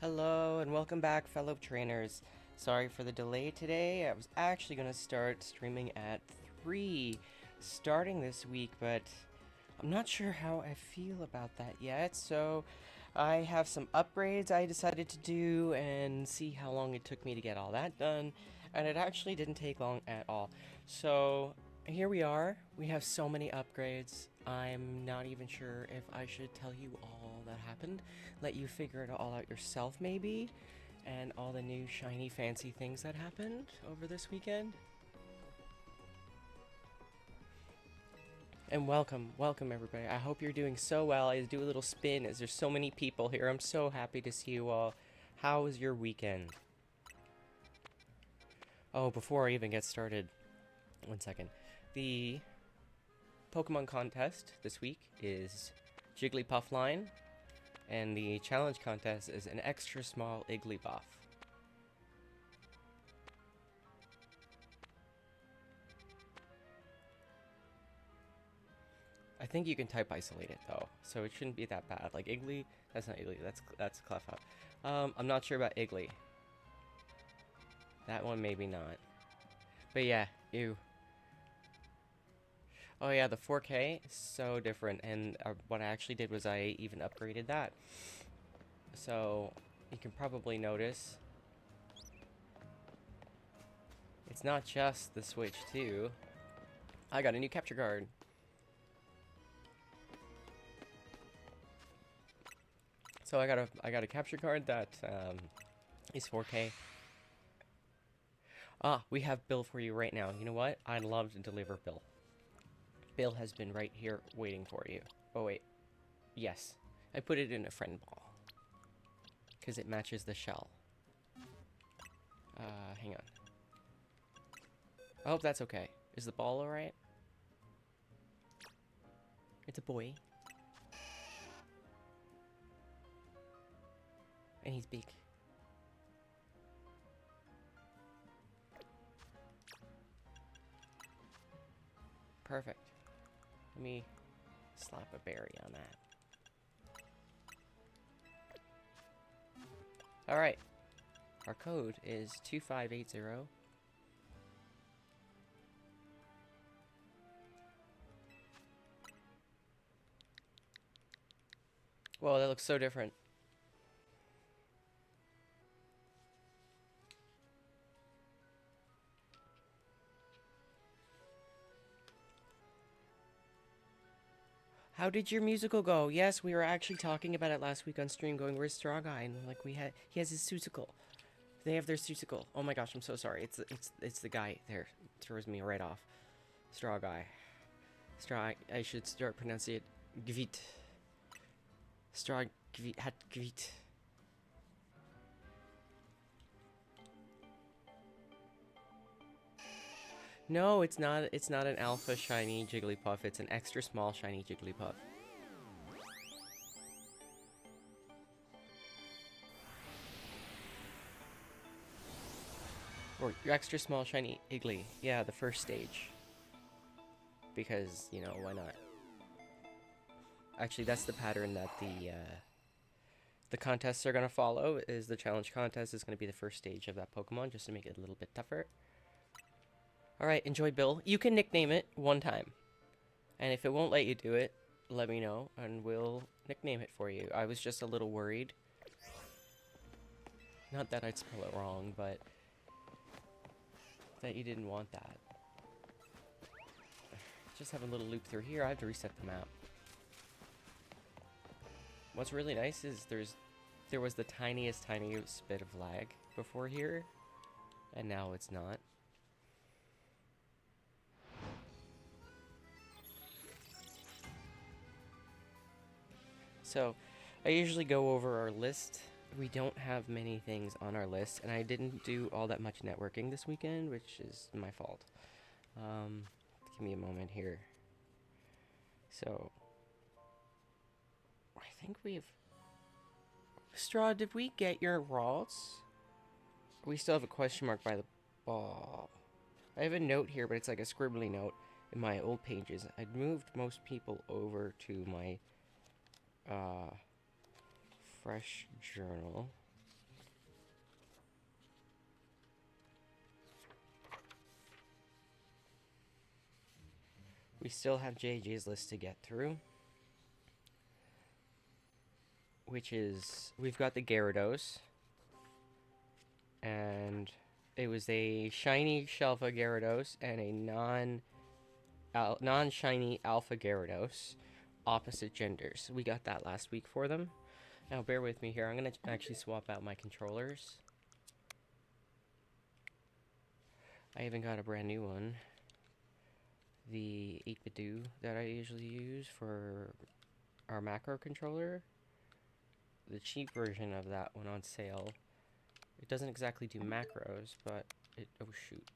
Hello and welcome back, fellow trainers. Sorry for the delay today. I was actually going to start streaming at 3 starting this week, but I'm not sure how I feel about that yet. So I have some upgrades I decided to do and see how long it took me to get all that done. And it actually didn't take long at all. So here we are. We have so many upgrades. I'm not even sure if I should tell you all that happened. Let you figure it all out yourself, maybe. And all the new shiny fancy things that happened over this weekend. And welcome everybody. I hope you're doing so well. I do a little spin as there's so many people here. I'm so happy to see you all. How was your weekend? Oh, before I even get started, one second. The Pokemon contest this week is Jigglypuff line, and the challenge contest is an extra small Igglybuff. I think you can type isolate it though, so it shouldn't be that bad. Like Iggly, that's not Iggly, that's Cleffa. I'm not sure about Iggly. That one maybe not. But yeah, you. Oh yeah, the 4K is so different, and what I actually did was I even upgraded that. So you can probably notice it's not just the Switch too. I got a new capture card. So I got a capture card that is 4K. Ah, we have Bill for you right now. You know what? I'd love to deliver Bill. Bill has been right here waiting for you. Oh wait, yes, I put it in a friend ball because it matches the shell. Hang on. I hope that's okay. Is the ball alright? It's a boy. And he's big. Perfect. Let me slap a berry on that. Alright. Our code is 2580. Whoa, that looks so different. How did your musical go? Yes, we were actually talking about it last week on stream, going, where's Straw Guy? And like he has his susicle. They have their susicle. Oh my gosh, I'm so sorry. It's the guy there. It throws me right off. Straw Guy. I should start pronouncing it Gvit. Straw Gvit hat Gvit. No, it's not an alpha shiny Jigglypuff. It's an extra small shiny Jigglypuff. Or your extra small shiny Iggly. Yeah, the first stage. Because, you know, why not? Actually, that's the pattern that the contests are going to follow. Is the challenge contest is going to be the first stage of that Pokemon, just to make it a little bit tougher. Alright, enjoy Bill. You can nickname it one time. And if it won't let you do it, let me know, and we'll nickname it for you. I was just a little worried. Not that I'd spell it wrong, but that you didn't want that. Just have a little loop through here. I have to reset the map. What's really nice is there was the tiniest bit of lag before here, and now it's not. So, I usually go over our list. We don't have many things on our list, and I didn't do all that much networking this weekend, which is my fault. Give me a moment here. So, I think we've... Straw, did we get your Ralts? We still have a question mark by the ball. I have a note here, but it's like a scribbly note in my old pages. I'd moved most people over to my fresh journal. We still have JJ's list to get through, which is we've got the Gyarados, and it was a shiny Shelfa Gyarados and a non-shiny Alpha Gyarados, opposite genders. We got that last week for them. Now bear with me here. I'm gonna actually swap out my controllers. I even got a brand new one. The 8-bit that I usually use for our macro controller. The cheap version of that went on sale. It doesn't exactly do macros, but it, oh shoot.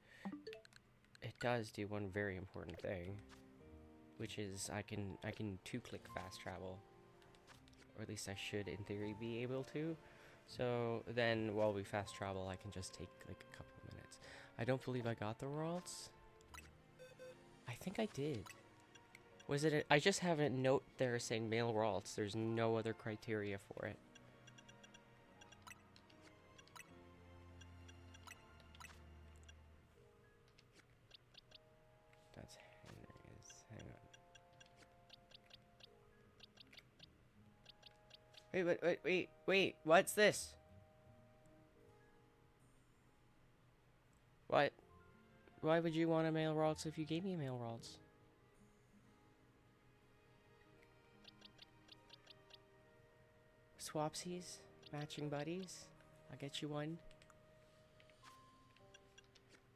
It does do one very important thing, which is I can 2-click fast travel. Or at least I should in theory be able to. So then while we fast travel, I can just take like a couple of minutes. I don't believe I got the worlds. I think I did. Was it I just have a note there saying male Ralts. There's no other criteria for it. That's Henry's. Hang on. Wait. What's this? What? Why would you want a male Ralts if you gave me a male Ralts? Swapsies? Matching buddies? I'll get you one.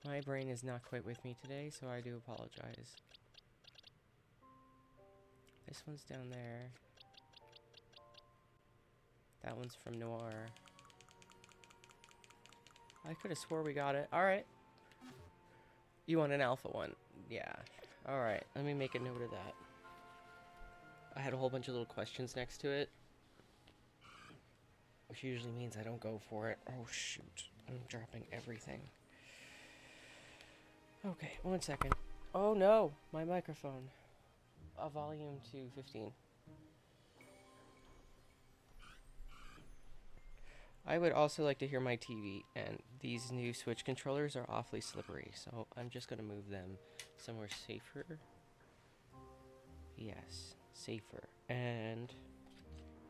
My brain is not quite with me today, so I do apologize. This one's down there. That one's from Noir. I could have swore we got it. Alright. You want an alpha one? Yeah. Alright, let me make a note of that. I had a whole bunch of little questions next to it, which usually means I don't go for it. Oh shoot, I'm dropping everything. Okay, 1 second. Oh no, my microphone. Volume to 15. I would also like to hear my TV, and these new Switch controllers are awfully slippery, so I'm just going to move them somewhere safer. Yes, safer. And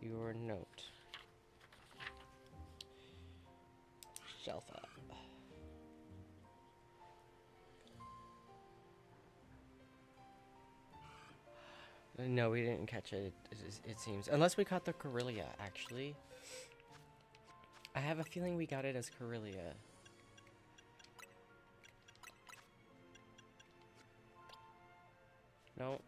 your note. Shelf up. No, we didn't catch it, it seems. Unless we caught the Corellia, actually. I have a feeling we got it as Corellia. No.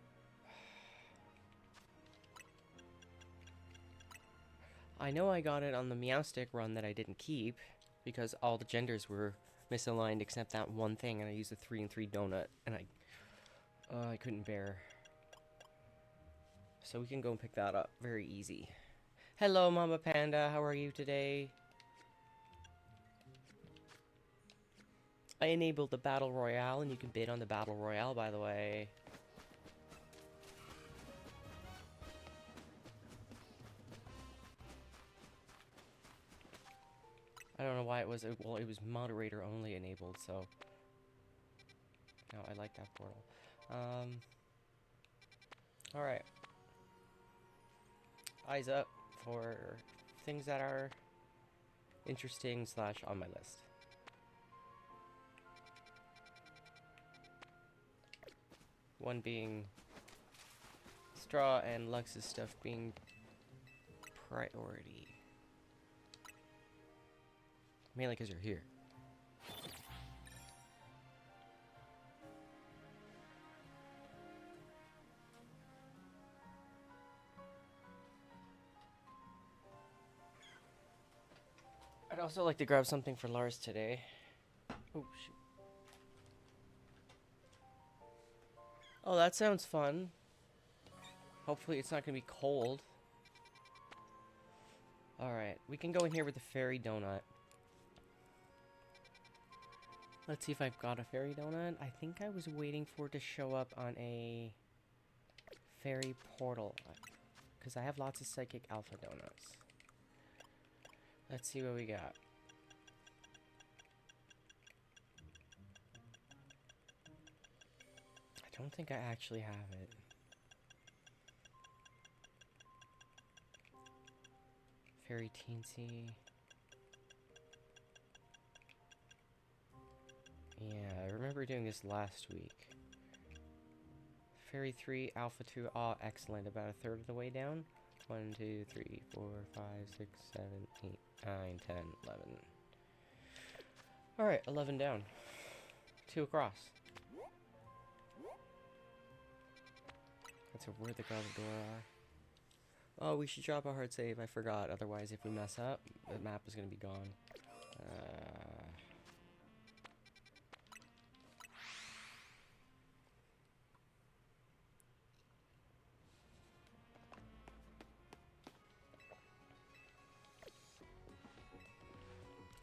I know I got it on the Meowstick run that I didn't keep, because all the genders were misaligned except that one thing, and I used a 3-and-3 donut, and I couldn't bear. So we can go and pick that up very easy. Hello, Mama Panda, how are you today? I enabled the Battle Royale, and you can bid on the Battle Royale, by the way. I don't know why it was, well, it was moderator only enabled, so. No, I like that portal. Alright. Eyes up for things that are interesting / on my list. One being Straw and Lux's stuff being priority. Mainly because you're here. I'd also like to grab something for Lars today. Oh, shoot. Oh, that sounds fun. Hopefully it's not going to be cold. Alright, we can go in here with the fairy donut. Let's see if I've got a fairy donut. I think I was waiting for it to show up on a fairy portal, because I have lots of psychic alpha donuts. Let's see what we got. I don't think I actually have it. Very teensy. Yeah, I remember doing this last week. Fairy 3, Alpha 2, excellent. About a third of the way down. 1, 2, 3, 4, 5, 6, 7, 8, 9, 10, 11. Alright, 11 down. 2 across. That's where the Goblador are. Oh, we should drop a hard save. I forgot. Otherwise, if we mess up, the map is going to be gone.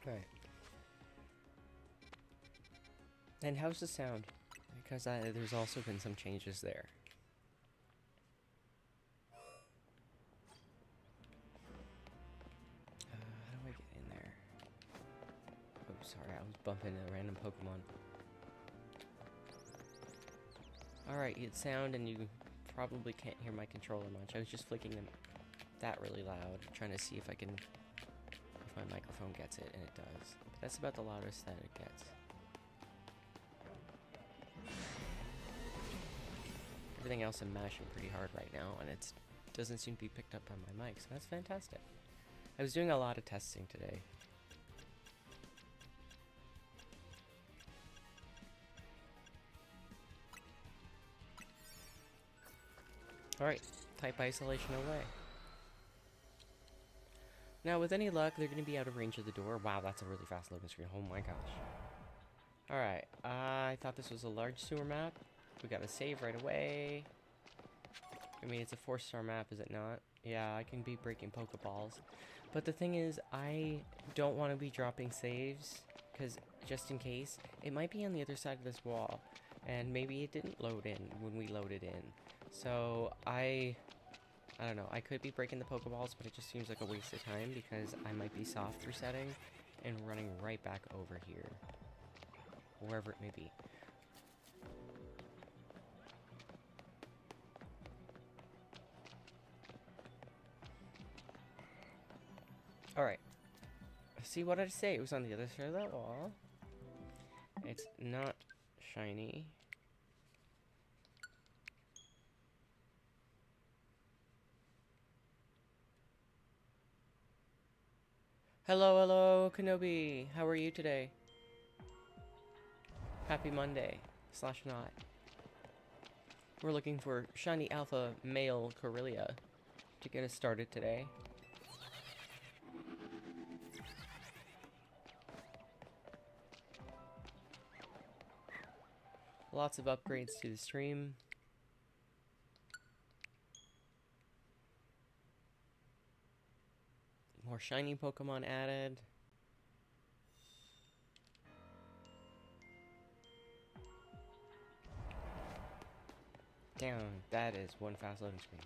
Alright. And how's the sound? Because there's also been some changes there. How do I get in there? Oh, sorry, I was bumping a random Pokemon. Alright, you get sound and you probably can't hear my controller much. I was just flicking them that really loud, trying to see if I can... if my microphone gets it, and it does. But that's about the loudest that it gets. Everything else I'm mashing pretty hard right now, and it doesn't seem to be picked up on my mic, so that's fantastic. I was doing a lot of testing today. Alright, type isolation away. Now, with any luck, they're going to be out of range of the door. Wow, that's a really fast loading screen. Oh my gosh. Alright, I thought this was a large sewer map. We gotta save right away. I mean, it's a 4-star map, is it not? Yeah, I can be breaking Pokeballs. But the thing is, I don't want to be dropping saves, because just in case, it might be on the other side of this wall. And maybe it didn't load in when we loaded in. So, I don't know, I could be breaking the Pokeballs, but it just seems like a waste of time, because I might be soft resetting and running right back over here. Wherever it may be. Alright. See, what did I say? It was on the other side of that wall. It's not shiny. Hello, hello, Kenobi. How are you today? Happy Monday. / not. We're looking for shiny alpha male Corellia to get us started today. Lots of upgrades to the stream. More shiny Pokemon added. Damn, that is one fast loading screen.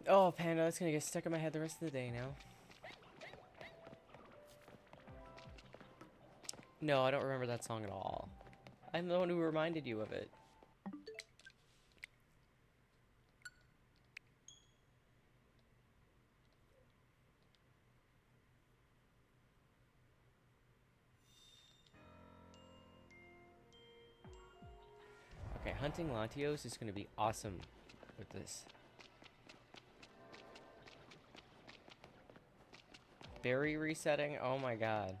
Oh, Panda, that's gonna get stuck in my head the rest of the day now. No, I don't remember that song at all. I'm the one who reminded you of it. Okay, hunting Latios is going to be awesome with this. Berry resetting? Oh my god.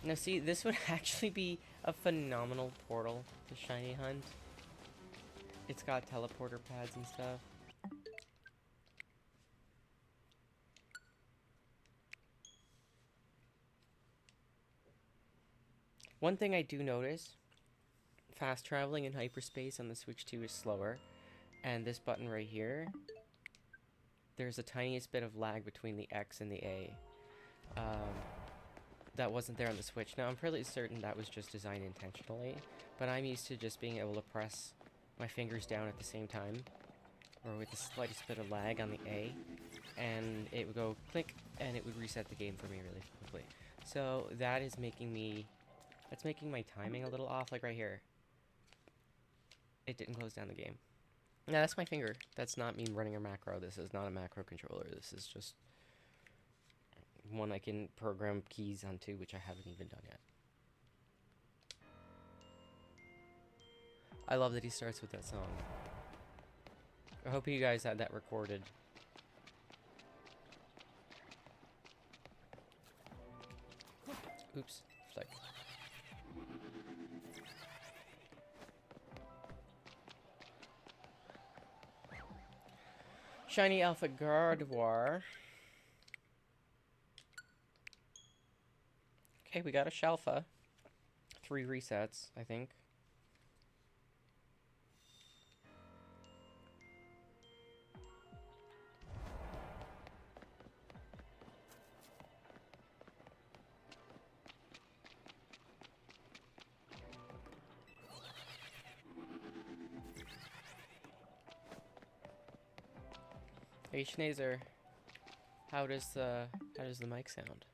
Now see, this would actually be a phenomenal portal to shiny hunt. It's got teleporter pads and stuff. One thing I do notice, fast traveling in hyperspace on the Switch 2 is slower. And this button right here, there's a tiniest bit of lag between the X and the A. That wasn't there on the Switch. Now, I'm fairly certain that was just designed intentionally, but I'm used to just being able to press my fingers down at the same time, or with the slightest bit of lag on the A. and it would go click, and it would reset the game for me really quickly. So that is making that's making my timing a little off, like right here. It didn't close down the game. Now that's my finger. That's not me running a macro. This is not a macro controller. This is just one I can program keys onto, which I haven't even done yet. I love that he starts with that song. I hope you guys had that recorded. Oops. Like. Shiny Alpha Gardevoir. Okay, we got a Shalfa. 3 resets, I think. Hey Schnazer, how does the mic sound?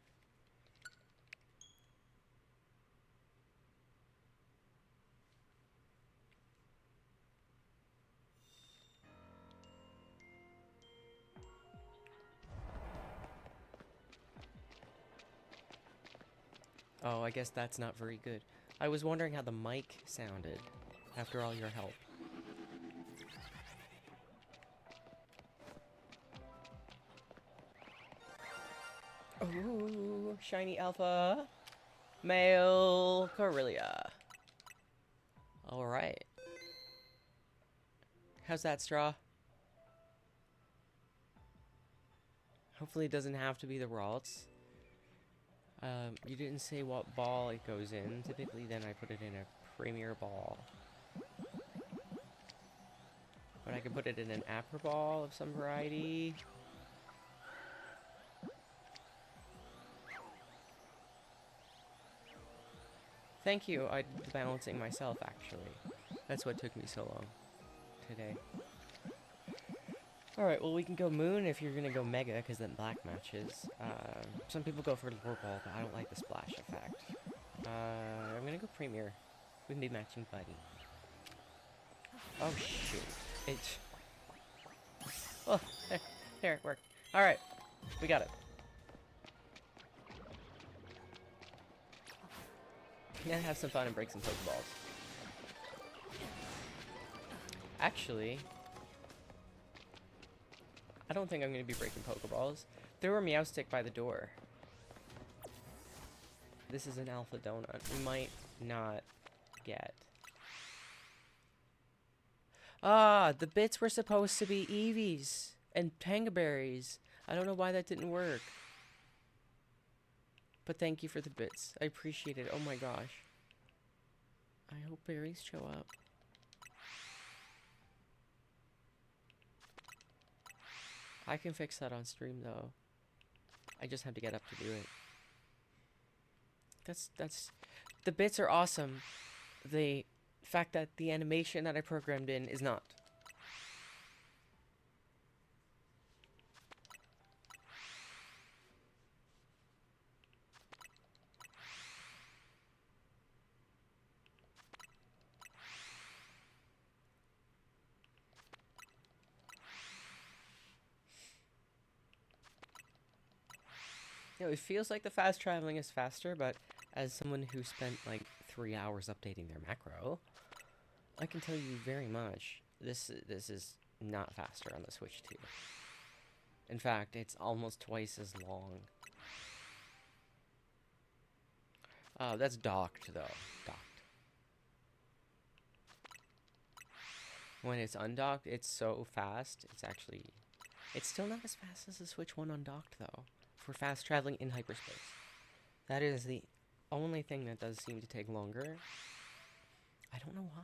Oh, I guess that's not very good. I was wondering how the mic sounded after all your help. Ooh, shiny alpha. Male Corellia. Alright. How's that, Straw? Hopefully it doesn't have to be the Ralts. You didn't say what ball it goes in. Typically, then I put it in a Premier ball. But I could put it in an Apper ball of some variety. Thank you. I did the balancing myself, actually. That's what took me so long today. Alright, well, we can go Moon if you're gonna go Mega, because then Black matches. Some people go for Lure Ball, but I don't like the splash effect. I'm gonna go Premier. We can be matching Buddy. Oh, shoot. It's... Oh, there, it worked. Alright, we got it. Gonna have some fun and break some Pokeballs. Actually, I don't think I'm gonna be breaking Pokeballs. There were Meowstic by the door. This is an Alpha Donut. We might not get. Ah, the bits were supposed to be Eevees and Tangaberries. I don't know why that didn't work. But thank you for the bits. I appreciate it. Oh my gosh. I hope berries show up. I can fix that on stream though. I just have to get up to do it. That's the bits are awesome. The fact that the animation that I programmed in is not. You know, it feels like the fast traveling is faster, but as someone who spent like 3 hours updating their macro, I can tell you very much this is not faster on the Switch 2. In fact, it's almost twice as long. That's docked though. Docked. When it's undocked, it's so fast. It's still not as fast as the Switch 1 undocked though. For fast traveling in hyperspace. That is the only thing that does seem to take longer. I don't know why.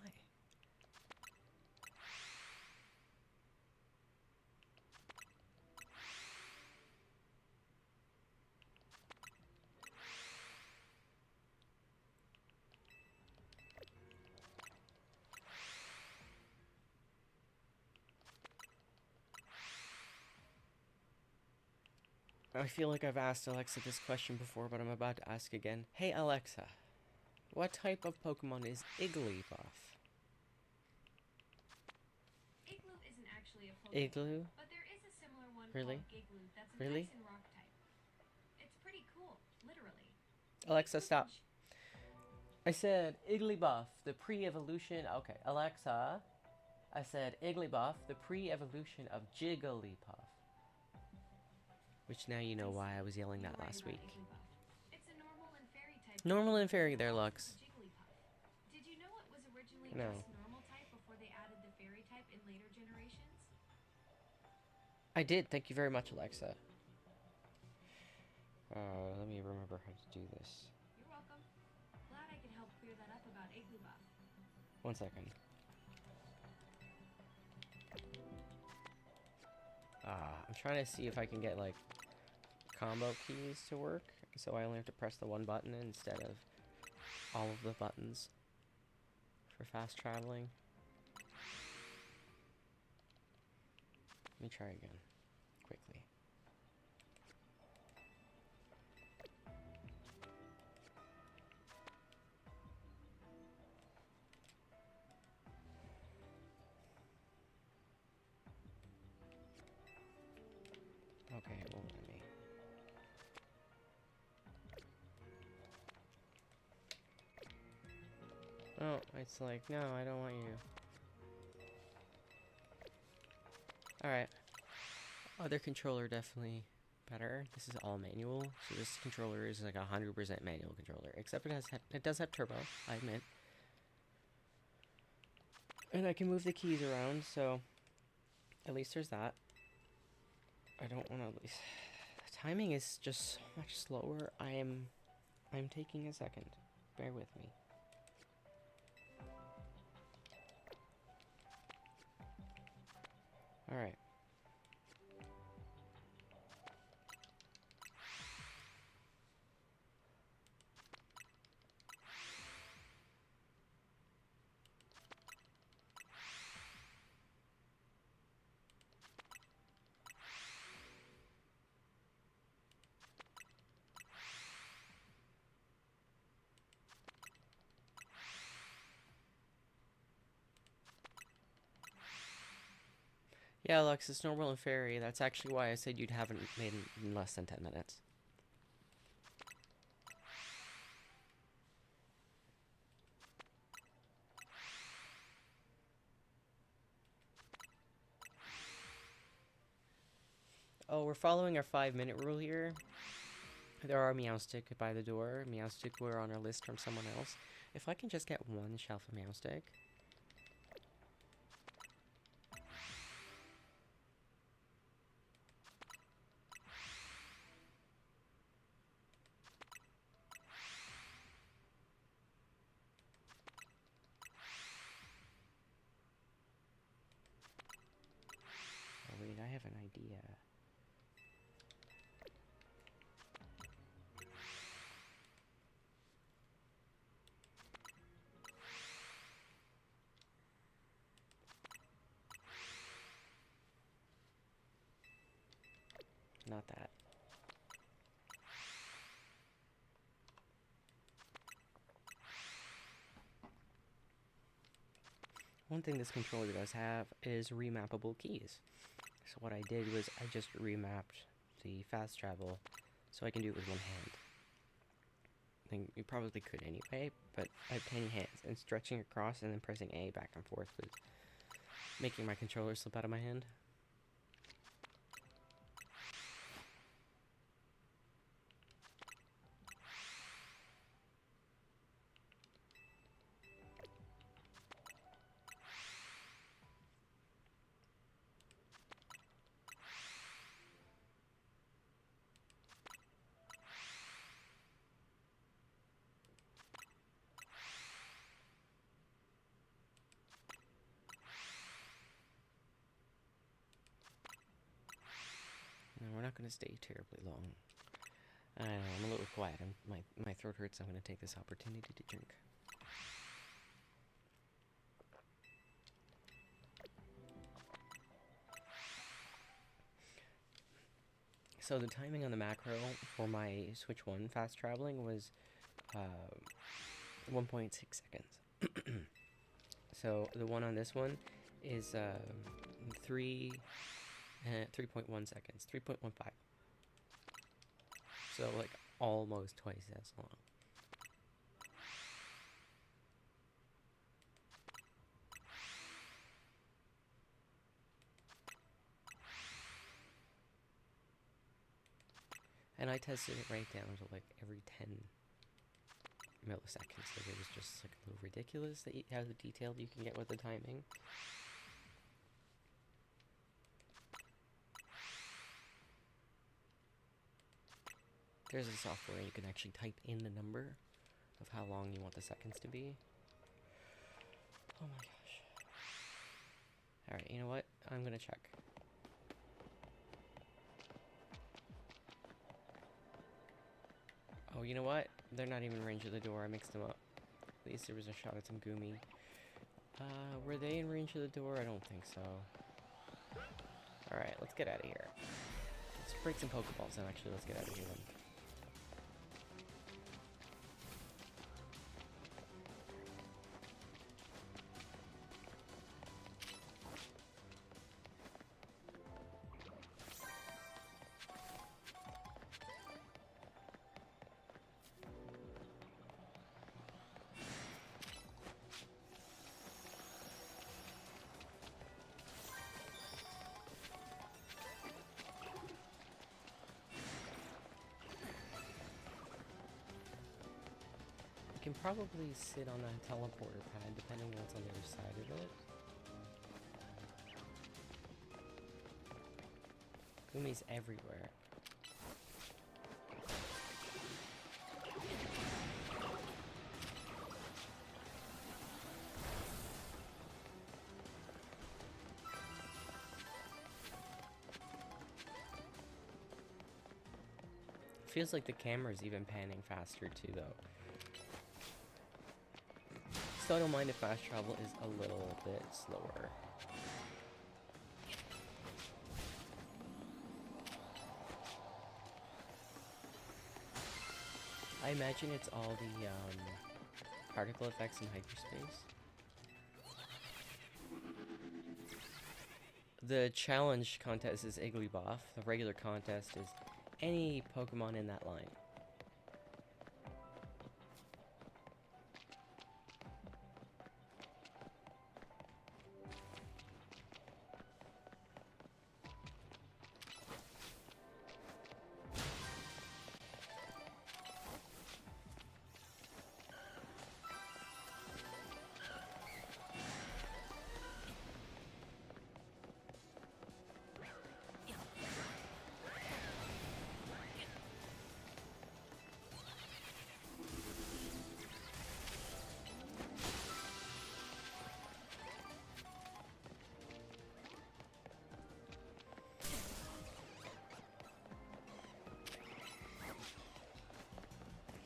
I feel like I've asked Alexa this question before, but I'm about to ask again. Hey Alexa, what type of Pokemon is Igglybuff? Igloo isn't actually a Pokemon, Igloo? but there is a similar one Really? called Gigloo that's an Really? ice and rock type. It's pretty cool, literally. Alexa, Igloo can stop. I said Igglybuff, the pre-evolution. Okay, Alexa. I said Igglybuff, the pre-evolution of Jigglypuff. Which now you know why I was yelling that last week. It's a normal and fairy type. Normal and fairy there, Lux. Jigglypuff. Did you know it was originally No. just normal type before they added the fairy type in later generations? I did. Thank you very much, Alexa. Let me remember how to do this. You're welcome. Glad I could help clear that up about Igglybuff. 1 second. I'm trying to see if I can get, like, combo keys to work. So I only have to press the one button instead of all of the buttons for fast traveling. Let me try again, quickly. Okay, it won't let me. Oh, it's like, no, I don't want you. Alright. Other controller definitely better. This is all manual, so this controller is like 100% manual controller. Except it does have turbo, I admit. And I can move the keys around, so at least there's that. I don't want to. The timing is just so much slower. I'm taking a second. Bear with me. All right. Yeah, Alexis, normal and fairy. That's actually why I said you'd have it made in less than 10 minutes. Oh, we're following our 5-minute rule here. There are Meowstick by the door. Meowstick were on our list from someone else. If I can just get one shelf of Meowstick. Oh wait, I have an idea. Not that. One thing this controller does have is remappable keys. So what I did was I just remapped the fast travel so I can do it with one hand. I think you probably could anyway, but I have tiny hands, and stretching across and then pressing A back and forth was making my controller slip out of my hand. No, we're not going to stay terribly long. I know, I'm a little quiet. My throat hurts. I'm going to take this opportunity to drink. So the timing on the macro for my Switch 1 fast traveling was 1.6 seconds. So the one on this one is 3.1 seconds, 3.15. So like almost twice as long. And I tested it right down to like every 10 milliseconds. Like it was just like a little ridiculous that how detailed you can get with the timing. There's a software you can actually type in the number of how long you want the seconds to be. Oh my gosh. Alright, you know what? I'm gonna check. Oh, you know what? They're not even in range of the door. I mixed them up. At least there was a shot at some Goomy. Were they in range of the door? I don't think so. Alright, let's get out of here. Let's break some Pokeballs and actually let's get out of here then. You can probably sit on that teleporter pad depending on what's on the other side of it. Gumi's everywhere. Feels like the camera's even panning faster too though. So I don't mind if fast travel is a little bit slower. I imagine it's all the particle effects in hyperspace. The challenge contest is Igglybuff. The regular contest is any Pokemon in that line.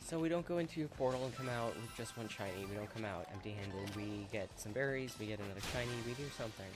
So we don't go into a portal and come out with just one shiny. We don't come out empty-handed. We get some berries, we get another shiny, we do something.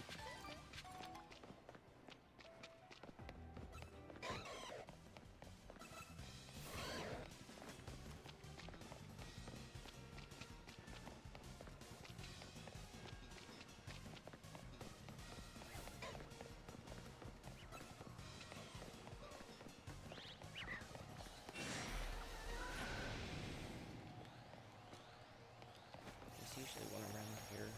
Usually one around here.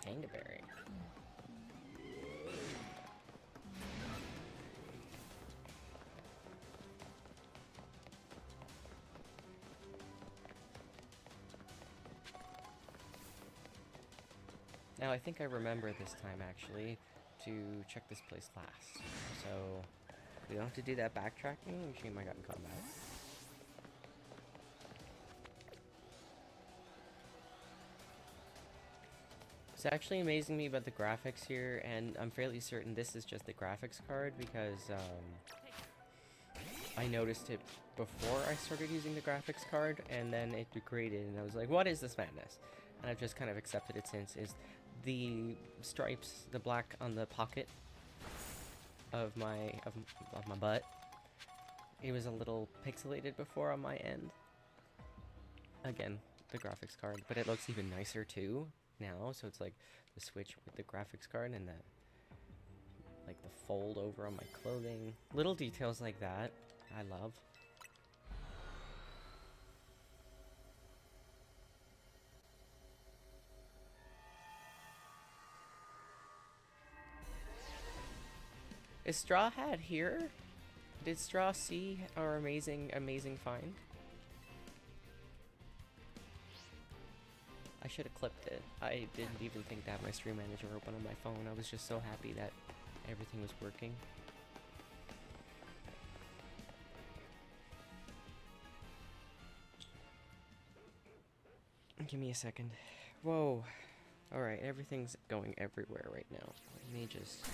Pandaberry. Now I think I remember this time actually to check this place last. So we don't have to do that backtracking. We might got in combat. It's actually amazing me about the graphics here, and I'm fairly certain this is just the graphics card because I noticed it before I started using the graphics card, and then it degraded, and I was like, what is this madness? And I've just kind of accepted it since, is the stripes, the black on the pocket of my butt. It was a little pixelated before on my end. Again, the graphics card, but it looks even nicer too now, so it's like the switch with the graphics card and the like the fold over on my clothing. Little details like that I love. Is Straw Hat here? Did Straw see our amazing find? I should have clipped it. I didn't even think to have my stream manager open on my phone. I was just so happy that everything was working. Give me a second. Whoa. Alright, everything's going everywhere right now. Let me just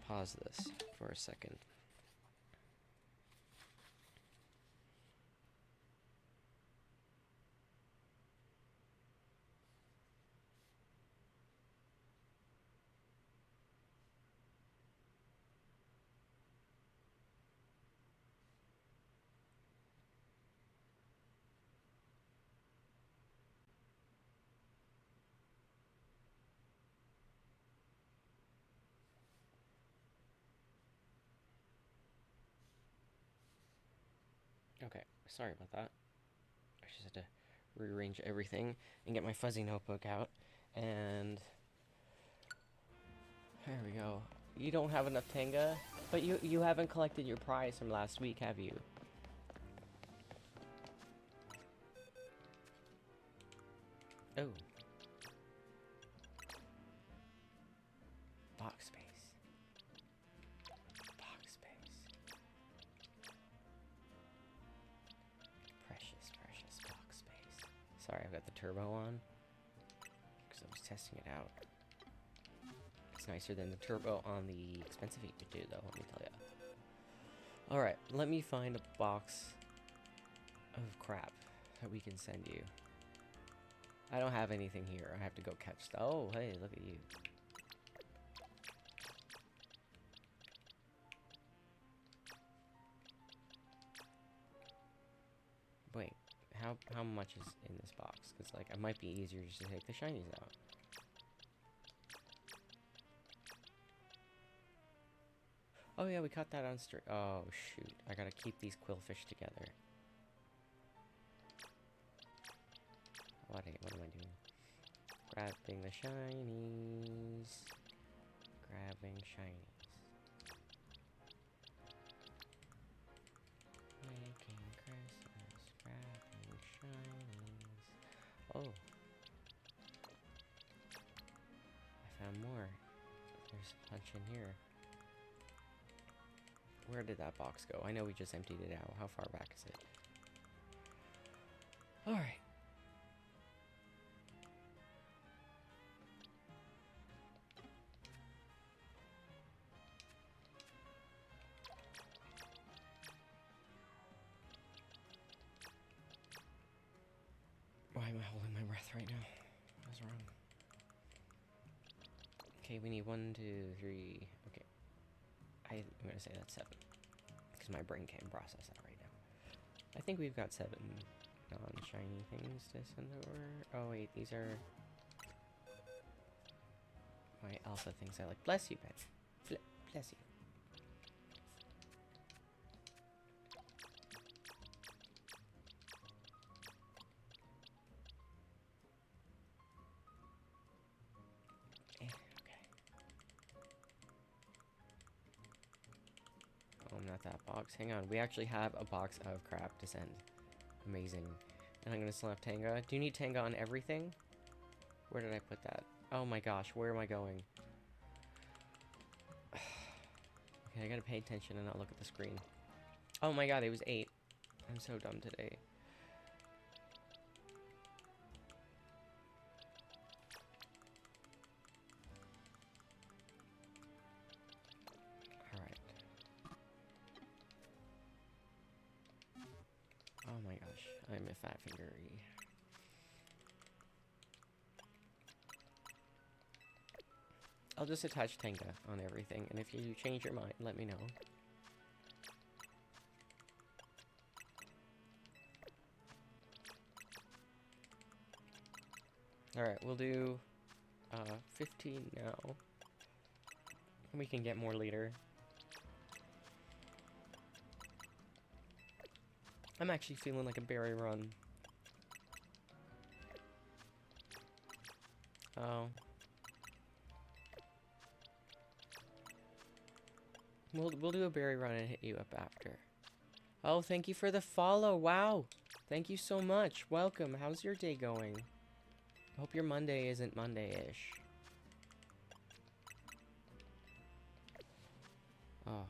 pause this for a second. Okay, sorry about that. I just had to rearrange everything and get my fuzzy notebook out. And there we go. You don't have enough Tenga, but you haven't collected your prize from last week, have you? Oh. Box space. Box space. Precious, precious box space. Sorry, I've got the turbo on, because I was testing it out. It's nicer than the turbo on the expensive 8-bit though, let me tell ya. Alright, let me find a box of crap that we can send you. I don't have anything here. I have to go catch stuff. Oh, hey, look at you. Wait, how much is in this box? Because, like, it might be easier just to take the shinies out. Oh, yeah, we caught that on stream. Oh, shoot. I gotta keep these quillfish together. What am I doing? Grabbing the shinies. Grabbing shinies. Making Christmas. Grabbing shinies. Oh. I found more. There's a bunch in here. Where did that box go? I know we just emptied it out. How far back is it? Alright. Why am I holding my breath right now? What was wrong? Okay, we need 1, 2, 3. Okay. I'm gonna say that's 7. Because my brain can't process that right now. I think we've got 7 non-shiny things to send over. Oh wait, these are my alpha things I like. Bless you, pet. Bless you. Not that box. Hang on. We actually have a box of crap to send. Amazing. And I'm going to slap Tanga. Do you need Tanga on everything? Where did I put that? Oh my gosh. Where am I going? Okay, I got to pay attention and not look at the screen. Oh my god, it was 8. I'm so dumb today. gosh, I'm a fat fingery. I'll just attach Tenga on everything, and if you change your mind, let me know. Alright, we'll do 15 now. We can get more later. I'm actually feeling like a berry run. Oh. We'll do a berry run and hit you up after. Oh, thank you for the follow. Wow. Thank you so much. Welcome. How's your day going? I hope your Monday isn't Monday-ish. Oh.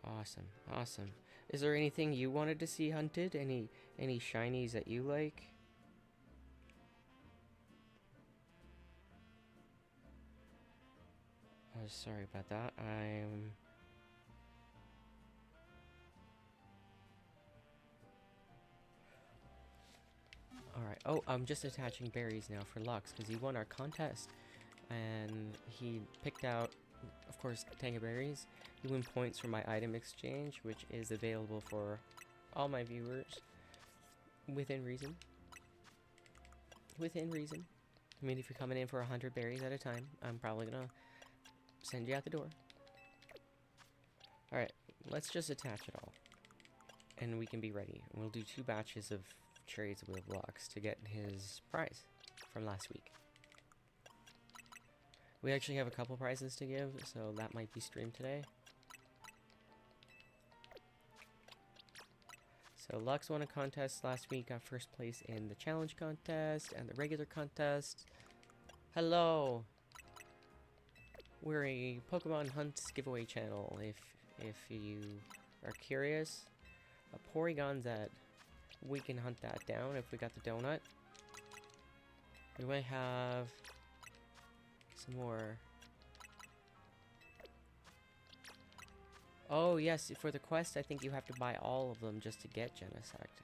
Awesome. Awesome. Is there anything you wanted to see hunted? Any shinies that you like? Oh, sorry about that. Alright. Oh, I'm just attaching berries now for Lux, because he won our contest. And he picked out, of course, Tanga berries. You win points for my item exchange, which is available for all my viewers. Within reason. Within reason. I mean, if you're coming in for 100 berries at a time, I'm probably gonna send you out the door. Alright, let's just attach it all. And we can be ready. We'll do 2 batches of trades with Lux to get his prize from last week. We actually have a couple prizes to give, so that might be streamed today. So Lux won a contest last week, got first place in the challenge contest and the regular contest. Hello! We're a Pokemon Hunts giveaway channel, if you are curious. A Porygon Z. We can hunt that down if we got the donut. We might have some more. Oh yes, for the quest I think you have to buy all of them just to get Genesect.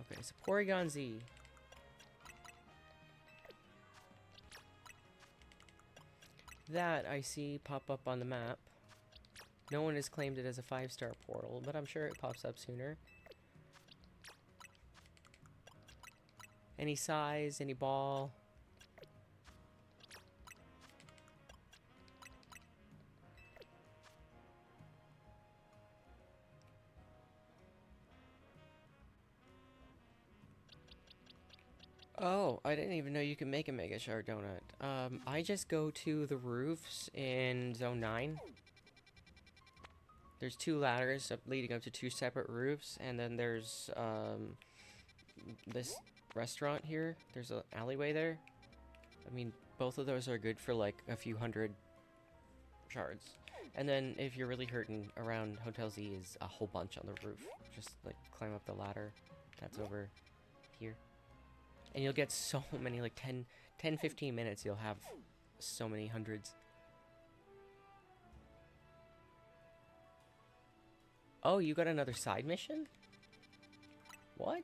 Okay, so Porygon Z. That I see pop up on the map. No one has claimed it as a 5-star portal, but I'm sure it pops up sooner. Any size, any ball? Oh, I didn't even know you could make a Mega Shard donut. I just go to the roofs in Zone 9. There's 2 ladders leading up to 2 separate roofs, and then there's, this restaurant here. There's an alleyway there. I mean, both of those are good for, like, a few hundred shards. And then, if you're really hurting, around Hotel Z is a whole bunch on the roof. Just, like, climb up the ladder. That's over here. And you'll get so many, like 10, 15 minutes, you'll have so many hundreds. Oh, you got another side mission? What?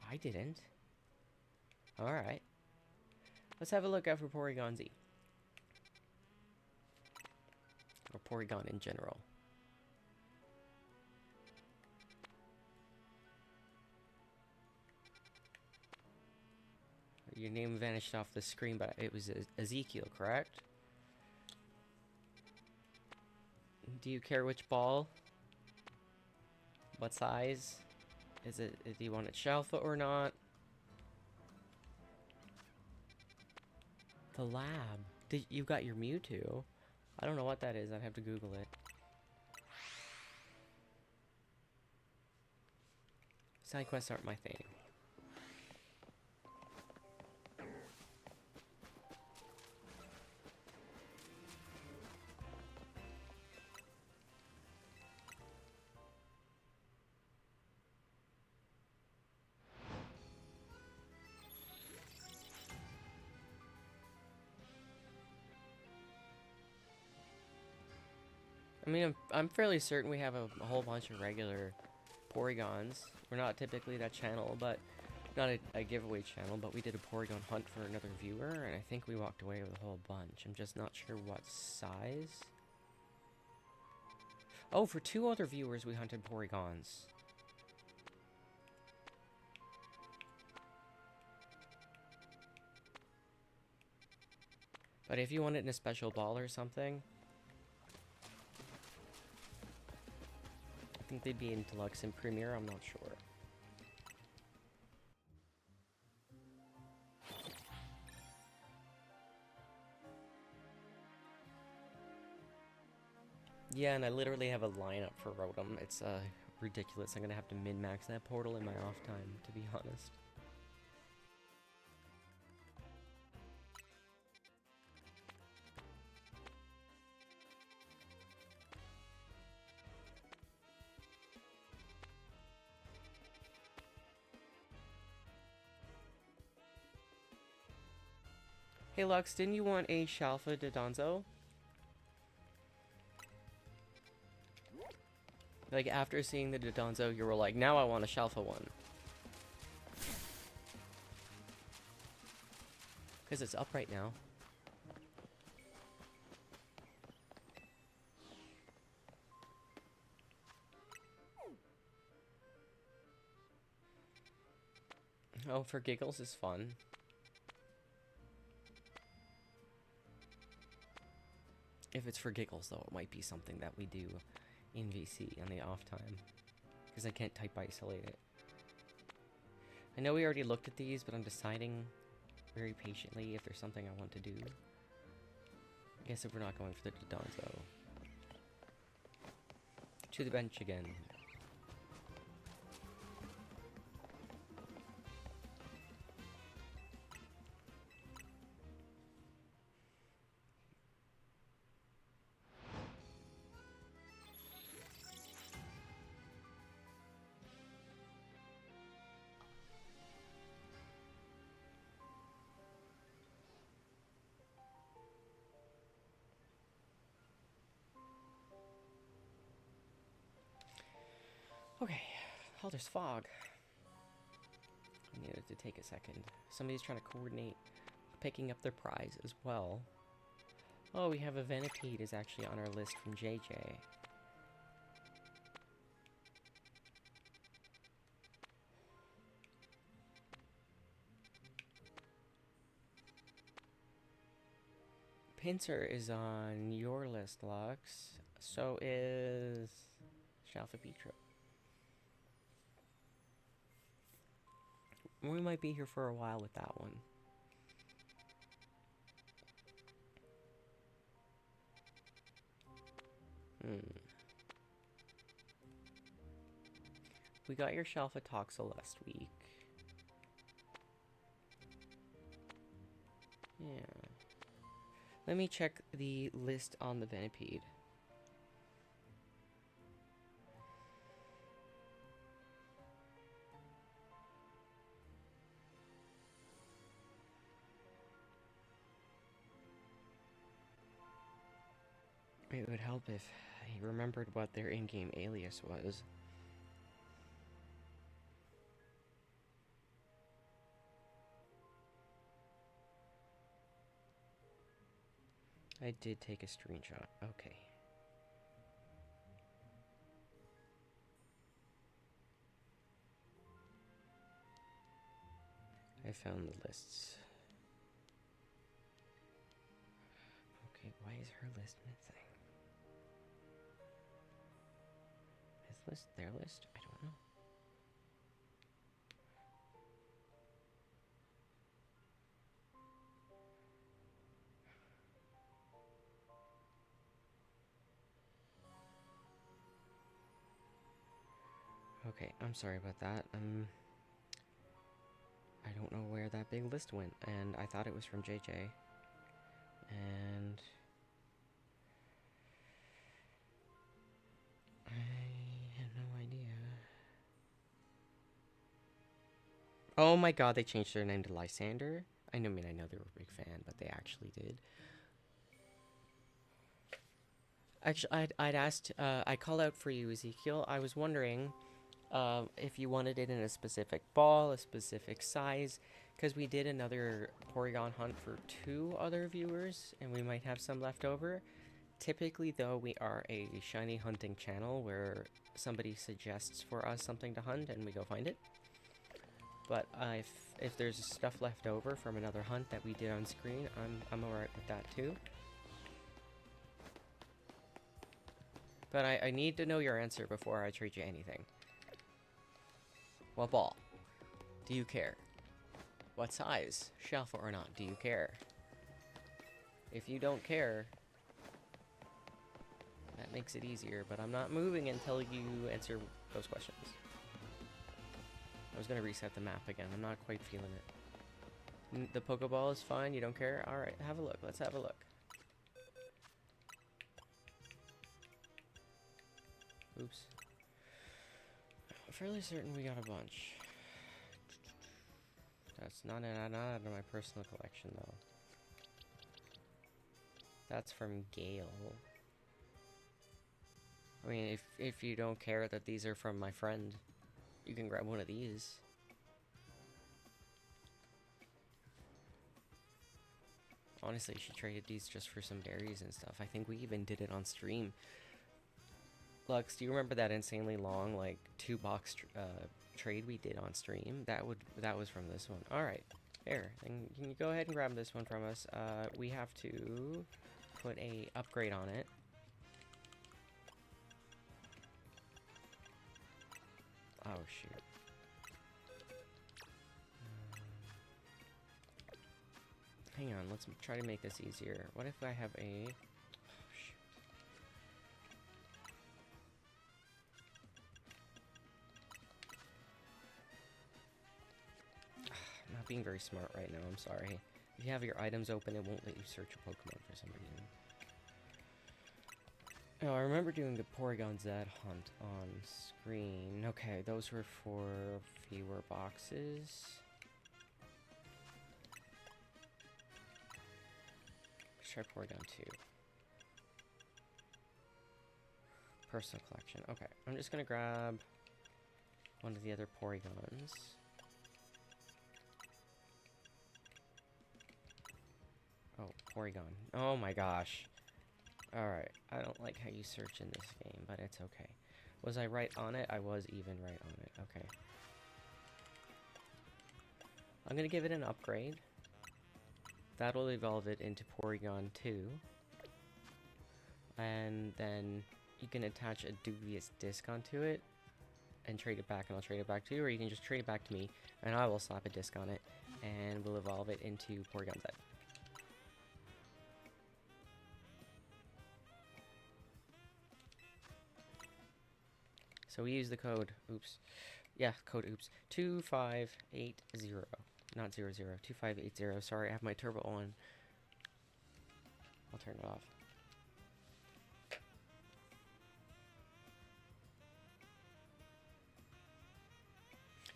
I didn't. Alright. Let's have a look out for Porygon Z. Or Porygon in general. Your name vanished off the screen, but it was Ezekiel, correct? Do you care which ball? What size? Do you want it Shalfa or not? The lab. You got your Mewtwo. I don't know what that is. I'd have to Google it. Side quests aren't my thing. I mean, I'm fairly certain we have a whole bunch of regular Porygons. We're not typically that channel, but not a giveaway channel, but we did a Porygon hunt for another viewer, and I think we walked away with a whole bunch. I'm just not sure what size. Oh, for 2 other viewers, we hunted Porygons. But if you want it in a special ball or something, I think they'd be in Deluxe and Premier, I'm not sure. Yeah, and I literally have a lineup for Rotom. It's ridiculous. I'm gonna have to min-max that portal in my off time, to be honest. Hey Lux, didn't you want a Shalfa Dodonzo? Like, after seeing the Dodonzo, you were like, now I want a Shalfa one. Because it's up right now. Oh, for giggles is fun. If it's for giggles, though, it might be something that we do in VC on the off time. Because I can't type isolate it. I know we already looked at these, but I'm deciding very patiently if there's something I want to do. I guess if we're not going for the Dodonzo. To the bench again. Okay. Oh, there's fog. I needed to take a second. Somebody's trying to coordinate picking up their prize as well. Oh, we have a Venipede is actually on our list from JJ. Pinsir is on your list, Lux. So is Shalfabitro. We might be here for a while with that one. We got your Shalfatoxa last week. Yeah. Let me check the list on the Venipede. It would help if I remembered what their in-game alias was. I did take a screenshot. Okay. I found the lists. Okay, why is her list missing? His list? Their list? I don't know. Okay, I'm sorry about that. I don't know where that big list went, and I thought it was from JJ. And I had no idea. Oh my god, they changed their name to Lysander? I know they were a big fan, but they actually did. Actually, I'd asked, I call out for you, Ezekiel. I was wondering if you wanted it in a specific ball, a specific size, because we did another Porygon hunt for 2 other viewers, and we might have some left over. Typically, though, we are a shiny hunting channel where somebody suggests for us something to hunt and we go find it. But if there's stuff left over from another hunt that we did on screen, I'm alright with that too. But I need to know your answer before I trade you anything. What ball? Do you care? What size? Shelf or not? Do you care? If you don't care, that makes it easier, but I'm not moving until you answer those questions. I was gonna reset the map again. I'm not quite feeling it. The Pokeball is fine. You don't care? Alright, have a look. Let's have a look. Oops. I'm fairly certain we got a bunch. That's not out of my personal collection, though. That's from Gale. I mean, if you don't care that these are from my friend, you can grab one of these. Honestly, she traded these just for some berries and stuff. I think we even did it on stream. Lux, do you remember that insanely long, like, 2-box trade we did on stream? That was from this one. Alright, here. And can you go ahead and grab this one from us? We have to put a upgrade on it. Oh, shoot. Hang on, let's try to make this easier. What if I have a... Oh, shoot. I'm not being very smart right now, I'm sorry. If you have your items open, it won't let you search a Pokemon for some reason. Oh, I remember doing the Porygon Z hunt on screen. Okay, those were for fewer boxes. Let's try Porygon 2. Personal collection. Okay, I'm just gonna grab one of the other Porygons. Oh, Porygon. Oh my gosh. Alright, I don't like how you search in this game, but it's okay. Was I right on it? I was even right on it. Okay. I'm gonna give it an upgrade. That'll evolve it into Porygon 2. And then you can attach a dubious disc onto it and trade it back, and I'll trade it back to you, or you can just trade it back to me, and I will slap a disc on it, and we'll evolve it into Porygon Z. So we use the code, oops, yeah, code oops, 2580, not 00, 2580, sorry, I have my turbo on. I'll turn it off.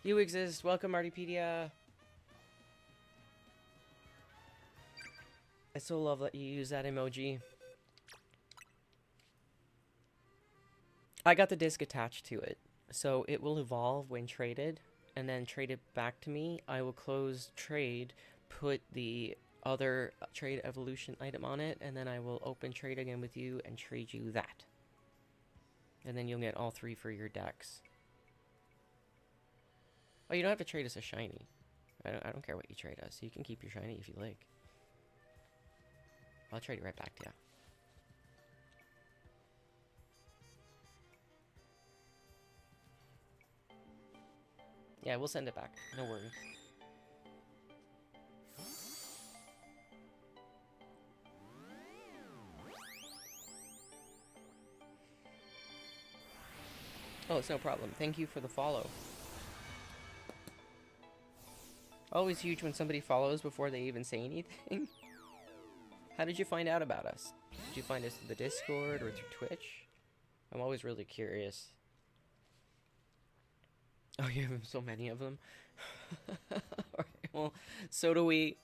You exist, welcome Artipedia! I so love that you use that emoji. I got the disc attached to it, so it will evolve when traded, and then trade it back to me. I will close trade, put the other trade evolution item on it, and then I will open trade again with you and trade you that. And then you'll get all 3 for your decks. Oh, you don't have to trade us a shiny. I don't care what you trade us. You can keep your shiny if you like. I'll trade it right back to you. Yeah, we'll send it back. No worries. Oh, it's no problem. Thank you for the follow. Always huge when somebody follows before they even say anything. How did you find out about us? Did you find us through the Discord or through Twitch? I'm always really curious. Oh, you have so many of them? Alright, well, so do we.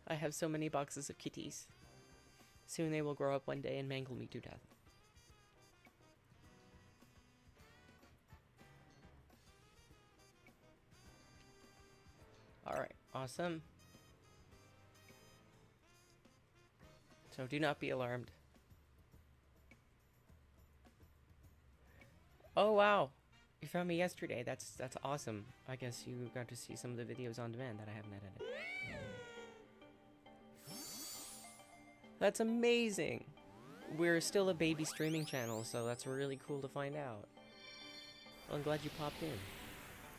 I have so many boxes of kitties. Soon they will grow up one day and mangle me to death. Alright, awesome. So do not be alarmed. Oh wow! You found me yesterday. That's awesome. I guess you got to see some of the videos on demand that I haven't edited. That's amazing! We're still a baby streaming channel, so that's really cool to find out. Well, I'm glad you popped in.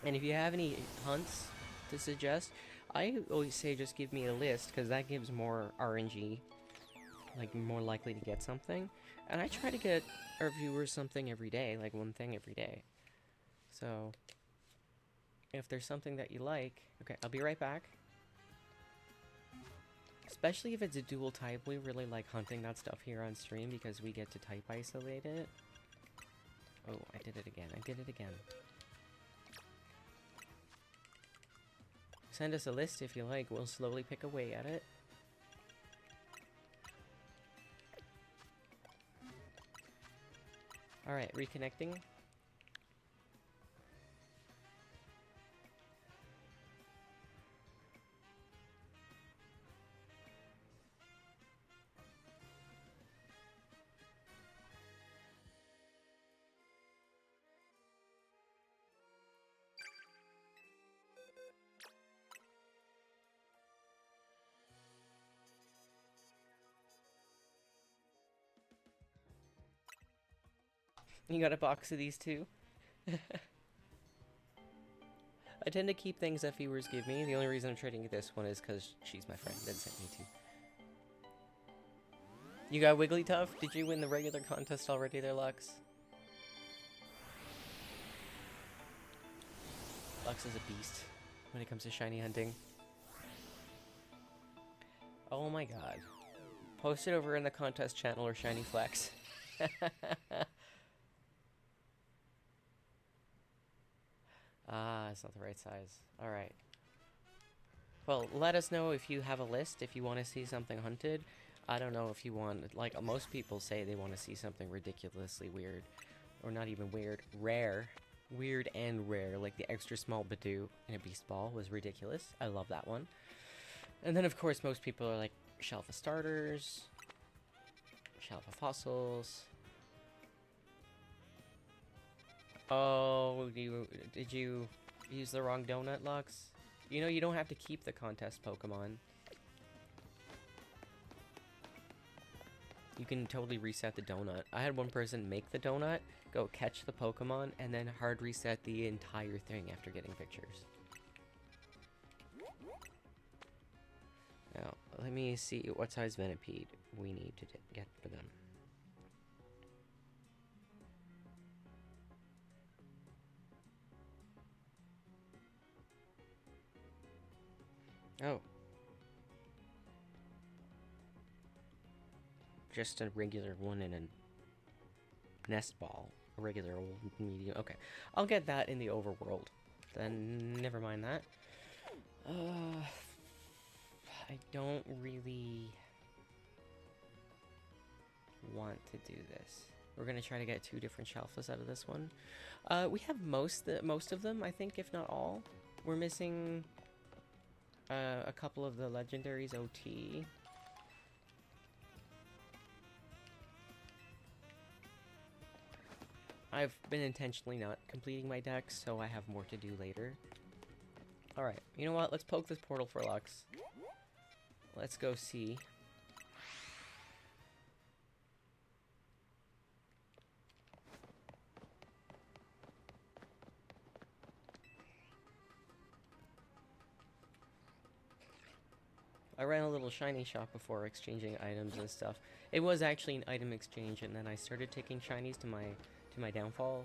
And if you have any hunts to suggest, I always say just give me a list, because that gives more RNG. Like, more likely to get something. And I try to get our viewers something every day, like one thing every day. So, if there's something that you like... Okay, I'll be right back. Especially if it's a dual type, we really like hunting that stuff here on stream because we get to type isolate it. Oh, I did it again. I did it again. Send us a list if you like. We'll slowly pick away at it. Alright, reconnecting. You got a box of these too? I tend to keep things that viewers give me. The only reason I'm trading this one is because she's my friend that sent me to. You got Wigglytuff? Did you win the regular contest already there, Lux? Lux is a beast when it comes to shiny hunting. Oh my god. Post it over in the contest channel or Shiny Flex. Ah, it's not the right size. Alright. Well, let us know if you have a list, if you want to see something hunted. I don't know if you want, like most people say they want to see something ridiculously weird. Or not even weird, rare. Weird and rare, like the extra small Badoo in a Beast Ball was ridiculous. I love that one. And then of course most people are like, Shelf of Starters, Shelf of Fossils. Oh, did you use the wrong donut, Lux? You know, you don't have to keep the contest Pokemon. You can totally reset the donut. I had one person make the donut, go catch the Pokemon, and then hard reset the entire thing after getting pictures. Now, let me see what size Venipede we need to get for them. Oh. Just a regular one in a nest ball. A regular old medium. Okay. I'll get that in the overworld. Then never mind that. I don't really want to do this. We're gonna try to get 2 different shelfless out of this one. We have most of them, I think, if not all. We're missing a couple of the legendaries OT. I've been intentionally not completing my decks, so I have more to do later. Alright, you know what? Let's poke this portal for Lux. Let's go see. I ran a little shiny shop before exchanging items and stuff. It was actually an item exchange, and then I started taking shinies to my downfall.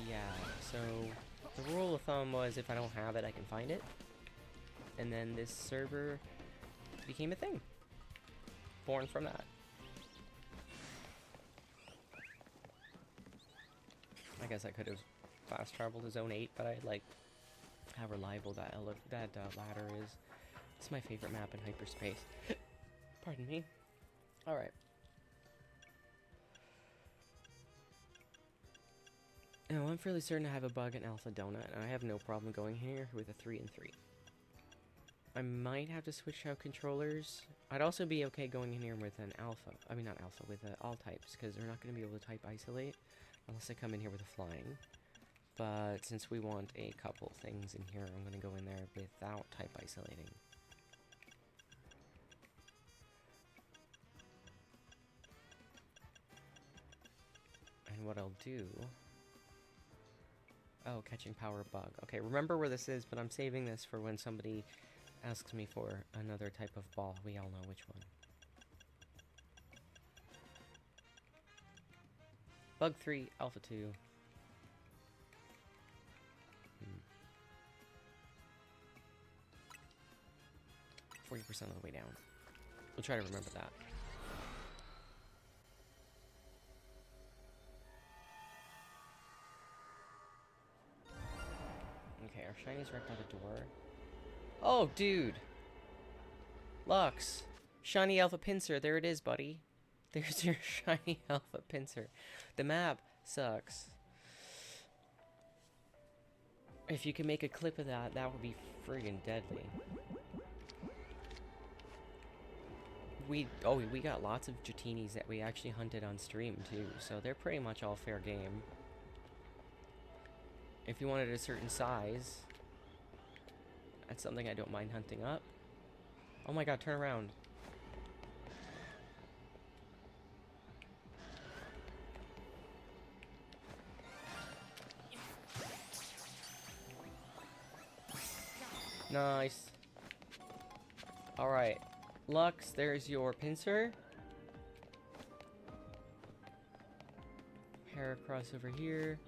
Yeah, so the rule of thumb was if I don't have it, I can find it. And then this server became a thing. Born from that. I guess I could have fast traveled to Zone 8, but I, like, how reliable that ladder is. It's my favorite map in hyperspace. Pardon me. Alright. Now, I'm fairly certain I have a bug in Alpha Donut, and I have no problem going here with a 3 and 3. I might have to switch out controllers. I'd also be okay going in here with an alpha. I mean, not alpha, with all types, because they're not going to be able to type isolate unless I come in here with a flying. But since we want a couple things in here, I'm going to go in there without type isolating. And what I'll do... Oh, catching power bug. Okay, remember where this is, but I'm saving this for when somebody asks me for another type of ball. We all know which one. Bug 3, Alpha 2. 40% of the way down. We'll try to remember that. Okay, our shiny's right by the door. Oh, dude! Lux! Shiny Alpha Pincer, there it is, buddy. There's your shiny Alpha Pincer. The map sucks. If you can make a clip of that, that would be friggin' deadly. We got lots of Dratinis that we actually hunted on stream, too, so they're pretty much all fair game. If you wanted a certain size, that's something I don't mind hunting up. Oh my god, turn around. Nice. Alright. Lux, there's your pincer. Heracross over here.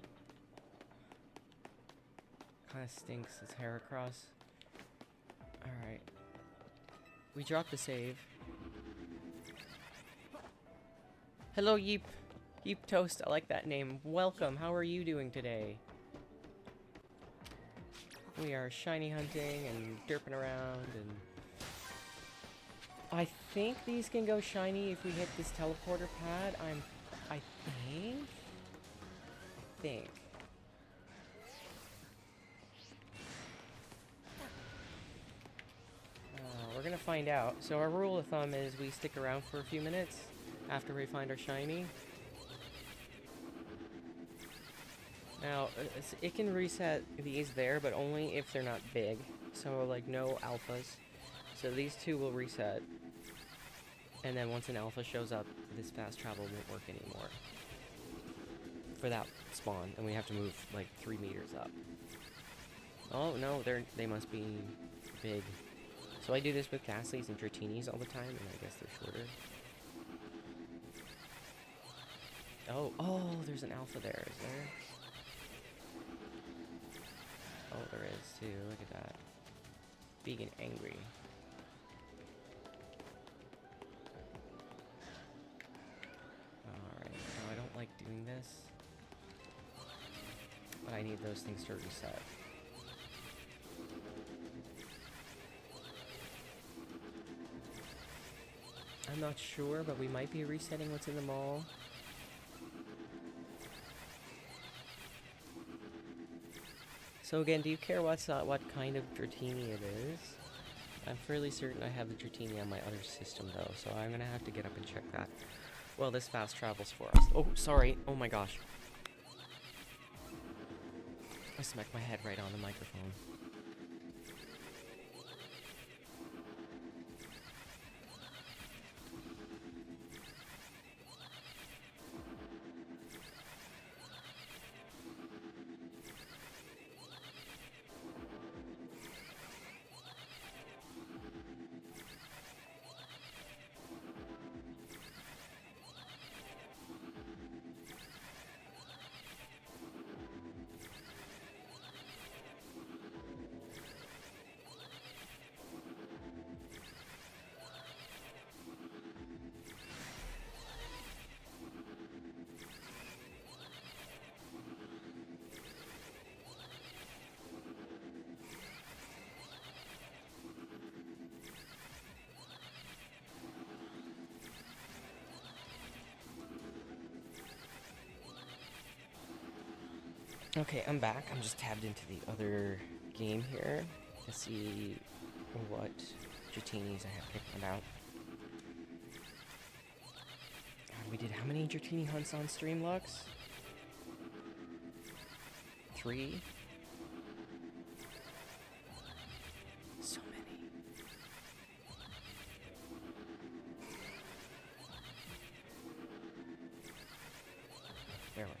Kinda stinks, it's Heracross. Alright. We dropped the save. Hello, Yeep. Yeep Toast, I like that name. Welcome, how are you doing today? We are shiny hunting and derping around and... I think these can go shiny if we hit this teleporter pad. I think. We're gonna find out. So our rule of thumb is we stick around for a few minutes after we find our shiny. Now, it can reset these there, but only if they're not big. So, like, no alphas. So these two will reset. And then once an alpha shows up, this fast travel won't work anymore. For that spawn. And we have to move, like, 3 meters up. Oh, no, they must be big. So I do this with Ghastlies and Dratinis all the time, and I guess they're shorter. Oh, there's an alpha there, is there? Oh, there is too. Look at that. Big and angry. Alright, now I don't like doing this. But I need those things to reset. I'm not sure, but we might be resetting what's in the mall. So again, do you care what kind of Dratini it is? I'm fairly certain I have the Dratini on my other system though, so I'm gonna have to get up and check that. Well, this fast travels for us. Oh, sorry. Oh my gosh. I smacked my head right on the microphone. Okay, I'm back. I'm just tabbed into the other game here to see what Dratini's I have kicking about. We did how many Dratini hunts on stream, Lux? 3? So many. Where were we?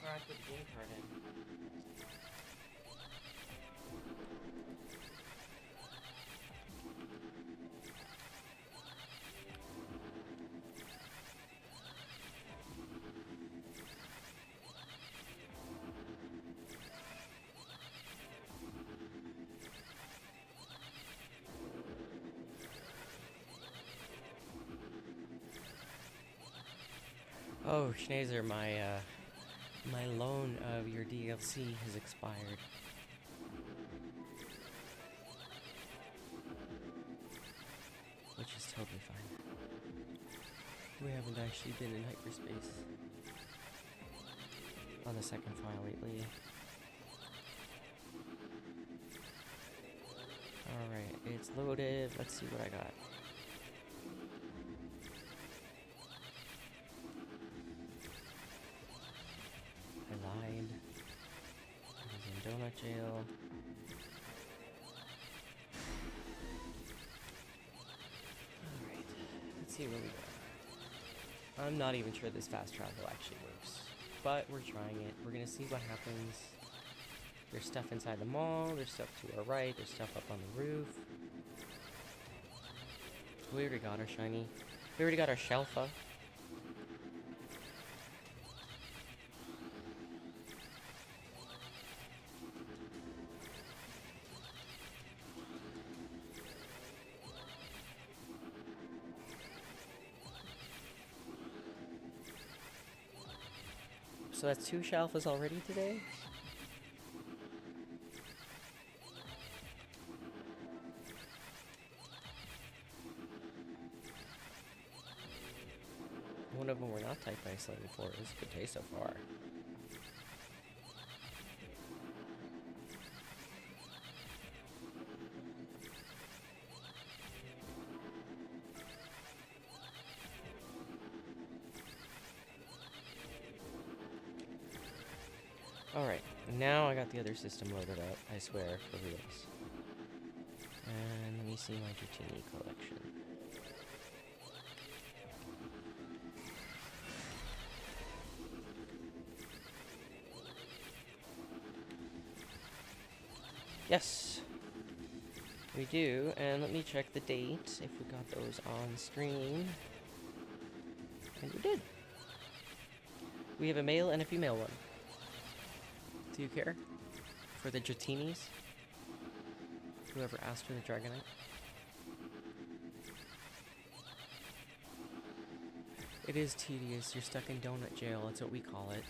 I put the game card in. Oh, Schneezer, my loan of your DLC has expired. Which is totally fine. We haven't actually been in hyperspace on the second file lately. Alright, it's loaded. Let's see what I got. I lied. I was in donut jail. Alright, let's see what we got. I'm not even sure this fast travel actually works, but we're trying it. We're gonna see what happens. There's stuff inside the mall, there's stuff to our right, there's stuff up on the roof. We already got our shiny. We already got our Shelfa. So that's 2 Shelfas already today? One of them we're not type isolated for. This is a good day so far. Alright, now I got the other system loaded up, I swear, for reals. And let me see my Dratini collection. Yes, we do, and let me check the date, if we got those on stream. And we did. We have a male and a female one. Do you care? For the Dratinis? Whoever asked for the Dragonite? It is tedious, you're stuck in donut jail, that's what we call it.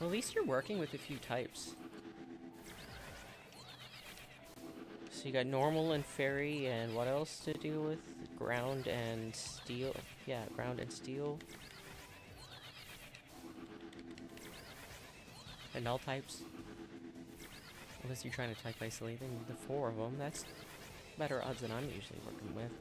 Well, at least you're working with a few types. So you got normal and fairy, and what else to deal with? Ground and steel. Yeah, ground and steel. And null types. Unless you're trying to type isolate them, the 4 of them, that's better odds than I'm usually working with.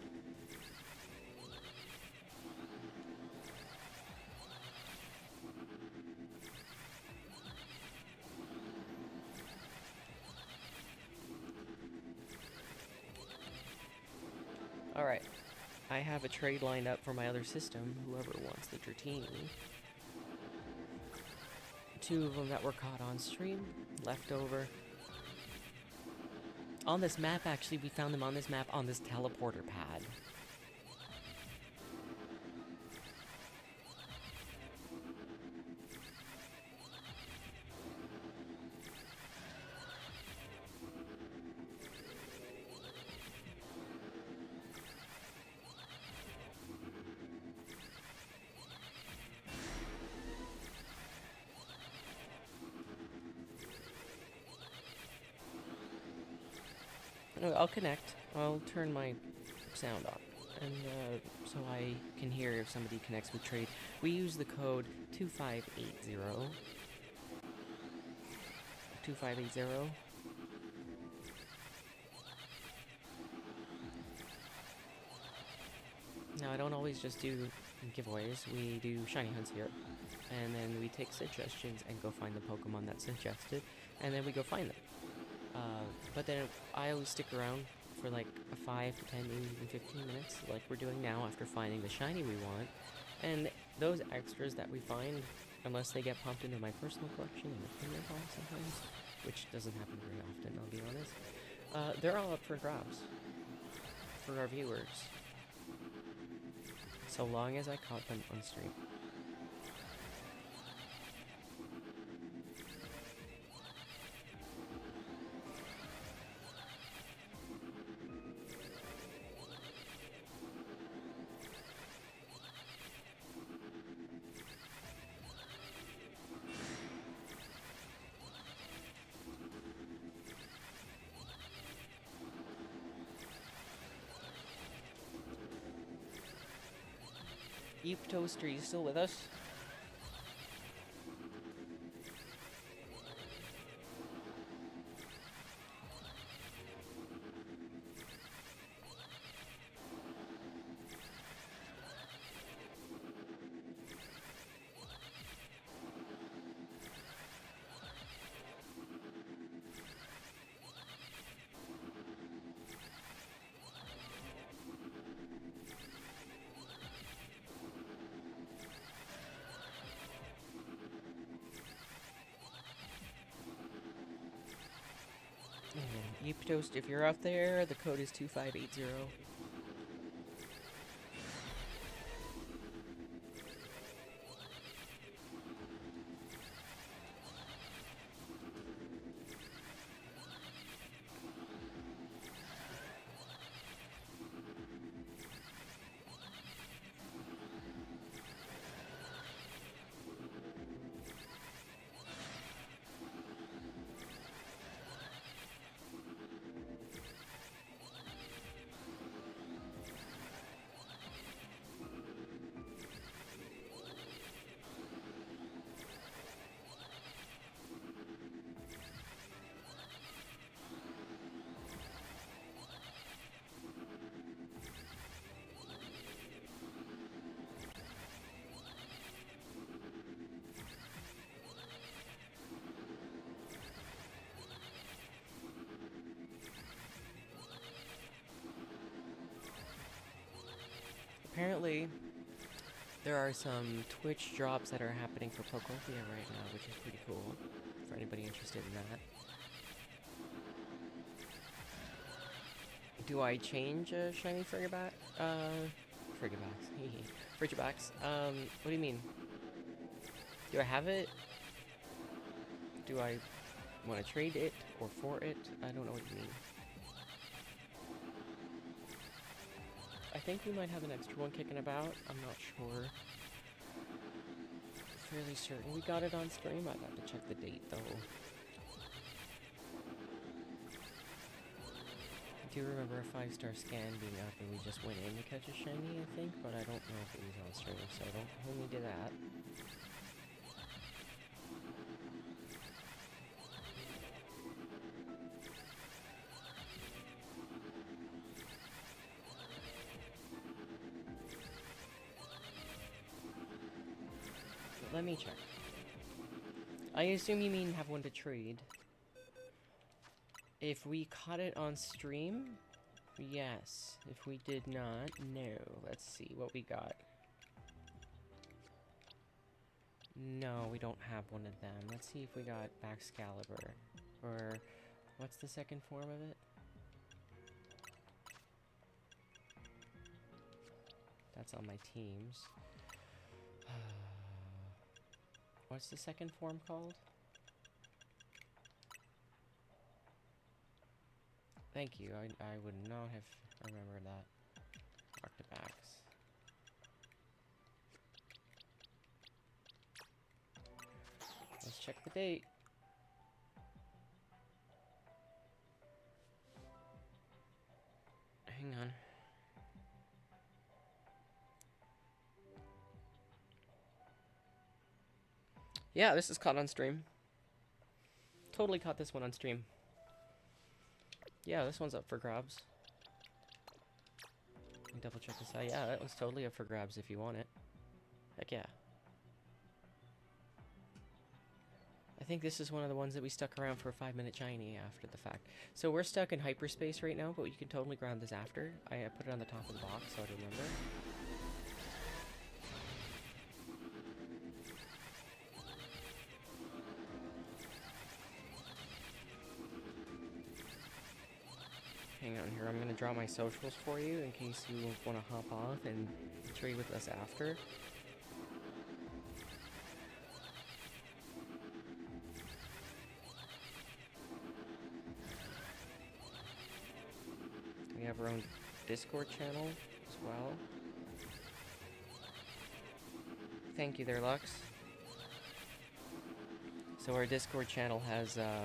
Alright, I have a trade lined up for my other system, whoever wants the Dratini. 2 of them that were caught on stream, left over. On this map, actually, we found them on this map on this teleporter pad. Anyway, I'll connect. I'll turn my sound off, and so I can hear if somebody connects with trade. We use the code 2580. 2580. Now, I don't always just do giveaways. We do shiny hunts here, and then we take suggestions and go find the Pokemon that's suggested, and then we go find them. But then I always stick around for like a 5 to 10, maybe even 15 minutes, like we're doing now after finding the shiny we want. And those extras that we find, unless they get pumped into my personal collection in the premier box sometimes, which doesn't happen very often, I'll be honest, they're all up for grabs for our viewers, so long as I caught them on stream. Eep Toaster, you still with us? Eep Toast, if you're out there, the code is 2580. Apparently, there are some Twitch drops that are happening for Pocophia right now, which is pretty cool, for anybody interested in that. Do I change a shiny Frigibax? Frigibax. What do you mean? Do I have it? Do I want to trade it or for it? I don't know what you mean. I think we might have an extra one kicking about. I'm not sure. Fairly certain we got it on stream. I'd have to check the date though. I do remember a 5-star scan being up and we just went in to catch a shiny, I think, but I don't know if it was on stream, so don't hold me to that. Let me check. I assume you mean have one to trade. If we caught it on stream, yes. If we did not, no. Let's see what we got. No, we don't have one of them. Let's see if we got Baxcalibur. Or, what's the second form of it? That's on my teams. What's the second form called? Thank you, I would not have remembered that. Octobax. Let's check the date. Hang on. Yeah, this is caught on stream. Totally caught this one on stream. Yeah, this one's up for grabs. Let me double check this out. Yeah, that one's totally up for grabs if you want it. Heck yeah. I think this is one of the ones that we stuck around for a 5-minute shiny after the fact. So we're stuck in hyperspace right now, but you can totally grab this after. I put it on the top of the box so I remember. Hang on here, I'm gonna draw my socials for you in case you want to hop off and trade with us after. We have our own Discord channel as well. Thank you there, Lux. So our Discord channel has a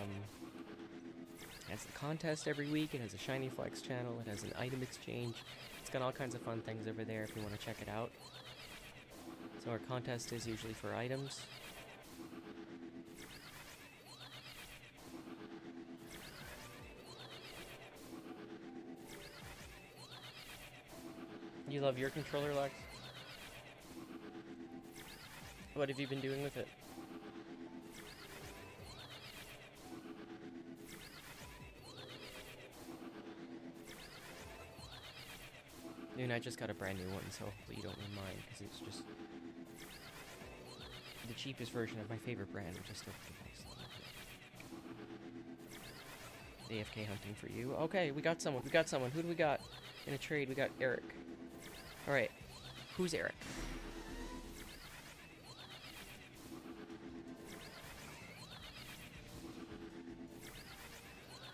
contest every week. It has a Shiny Flex channel. It has an item exchange. It's got all kinds of fun things over there if you want to check it out. So our contest is usually for items. You love your controller, Lex? What have you been doing with it? Dude, I just got a brand new one, so hopefully you don't mind mine, because it's just the cheapest version of my favorite brand, which I still think nice. AFK hunting for you. Okay, we got someone. We got someone. Who do we got in a trade? We got Eric. Alright. Who's Eric?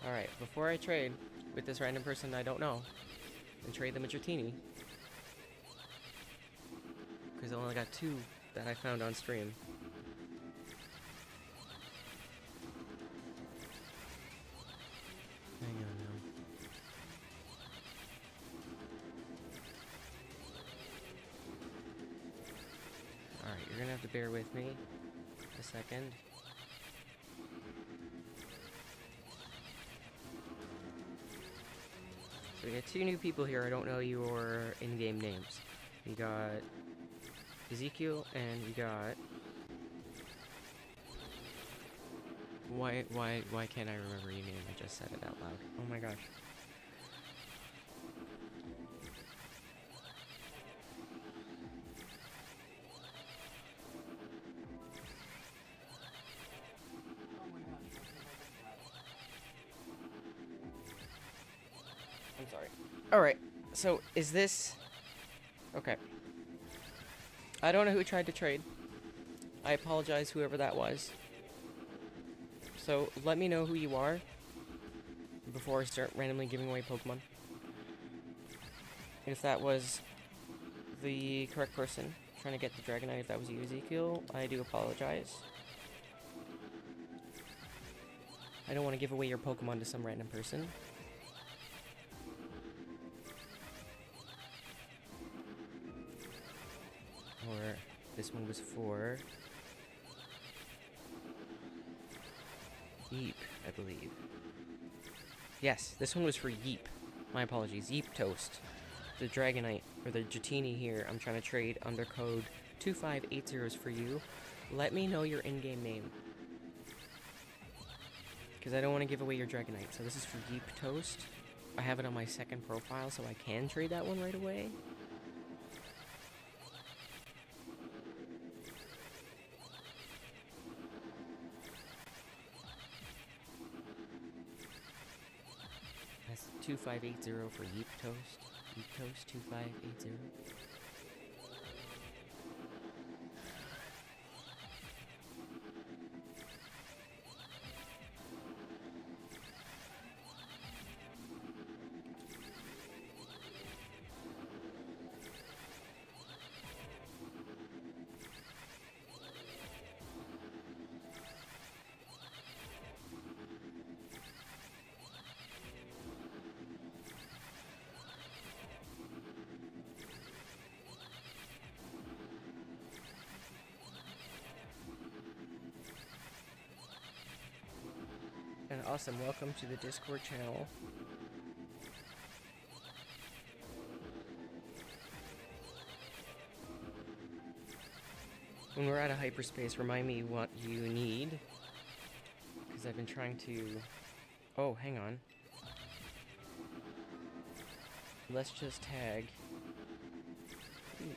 Alright, before I trade with this random person I don't know, and trade them with Dratini, because I only got 2 that I found on stream. Hang on now. Alright, you're gonna have to bear with me a second. So we got 2 new people here. I don't know your in-game names. We got Ezekiel and we got... Why can't I remember your name? I just said it out loud. Oh my gosh. I'm sorry. Alright, so is this... Okay. I don't know who tried to trade. I apologize, whoever that was. So, let me know who you are before I start randomly giving away Pokemon. If that was the correct person trying to get the Dragonite, if that was you, Ezekiel, I do apologize. I don't want to give away your Pokemon to some random person. Or this one was for Yeep, I believe. Yes, this one was for Yeep. My apologies. Yeep Toast. The Dragonite, or the Dratini here, I'm trying to trade under code 2580 for you. Let me know your in-game name. Because I don't want to give away your Dragonite. So this is for Yeep Toast. I have it on my second profile, so I can trade that one right away. That's 2580 for Yeep Toast. Yeep Toast 2580. awesome. Welcome to the Discord channel. When we're out of hyperspace, remind me what you need. Because I've been trying to... Oh, hang on. Let's just tag... Ooh.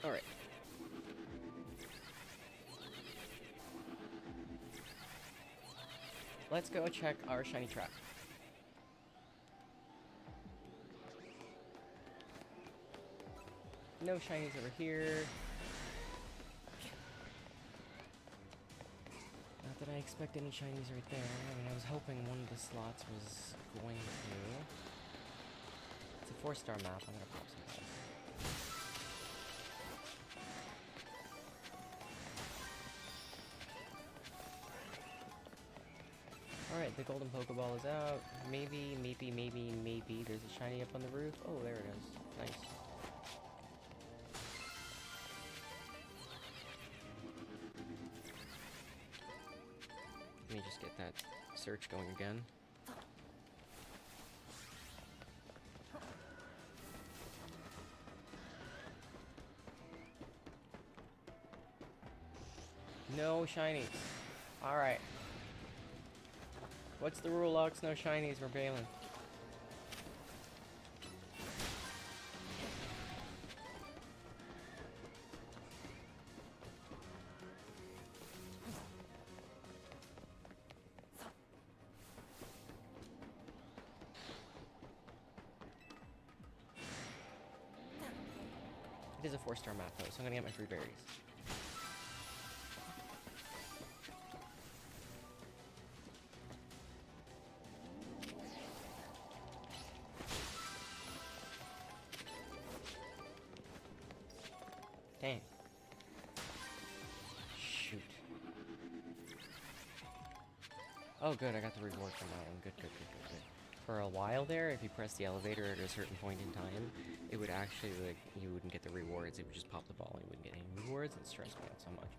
Alright. Let's go check our shiny trap. No shinies over here. Not that I expect any shinies right there. I mean, I was hoping one of the slots was going to. It's a 4-star map. I'm gonna pop some balls. Alright, the golden Pokeball is out. Maybe there's a shiny up on the roof. Oh, there it is. Nice. Let me just get that search going again. No shinies. Alright. What's the rule, Lux? No shinies, we're bailing. It is a 4-star map though, so I'm gonna get my free berries. Dang. Shoot. Oh good, I got the reward from that one. Good. For a while there, if you press the elevator at a certain point in time, it would actually, like, you wouldn't get the rewards. It would just pop the ball and you wouldn't get any rewards. It stressed me out so much.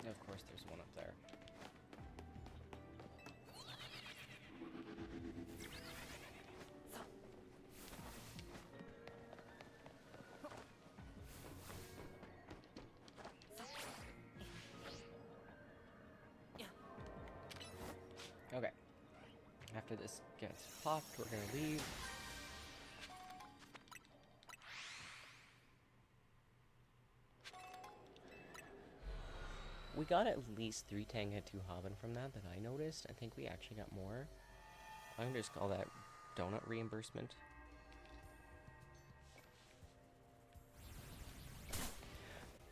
Of course, there's one up there. Okay. After this gets popped, we're gonna leave. We got at least 3 Tang and 2 Hobbin from that I noticed. I think we actually got more. I'm gonna just call that donut reimbursement.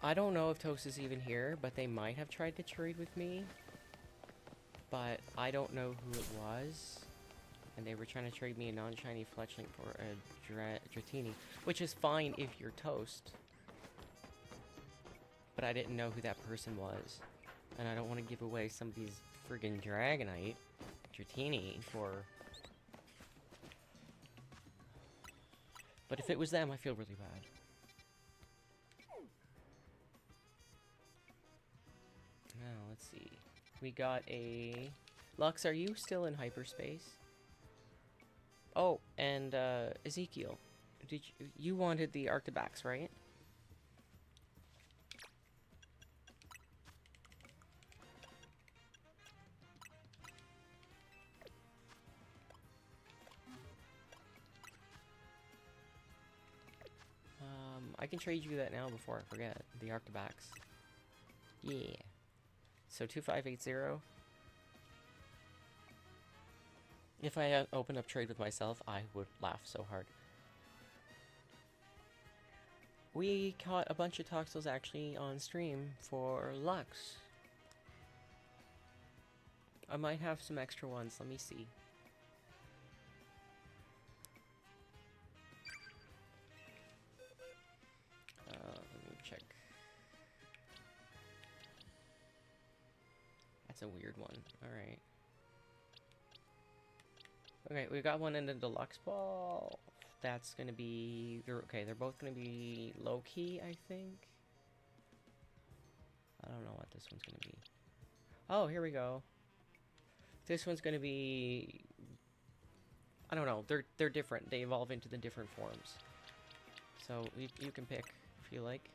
I don't know if Toast is even here, but they might have tried to trade with me. But I don't know who it was. And they were trying to trade me a non-shiny Fletchling for a Dratini, which is fine if you're Toast. But I didn't know who that person was. And I don't want to give away somebody's friggin' Dragonite, Dratini, for... But if it was them, I feel really bad. Now, let's see. We got a... Lux, are you still in hyperspace? Oh, and Ezekiel. You wanted the Arctibax, right? I can trade you that now before I forget. The Arctobacks. Yeah. So 2580. If I had opened up trade with myself, I would laugh so hard. We caught a bunch of Toxels actually on stream for Lux. I might have some extra ones. Let me see. Let me check. That's a weird one. Alright. Okay, we got one in the deluxe ball. That's gonna be... they're both gonna be low-key, I think. I don't know what this one's gonna be. Oh, here we go. This one's gonna be... I don't know. They're different. They evolve into the different forms. So, you can pick if you like.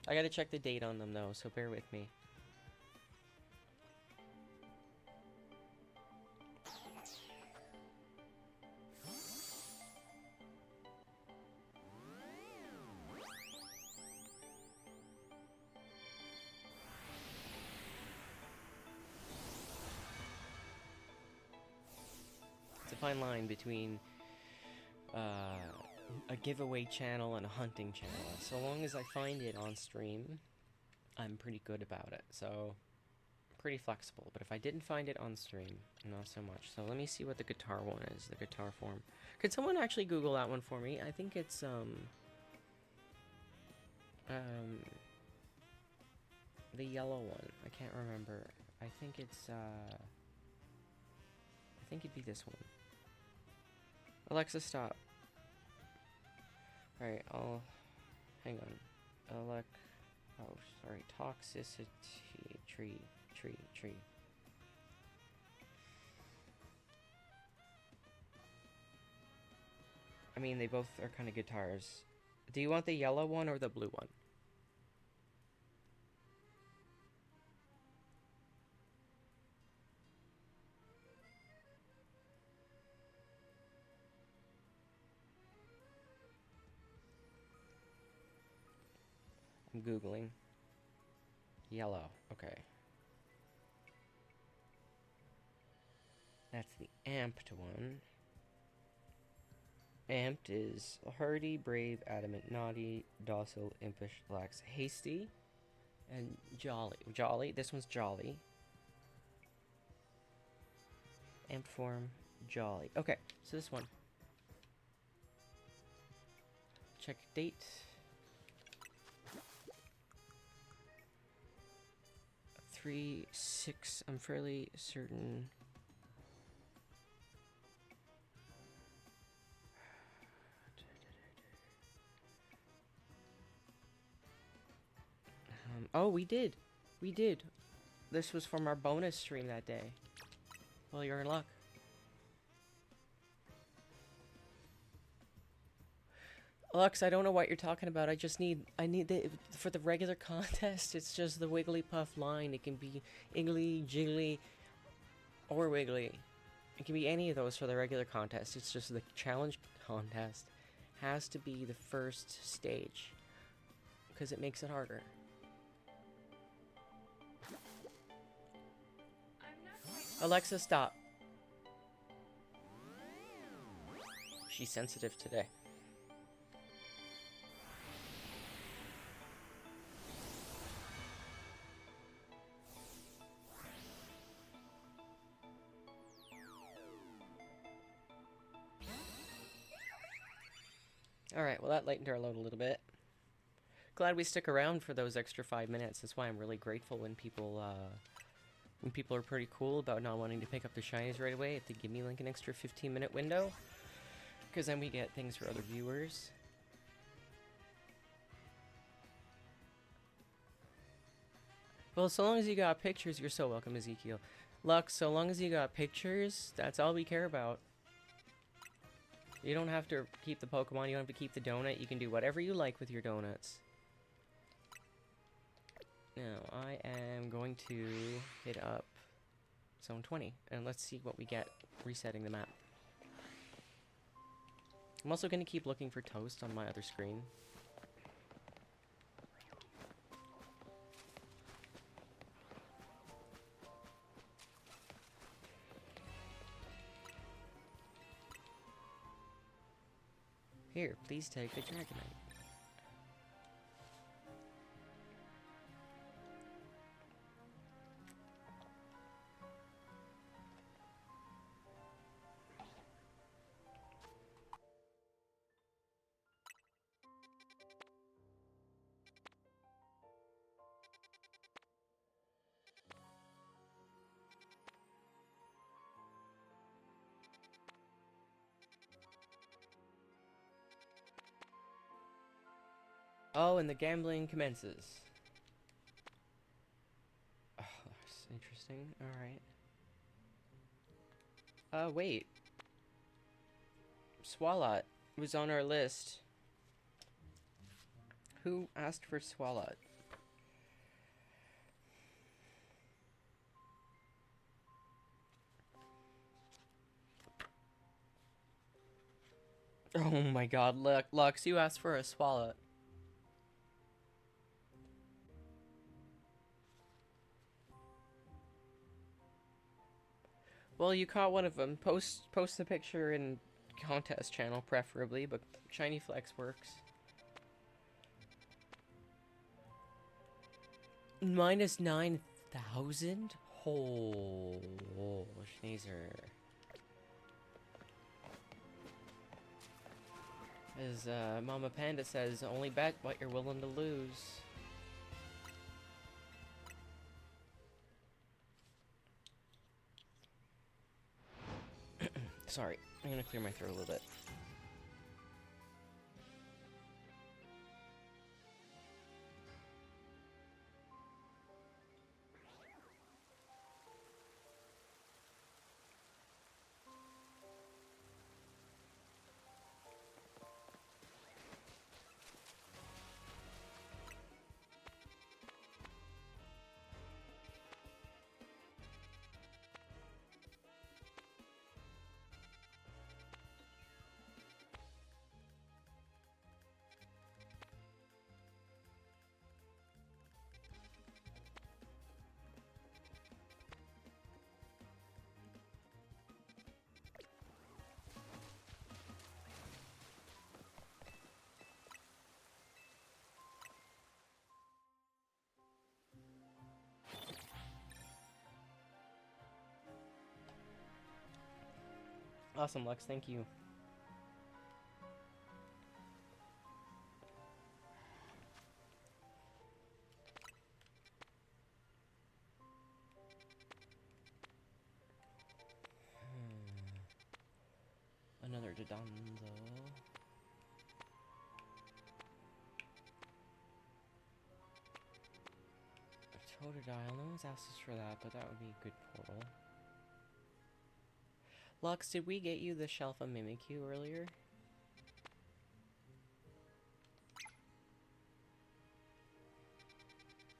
I gotta check the date on them, though, so bear with me. It's a fine line between a giveaway channel and a hunting channel. So long as I find it on stream, I'm pretty good about it. So, pretty flexible. But if I didn't find it on stream, not so much. So let me see what the guitar one is, the guitar form. Could someone actually Google that one for me? I think it's, the yellow one. I can't remember. I think it's, I think it'd be this one. Alexa, stop. Alright, hang on. Oh, sorry. Toxicity. Tree. I mean, they both are kind of guitars. Do you want the yellow one or the blue one? I'm Googling. Yellow. Okay. That's the amped one. Amped is hardy, brave, adamant, naughty, docile, impish, lax, hasty, and jolly. Jolly. This one's jolly. Amped form, jolly. Okay, so this one. Check date. 3/6. I'm fairly certain. Oh, we did. We did. This was from our bonus stream that day. Well, you're in luck. Lux, I don't know what you're talking about. I need the, for the regular contest, it's just the Wigglypuff line. It can be Iggly, Jiggly, or Wiggly. It can be any of those for the regular contest. It's just the challenge contest has to be the first stage, because it makes it harder. Alexa, stop. She's sensitive today. Alright, well that lightened our load a little bit. Glad we stuck around for those extra 5 minutes. That's why I'm really grateful when people are pretty cool about not wanting to pick up the shinies right away, if they give me like an extra 15-minute window. Because then we get things for other viewers. Well, so long as you got pictures, you're so welcome, Ezekiel. Lux, so long as you got pictures, that's all we care about. You don't have to keep the Pokemon, you don't have to keep the donut, you can do whatever you like with your donuts. Now, I am going to hit up Zone 20, and let's see what we get resetting the map. I'm also gonna keep looking for toast on my other screen. Here, please take the Dragonite. Oh, and the gambling commences. Oh, that's interesting. Alright. Wait. Swalot was on our list. Who asked for Swalot? Oh my god, Lux, you asked for a Swalot. Well, you caught one of them. Post the picture in contest channel, preferably, but Shiny Flex works. Minus 9,000? Oh, Schneezer. As Mama Panda says, only bet what you're willing to lose. Sorry, I'm gonna clear my throat a little bit. Awesome, Lux, thank you. Another Dodonzo. Totodile, no one's asked us for that, but that would be a good portal. Lux, did we get you the Shelf of Mimikyu earlier?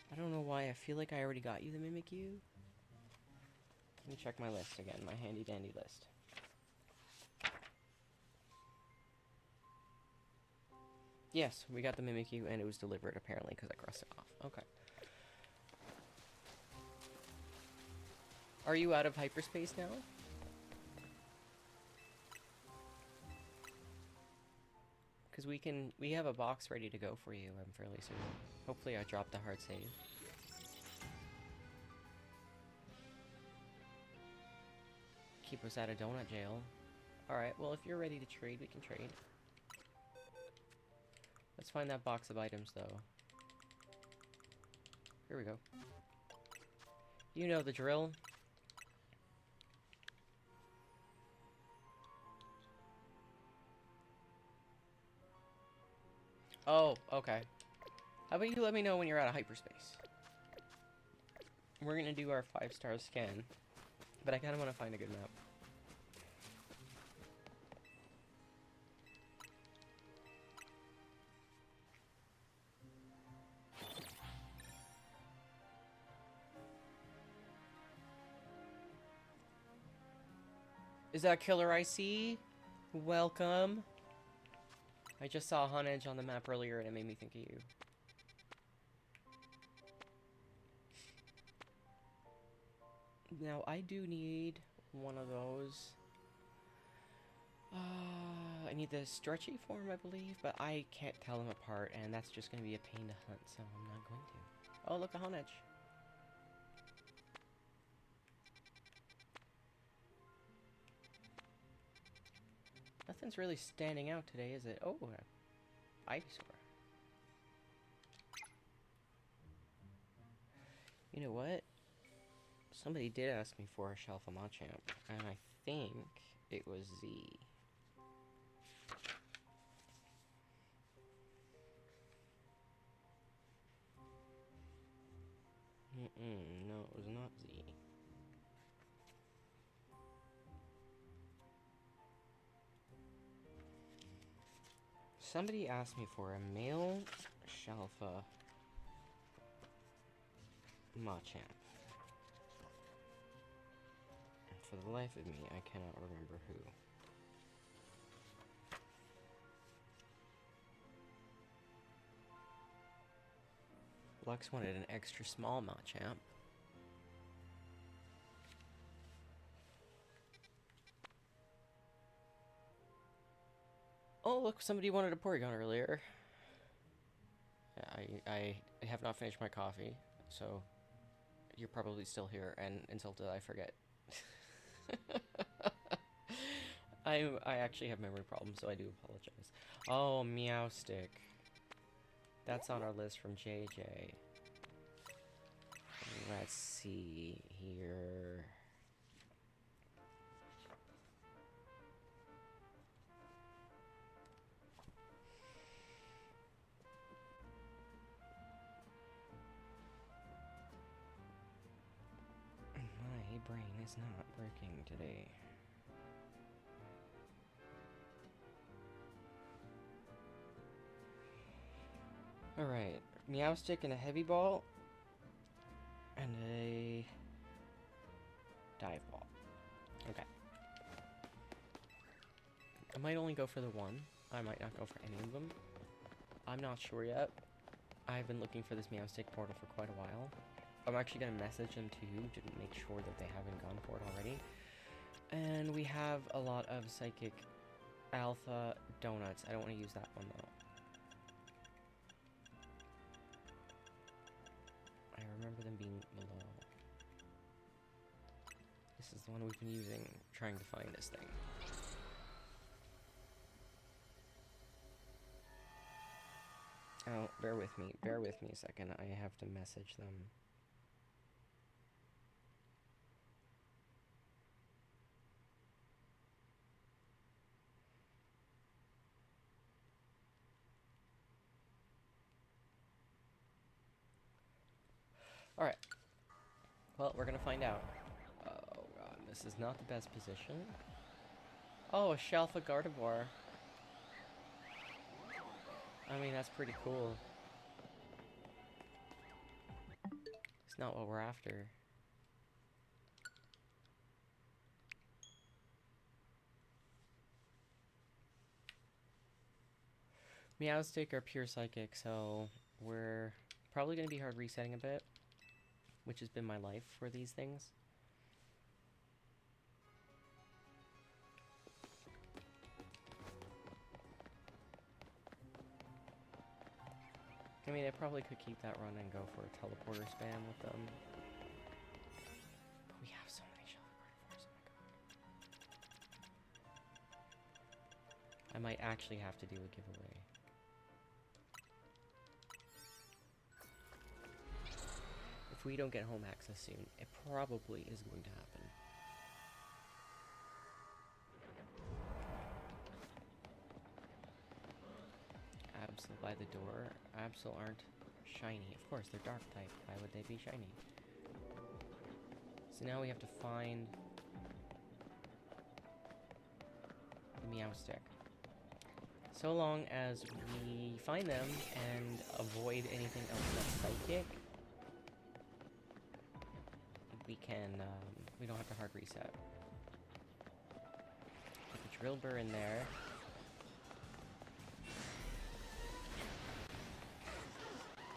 I don't know why, I feel like I already got you the Mimikyu. Let me check my list again, my handy dandy list. Yes, we got the Mimikyu and it was delivered apparently because I crossed it off. Okay. Are you out of hyperspace now? Because we have a box ready to go for you, I'm fairly certain. Hopefully I dropped the hard save. Keep us out of donut jail. Alright, well if you're ready to trade, we can trade. Let's find that box of items though. Here we go. You know the drill. Oh, okay. How about you let me know when you're out of hyperspace? We're gonna do our 5-star scan, but I kinda wanna find a good map. Is that Killer IC? Welcome. I just saw Honedge on the map earlier and it made me think of you. Now, I do need one of those. I need the stretchy form, I believe, but I can't tell them apart, and that's just going to be a pain to hunt, so I'm not going to. Oh, look, a Honedge. Nothing's really standing out today, is it? Oh, Ivysaur. You know what? Somebody did ask me for a Shelfa Machamp, and I think it was Z. No, it was not Z. Somebody asked me for a male Shelfa Machamp. And for the life of me, I cannot remember who. Lux wanted an extra small Machamp. Oh, look, somebody wanted a Porygon earlier. I have not finished my coffee, so you're probably still here and until I forget. I actually have memory problems, so I do apologize. Oh, Meowstick. That's on our list from JJ. Let's see here. My brain is not working today. Alright, Meowstick and a Heavy Ball. And a Dive Ball. Okay. I might only go for the one. I might not go for any of them. I'm not sure yet. I've been looking for this Meowstick portal for quite a while. I'm actually going to message them to you to make sure that they haven't gone for it already. And we have a lot of Psychic Alpha Donuts. I don't want to use that one though. I remember them being below. This is the one we've been using, trying to find this thing. Oh, bear with me a second. I have to message them. Alright. Well, we're gonna find out. Oh god, this is not the best position. Oh, a Shelfa Gardevoir. I mean, that's pretty cool. It's not what we're after. Meowstick are pure psychic, so we're probably going to be hard resetting a bit, which has been my life for these things. I mean, I probably could keep that run and go for a teleporter spam with them. But we have so many Shelfa Gardevoirs, oh my god. I might actually have to do a giveaway. If we don't get home access soon, it probably is going to happen. Absol by the door. Absol aren't shiny. Of course, they're dark type. Why would they be shiny? So now we have to find the Meowstick. So long as we find them and avoid anything else that's psychic, we can, we don't have to hard reset. Put the Drillbur in there.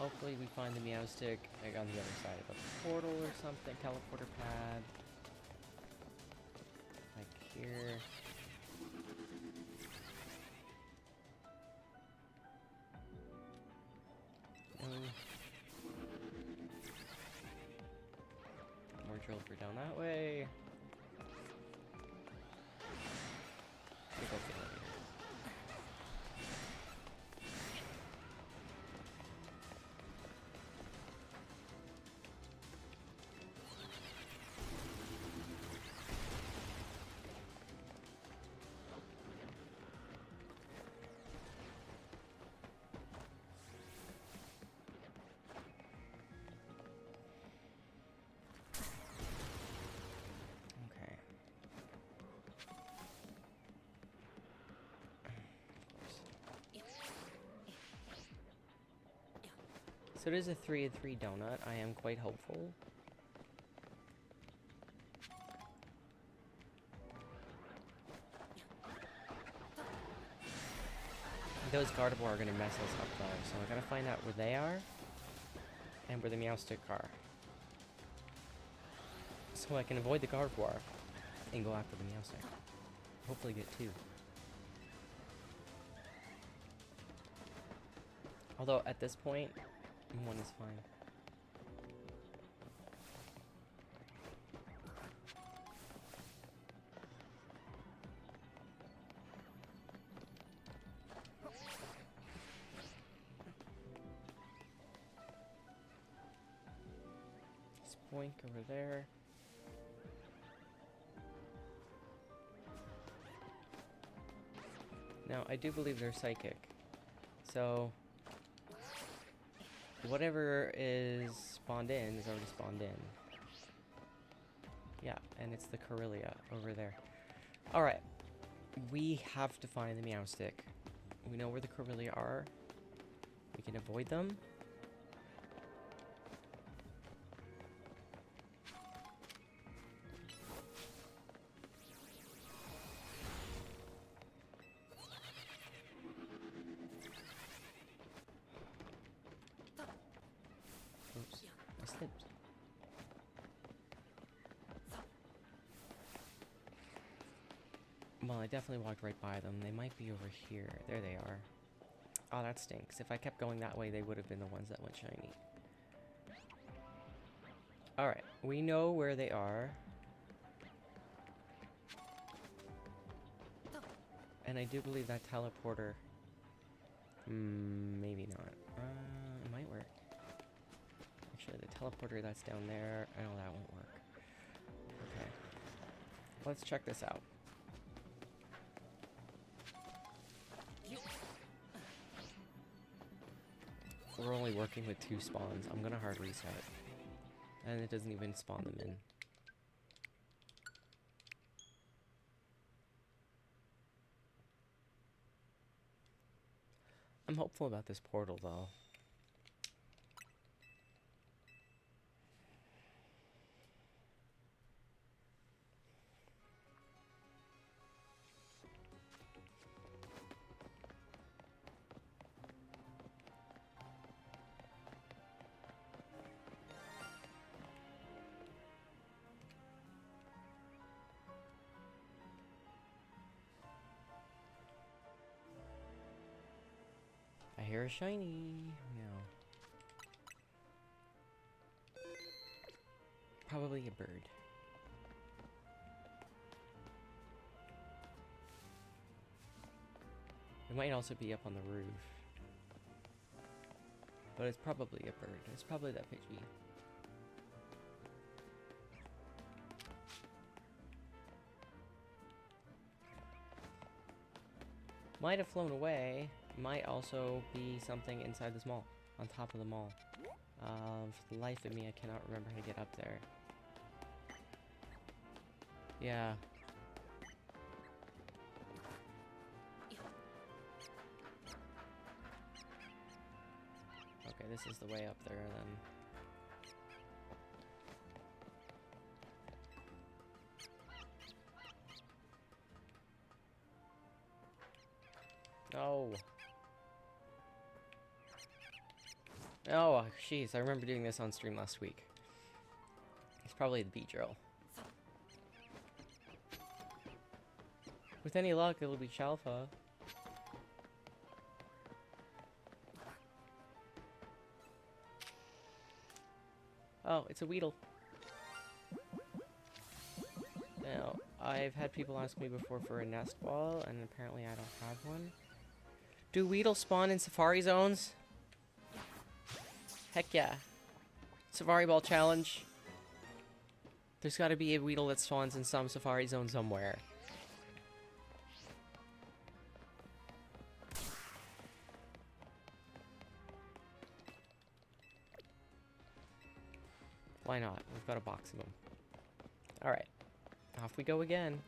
Hopefully we find the meow stick like on the other side of a portal or something. Teleporter pad. Like here. More drill for down that way. I think that's the elevator. Okay. So it is a 3 and 3 donut. I am quite hopeful. Those Gardevoir are going to mess us up though, so I gotta find out where they are and where the Meowstick are. So I can avoid the Gardevoir and go after the Meowstick. Hopefully get 2. Although at this point, 1 is fine. Spoink over there. Now, I do believe they're psychic. So, whatever is spawned in is already spawned in. Yeah, and it's the Corellia over there. Alright. We have to find the Meowstick. We know where the Corellia are. We can avoid them. Oops, I slipped. Well, I definitely walked right by them. They might be over here. There they are. Oh, that stinks. If I kept going that way, they would have been the ones that went shiny. Alright, we know where they are. And I do believe that teleporter... maybe not. It might work. Actually, the teleporter that's down there... I know that won't work. Okay. Let's check this out. We're only working with 2 spawns. I'm gonna hard reset. And it doesn't even spawn them in. I'm hopeful about this portal, though. I hear a shiny. No. Probably a bird. It might also be up on the roof. But it's probably a bird. It's probably that Pidgey. Might have flown away. Might also be something inside this mall. On top of the mall. For the life of me, I cannot remember how to get up there. Yeah. Okay, this is the way up there then. Oh. Oh, jeez, I remember doing this on stream last week. It's probably the bee drill. With any luck, it'll be Chalfa. Oh, it's a Weedle. Now, I've had people ask me before for a nest ball, and apparently I don't have one. Do Weedle spawn in Safari zones? Heck yeah. Safari Ball challenge. There's gotta be a Weedle that spawns in some Safari zone somewhere. Why not? We've got a box of them. Alright. Off we go again.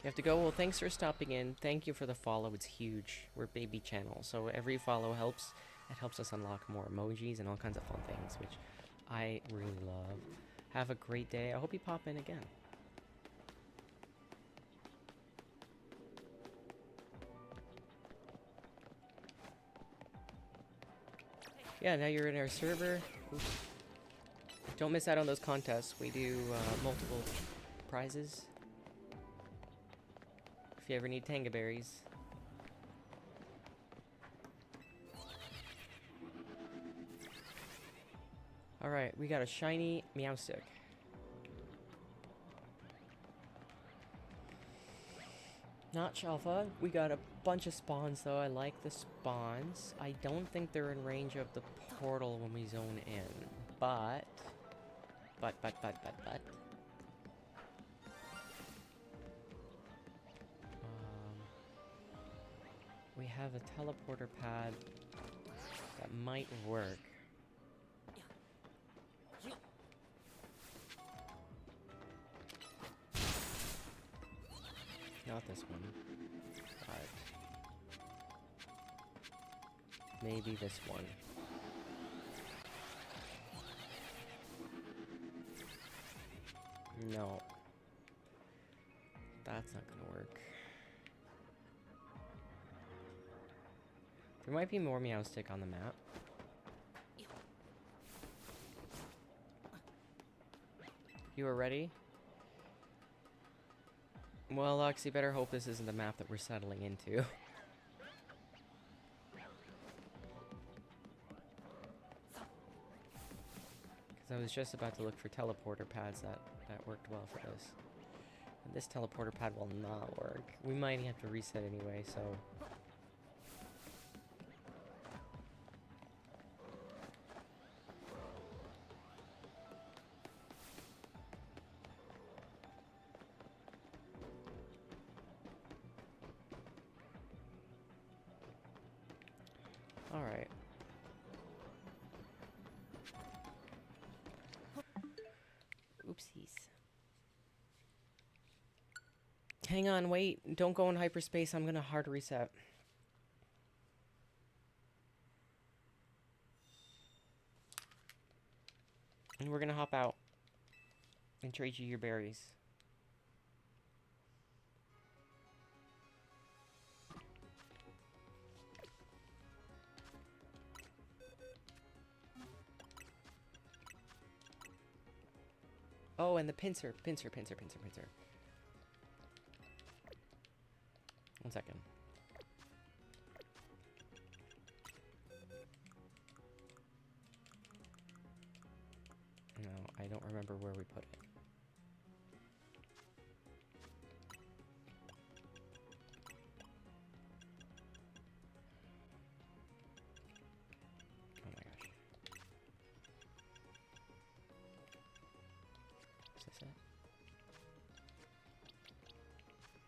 You have to go. Well, thanks for stopping in. Thank you for the follow. It's huge. We're baby channel, so every follow helps. It helps us unlock more emojis and all kinds of fun things, which I really love. Have a great day. I hope you pop in again. Yeah, now you're in our server. Oof. Don't miss out on those contests. We do multiple prizes. If you ever need Tanga berries. Alright, we got a shiny Meowstick. Not Chalfa. We got a bunch of spawns though. I like the spawns. I don't think they're in range of the portal when we zone in. But... we have a teleporter pad that might work. Not this one. But maybe this one. No. That's not gonna work. There might be more Meowstick on the map. You are ready? Well, Lux, you better hope this isn't the map that we're settling into. Because I was just about to look for teleporter pads that worked well for this. And this teleporter pad will not work. We might have to reset anyway, so... Alright. Oopsies. Hang on, wait. Don't go in hyperspace. I'm gonna hard reset. And we're gonna hop out and trade you your berries. Oh, and the pincer. Pincer. 1 second. No, I don't remember where we put it. Oh my gosh. Is this it?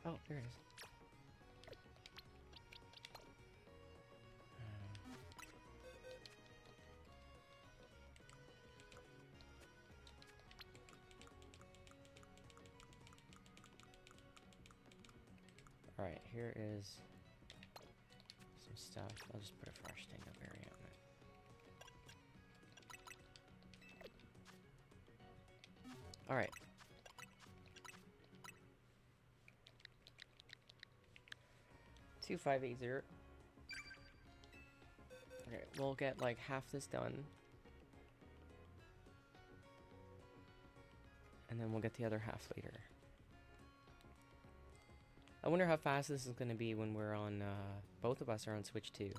Oh, here it is. Alright, here is some stuff. I'll just put a fresh Dingleberry on it. Alright. Two, 580. Okay, we'll get like half this done. And then we'll get the other half later. I wonder how fast this is going to be when we're on, both of us are on Switch 2.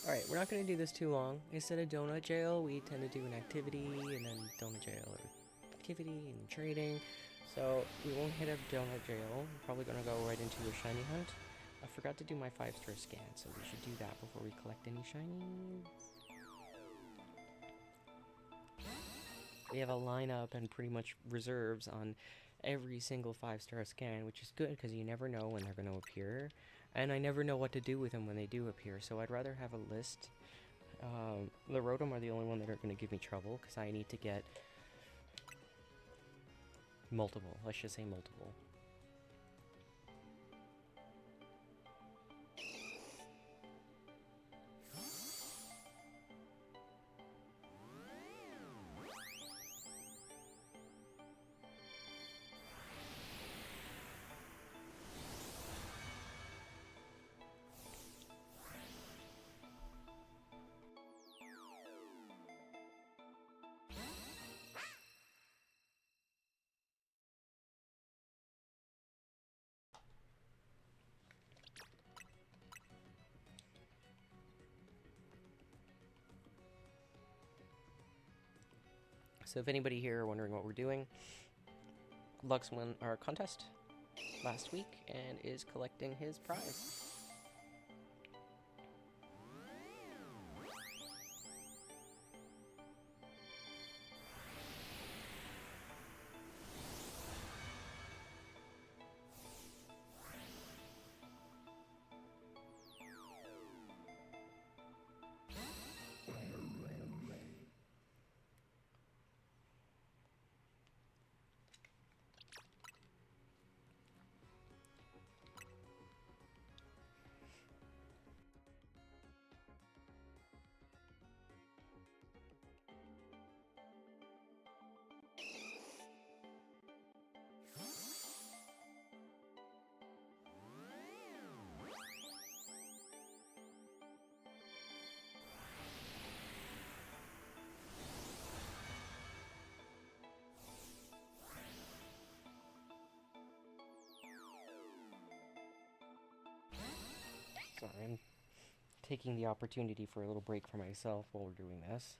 Alright, we're not going to do this too long. Instead of donut jail, we tend to do an activity, and then donut jail, or activity, and trading. So, we won't hit up donut jail. We're probably going to go right into a shiny hunt. I forgot to do my 5-star scan, so we should do that before we collect any shinies. We have a lineup and pretty much reserves on every single 5-star scan, which is good because you never know when they're going to appear. And I never know what to do with them when they do appear, so I'd rather have a list. The Rotom are the only one that are going to give me trouble because I need to get multiple. Let's just say multiple. So if anybody here are wondering what we're doing, Lux won our contest last week and is collecting his prize. Sorry, I'm taking the opportunity for a little break for myself while we're doing this.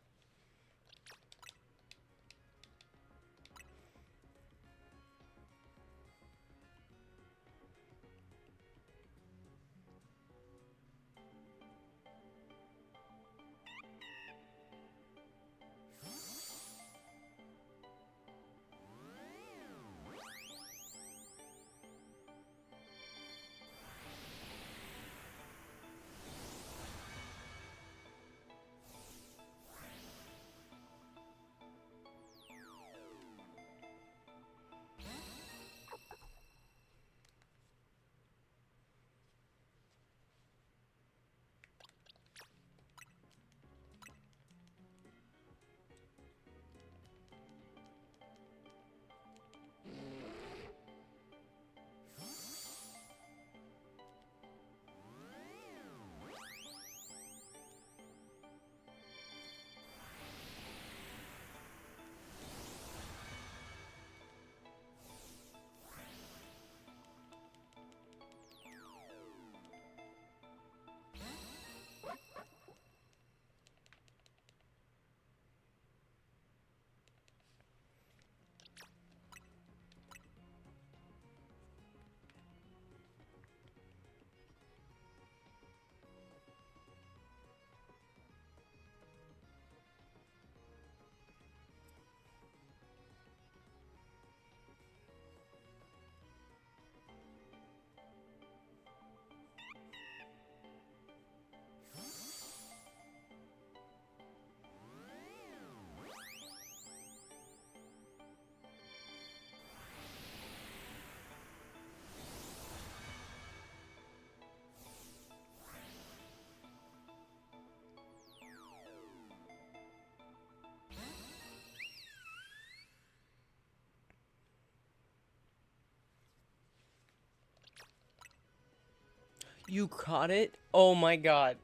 You caught it? Oh my god.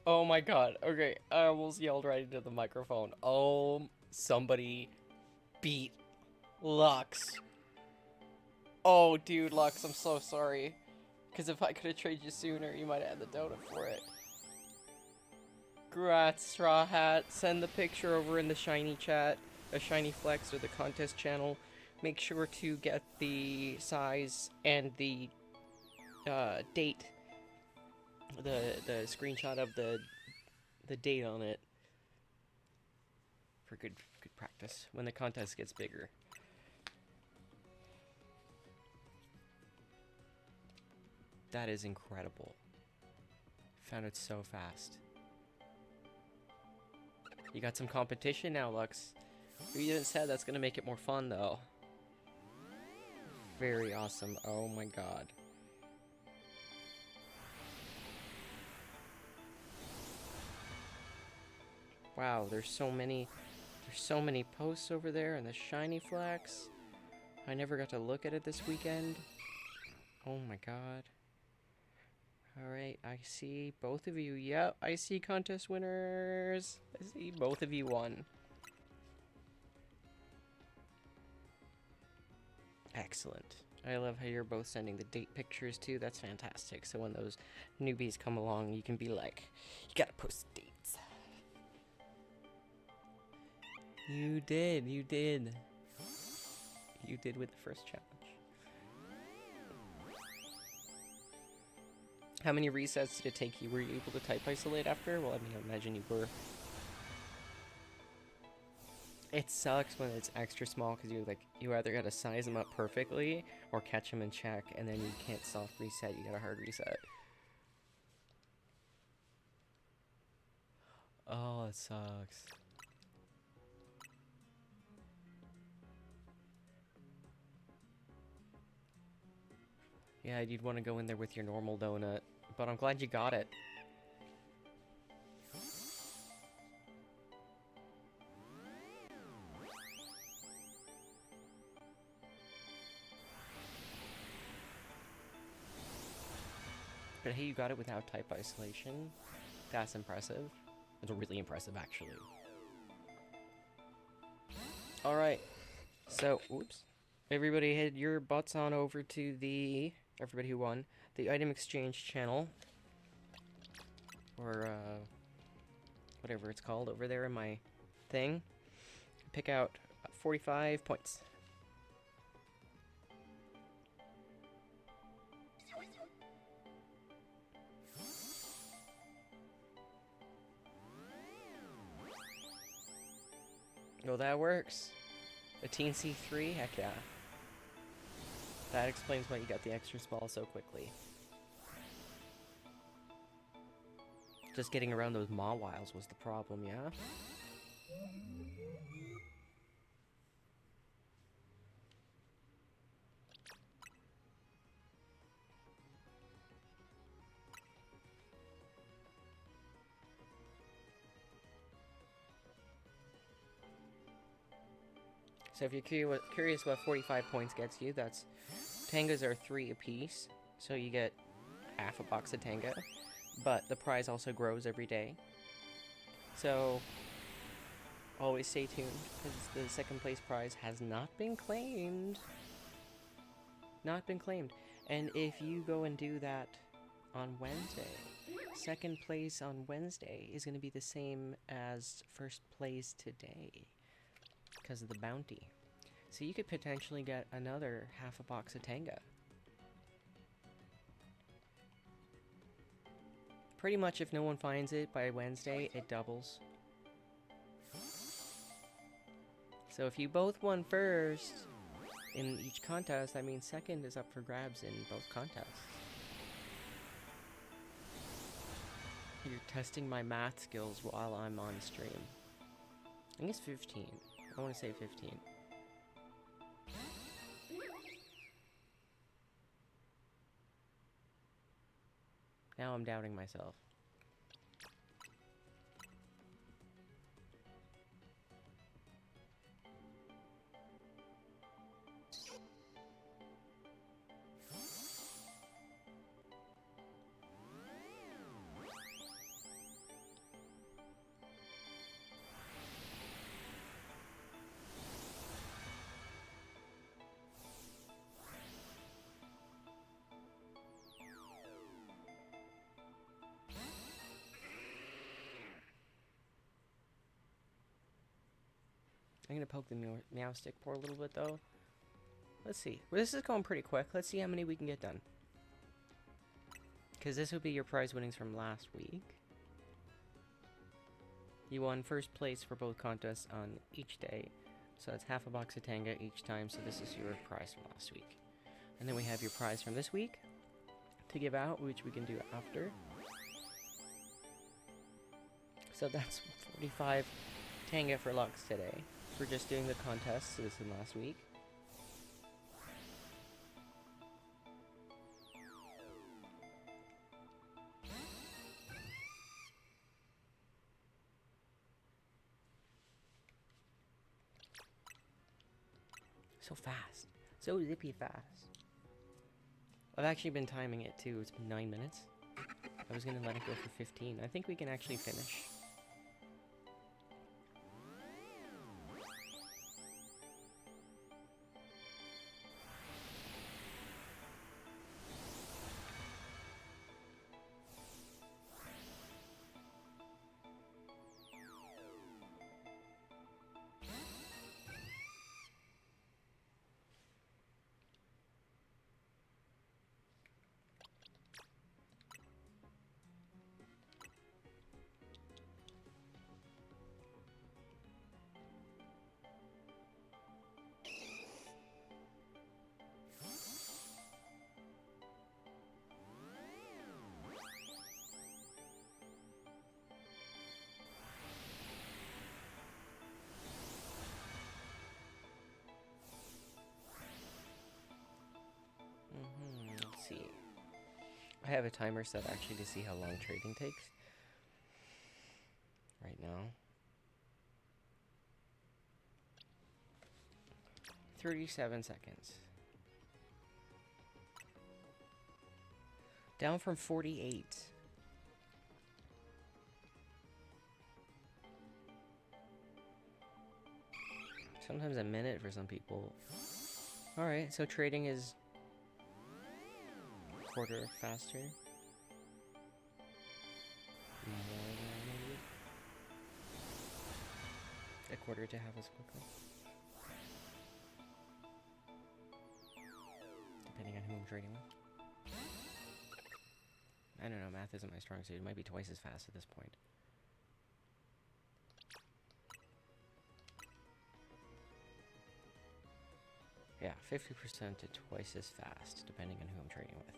Oh my god. Okay, I almost yelled right into the microphone. Oh, somebody beat Lux. Oh, dude, Lux, I'm so sorry. Because if I could have traded you sooner, you might have had the donut for it. Grats, Straw Hat. Send the picture over in the Shiny chat, a Shiny Flex or the contest channel. Make sure to get the size and the date, the screenshot of the date on it for good practice when the contest gets bigger. That is incredible. Found it so fast. You got some competition now, Lux. You even said that's gonna make it more fun, though. Very awesome. Oh my god. Wow, there's so many posts over there in the Shiny Flex. I never got to look at it this weekend. Oh my god. Alright, I see both of you. Yep, I see contest winners. I see both of you won. Excellent. I love how you're both sending the date pictures too. That's fantastic. So when those newbies come along, you can be like, you gotta post dates. You did. You did with the first challenge. How many resets did it take you? Were you able to type isolate after? Well, I mean, I imagine you were. It sucks when it's extra small because you either gotta size them up perfectly or catch them in check, and then you can't soft reset. You gotta hard reset. Oh, it sucks. Yeah, you'd want to go in there with your normal donut, but I'm glad you got it. But hey, you got it without type isolation. That's impressive. It's really impressive, actually. Alright, so, oops. Everybody head your butts on over to the, everybody who won, the item exchange channel. Or, whatever it's called over there in my thing. Pick out 45 points. Oh, that works. A Teen C3? Heck yeah. That explains why you got the extra ball so quickly. Just getting around those Mawiles was the problem, yeah? So if you're curious what 45 points gets you, that's... Tangas are 3 apiece, so you get half a box of Tanga. But the prize also grows every day. So... always stay tuned, because the second place prize has not been claimed. Not been claimed. And if you go and do that on Wednesday, second place on Wednesday is going to be the same as first place today. Because of the bounty. So you could potentially get another half a box of Tanga. Pretty much if no one finds it by Wednesday, it doubles. So if you both won first in each contest, that means second is up for grabs in both contests. You're testing my math skills while I'm on stream. I think it's 15. I want to say 15. Now I'm doubting myself. I'm gonna poke the meow stick for a little bit though. Let's see. Well, this is going pretty quick. Let's see how many we can get done. Because this would be your prize winnings from last week. You won first place for both contests on each day. So that's half a box of Tanga each time. So this is your prize from last week. And then we have your prize from this week to give out, which we can do after. So that's 45 Tanga for Lux today for just doing the contest. So this is last week. So fast. So zippy fast. I've actually been timing it too. It's been 9 minutes. I was gonna let it go for 15. I think we can actually finish. Let's see. I have a timer set actually to see how long trading takes. Right now. 37 seconds. Down from 48. Sometimes a minute for some people. Alright, so trading is quarter faster. More than I needed. A quarter to half as quickly. Depending on who I'm trading with. I don't know, math isn't my strong suit. It might be twice as fast at this point. Yeah, 50% to twice as fast, depending on who I'm trading with.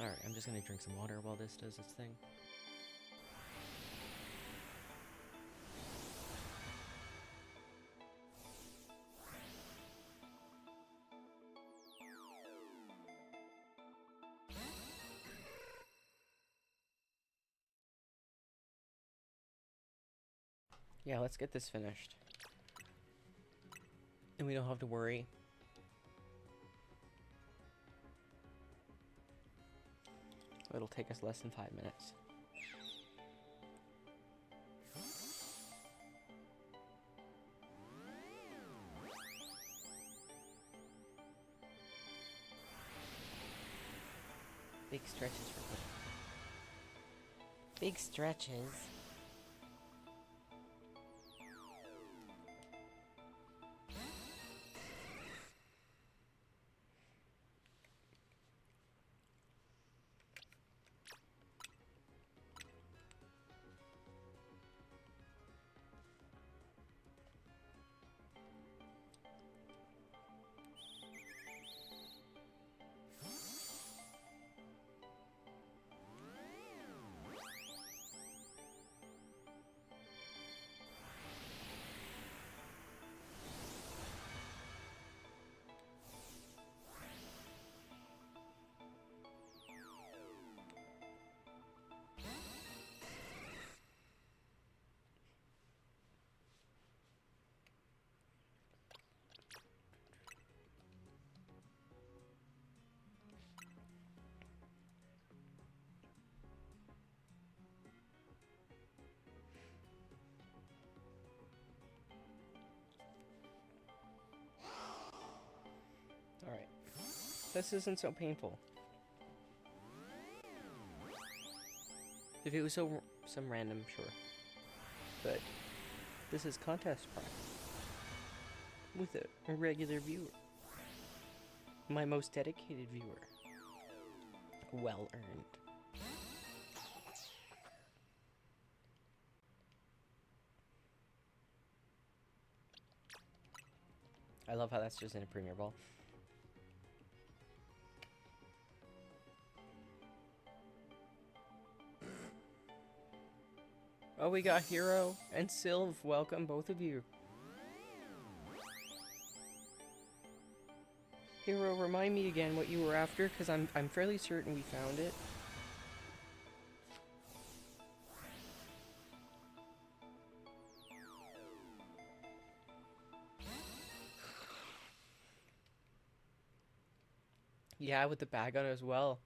Alright, I'm just gonna drink some water while this does its thing. Yeah, let's get this finished. And we don't have to worry. It'll take us less than 5 minutes. Big stretches for good. Big stretches. This isn't so painful. If it was some random, sure. But this is Contest Prime. With a regular viewer. My most dedicated viewer. Well earned. I love how that's just in a Premier Ball. Oh, we got Hero and Sylv. Welcome, both of you. Hero, remind me again what you were after, because I'm fairly certain we found it. Yeah, with the bag on as well.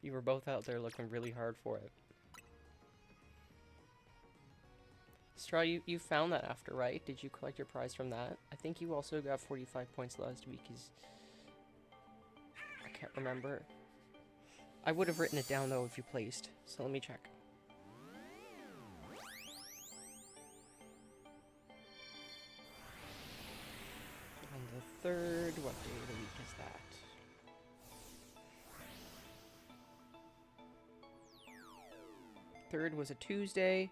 You were both out there looking really hard for it. Straw, you found that after, right? Did you collect your prize from that? I think you also got 45 points last week. I can't remember. I would have written it down, though, if you placed. So let me check. On the 3rd, what day of the week is that? Third was a Tuesday.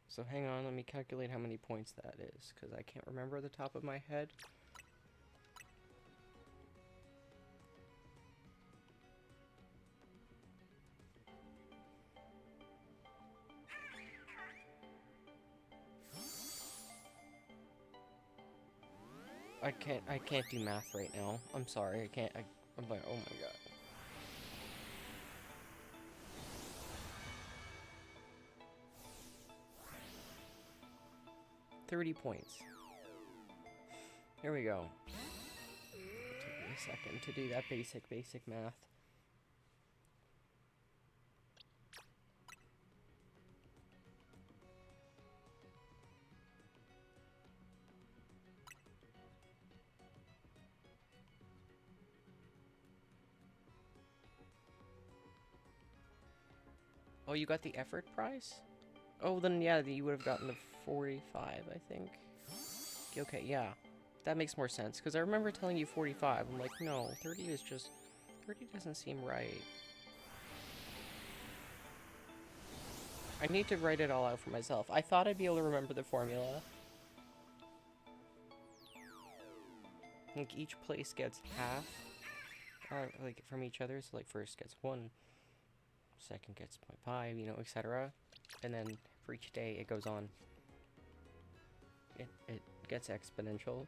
So hang on, let me calculate how many points that is, because I can't remember the top of my head. I can't do math right now. I'm sorry, I'm like, oh my god. 30 points. Here we go. Take me a second to do that basic math. Oh, you got the effort prize? Oh, then yeah, you would have gotten the 45, I think. Okay, yeah. That makes more sense, because I remember telling you 45. I'm like, no, 30 is just... 30 doesn't seem right. I need to write it all out for myself. I thought I'd be able to remember the formula. Like, each place gets half, like, from each other. So, like, first gets 1, second gets 0.5, you know, etc. And then, for each day, it goes on. It gets exponential.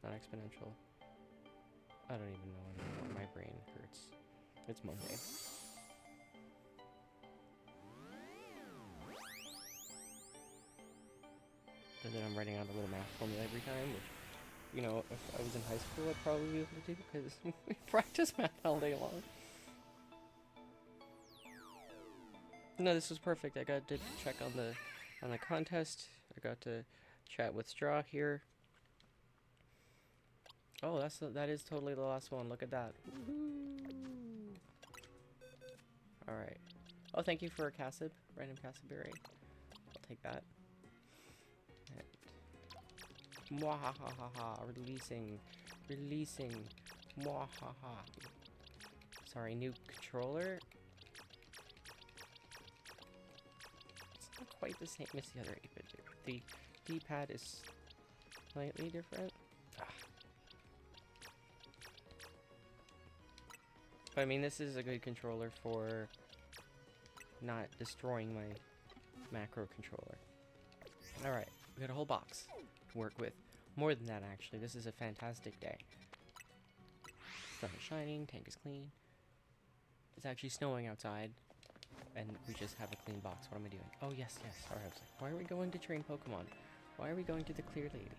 Not exponential. I don't even know anymore. My brain hurts. It's Monday. And then I'm writing out a little math formula every time, which, you know, if I was in high school, I'd probably be able to do, because we practice math all day long. No, this was perfect. I got to check on the contest. I got to chat with Straw here. Oh, that is totally the last one. Look at that. All right. Oh, thank you for a Cassib, random Cassibberry. I'll take that. Mwahahaha, releasing, mwahaha. Sorry, new controller. It's not quite the same as the other 8-bit. The D-pad is slightly different. But I mean, this is a good controller for not destroying my macro controller. Alright, we got a whole box to work with. More than that, actually. This is a fantastic day. Sun is shining, tank is clean. It's actually snowing outside, and we just have a clean box. What am I doing? Oh, yes. Sorry, I was like, why are we going to train Pokemon? Why are we going to the Clear Lady?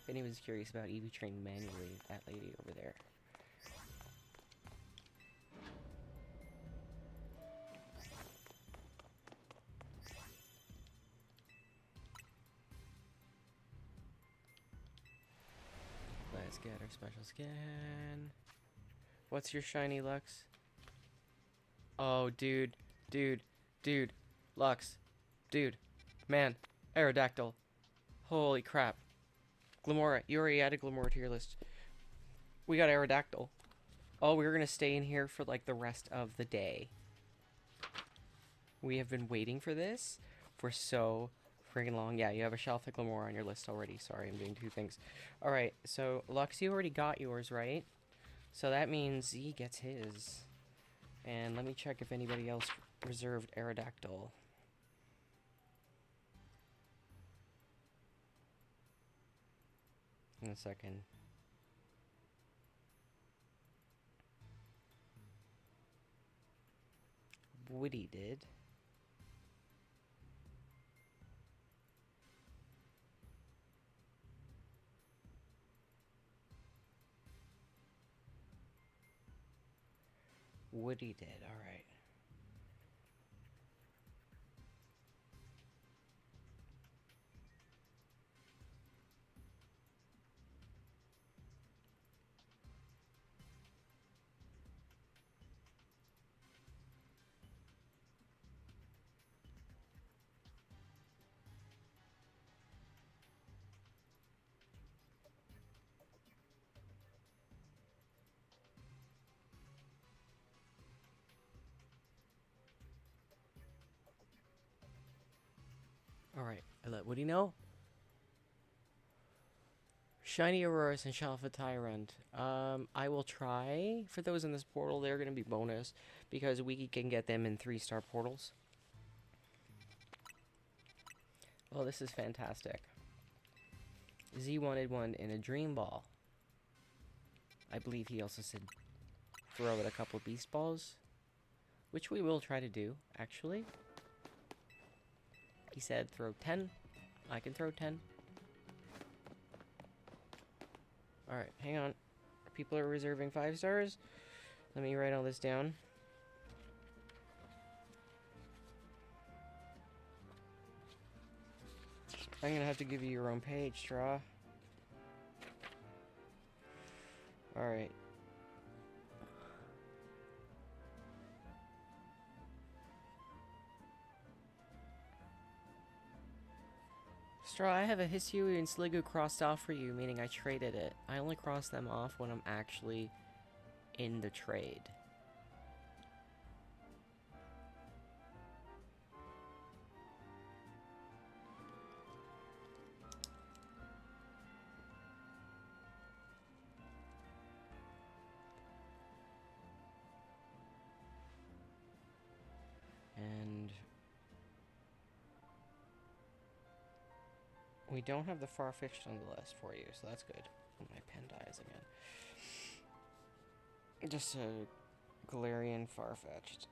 If anyone's curious about EV training manually, that lady over there. Let's get our special skin. What's your shiny, Lux? Oh, dude. Dude. Dude. Lux. Dude. Man. Aerodactyl. Holy crap. Glamora. You already added Glamora to your list. We got Aerodactyl. Oh, we're gonna stay in here for like the rest of the day. We have been waiting for this for so freaking long. Yeah, you have a Shelf Glamora on your list already. Sorry, I'm doing two things. Alright, so Lux, you already got yours, right? So that means Z gets his. And let me check if anybody else reserved Aerodactyl. In a second. Woody did. Woody did, alright. Alright, I let Woody know. Shiny Auroras and Shalfa Tyrant. I will try. For those in this portal, they're going to be bonus. Because we can get them in 3-star portals. Oh, this is fantastic. Z wanted one in a Dream Ball. I believe he also said throw at a couple Beast Balls. Which we will try to do, actually. He said throw 10. I can throw 10. Alright, hang on. People are reserving 5 stars. Let me write all this down. I'm gonna have to give you your own page, Straw. Alright. Straw, I have a Hisuian and Sliggoo crossed off for you, meaning I traded it. I only cross them off when I'm actually in the trade. And we don't have the Farfetch'd on the list for you, so that's good. Oh, my pen dies again. Just a Galarian Farfetch'd.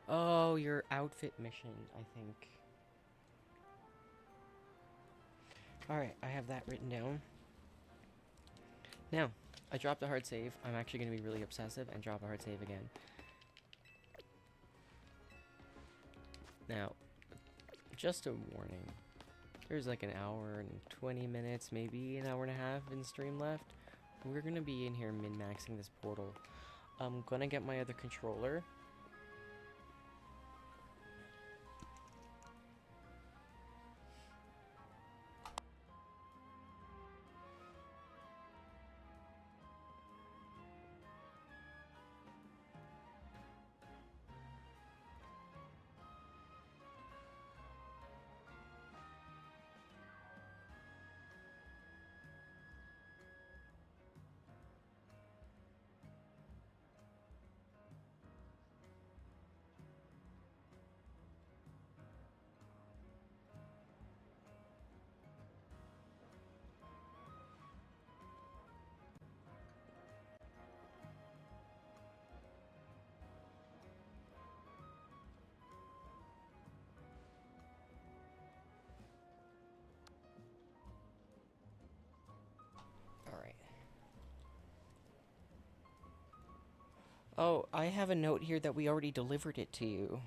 Oh, your outfit mission, I think. Alright, I have that written down. Now, I dropped a hard save. I'm actually going to be really obsessive and drop a hard save again. Now, just a warning. There's like an hour and 20 minutes, maybe an hour and a half in stream left. We're going to be in here min-maxing this portal. I'm going to get my other controller. Alright. Oh, I have a note here that we already delivered it to you.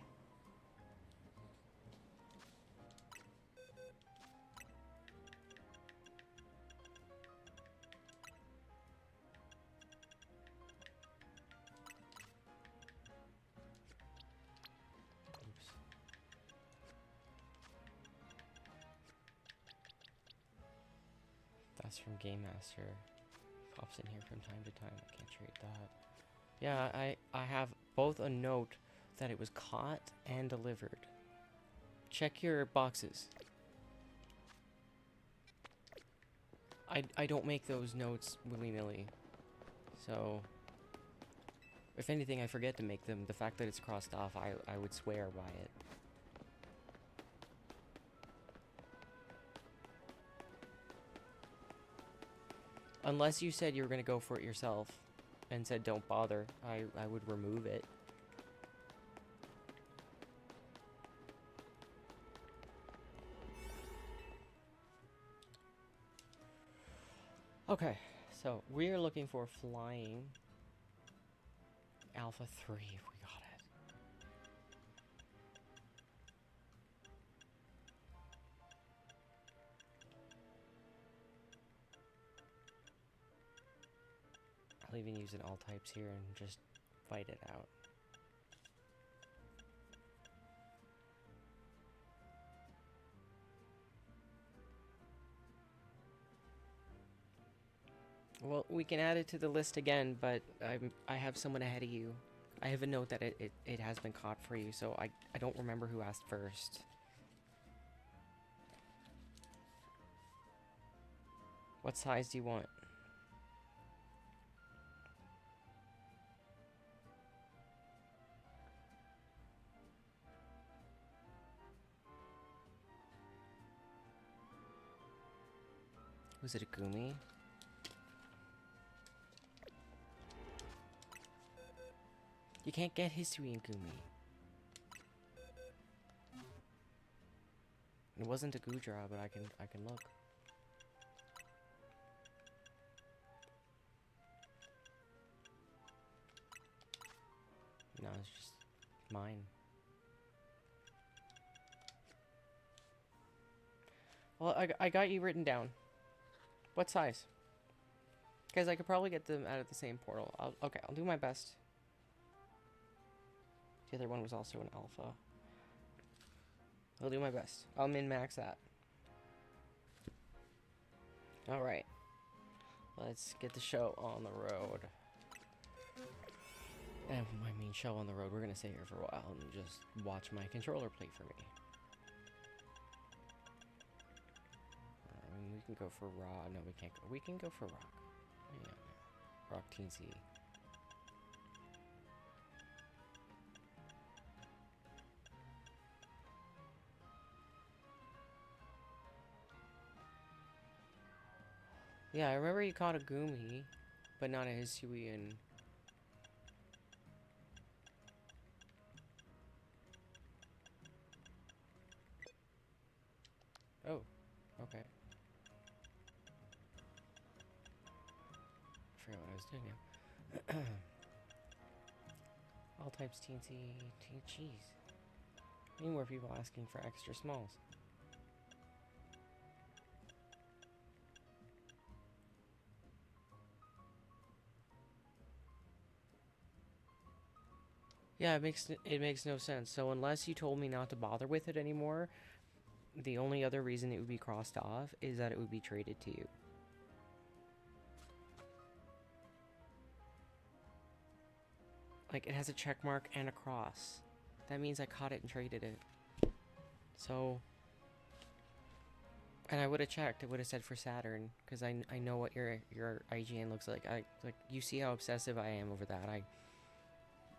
Pass from Game Master. Pops in here from time to time. I can't trade that. Yeah, I have both a note that it was caught and delivered. Check your boxes. I don't make those notes willy-nilly. So, if anything, I forget to make them. The fact that it's crossed off, I would swear by it. Unless you said you were going to go for it yourself and said don't bother, I would remove it. Okay, so we're looking for flying Alpha 3 if we got it. I'll even use an all types here and just fight it out. Well, we can add it to the list again, but I have someone ahead of you. I have a note that it has been caught for you, so I don't remember who asked first. What size do you want? Was it a Gumi? You can't get history in Gumi. It wasn't a Gudra, but I can look. No, it's just mine. Well, I got you written down. What size? Because I could probably get them out of the same portal. Okay, I'll do my best. The other one was also an alpha. I'll do my best. I'll min-max that. Alright. Let's get the show on the road. And I mean show on the road, we're gonna stay here for a while and just watch my controller play for me. I mean, we can go for raw. No, we can't go. We can go for rock. Yeah. Rock teensy. Yeah, I remember you caught a Gumi, but not a Hisuian. Oh, okay. I forgot what I was doing now. All types teensy, cheese. Any more people asking for extra smalls? Yeah, it makes no sense. So unless you told me not to bother with it anymore, the only other reason it would be crossed off is that it would be traded to you. Like, it has a check mark and a cross. That means I caught it and traded it. So, and I would have checked. It would have said for Saturn, because I know what your IGN looks like. You see how obsessive I am over that. I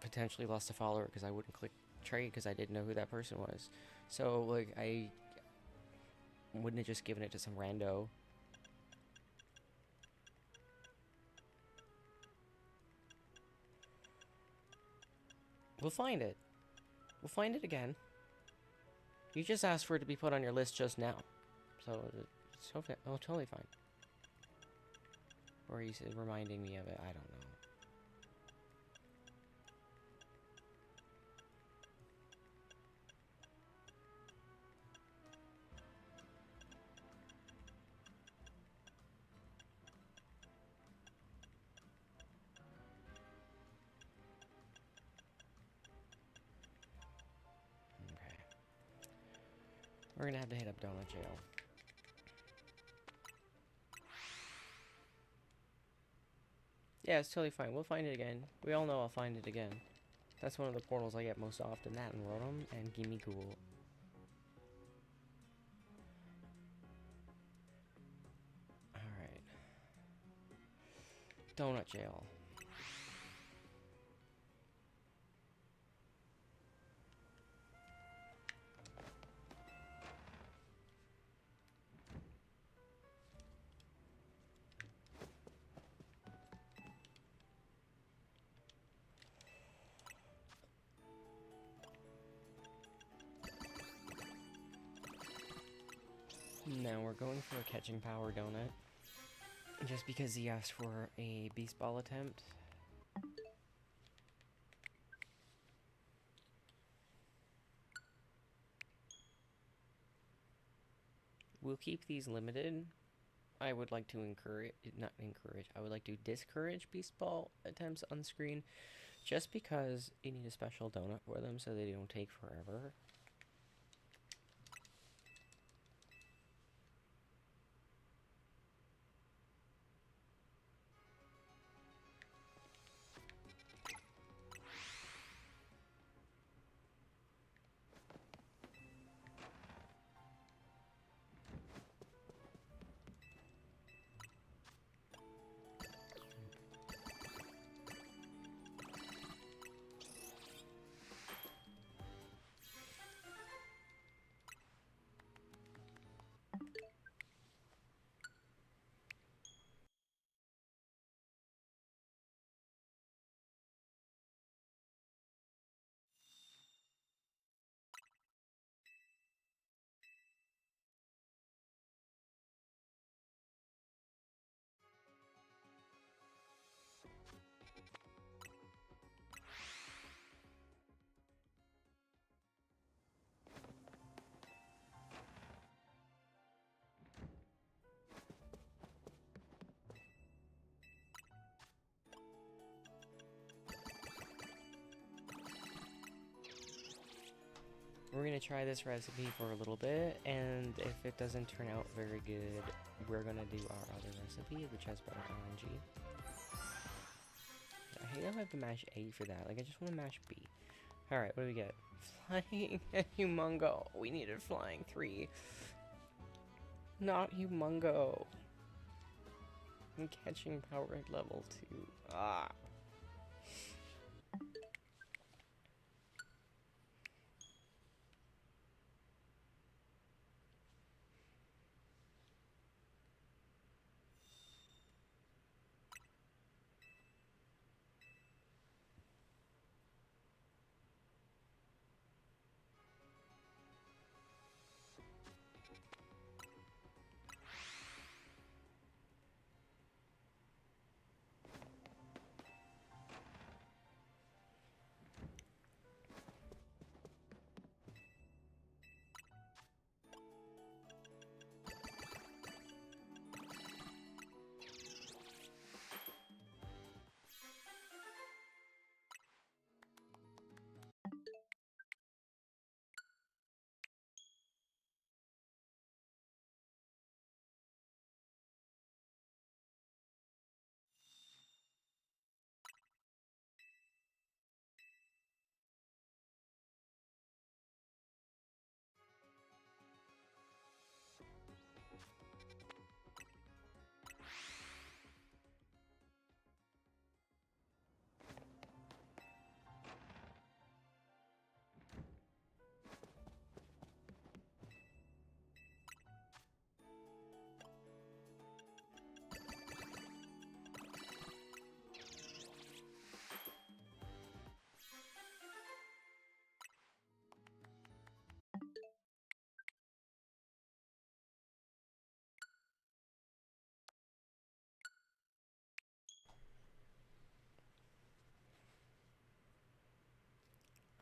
potentially lost a follower because I wouldn't click trade because I didn't know who that person was. So, like, I wouldn't have just given it to some rando. We'll find it. We'll find it again. You just asked for it to be put on your list just now. So, it's totally fine. Or he's reminding me of it. I don't know. We're gonna have to hit up Donut Jail. Yeah, it's totally fine. We'll find it again. We all know I'll find it again. That's one of the portals I get most often. That and Rotom and Gimme Ghoul. Alright. Donut Jail. Now we're going for a catching power donut. Just because he asked for a beast ball attempt. We'll keep these limited. I would like to I would like to discourage beast ball attempts on screen. Just because you need a special donut for them so they don't take forever. We're gonna try this recipe for a little bit, and if it doesn't turn out very good, we're gonna do our other recipe, which has better RNG. I hate how I have to mash A for that. Like, I just want to mash B. Alright, what do we get? Flying and Humongo. We needed flying 3. Not Humongo. I'm catching power at level 2. Ah.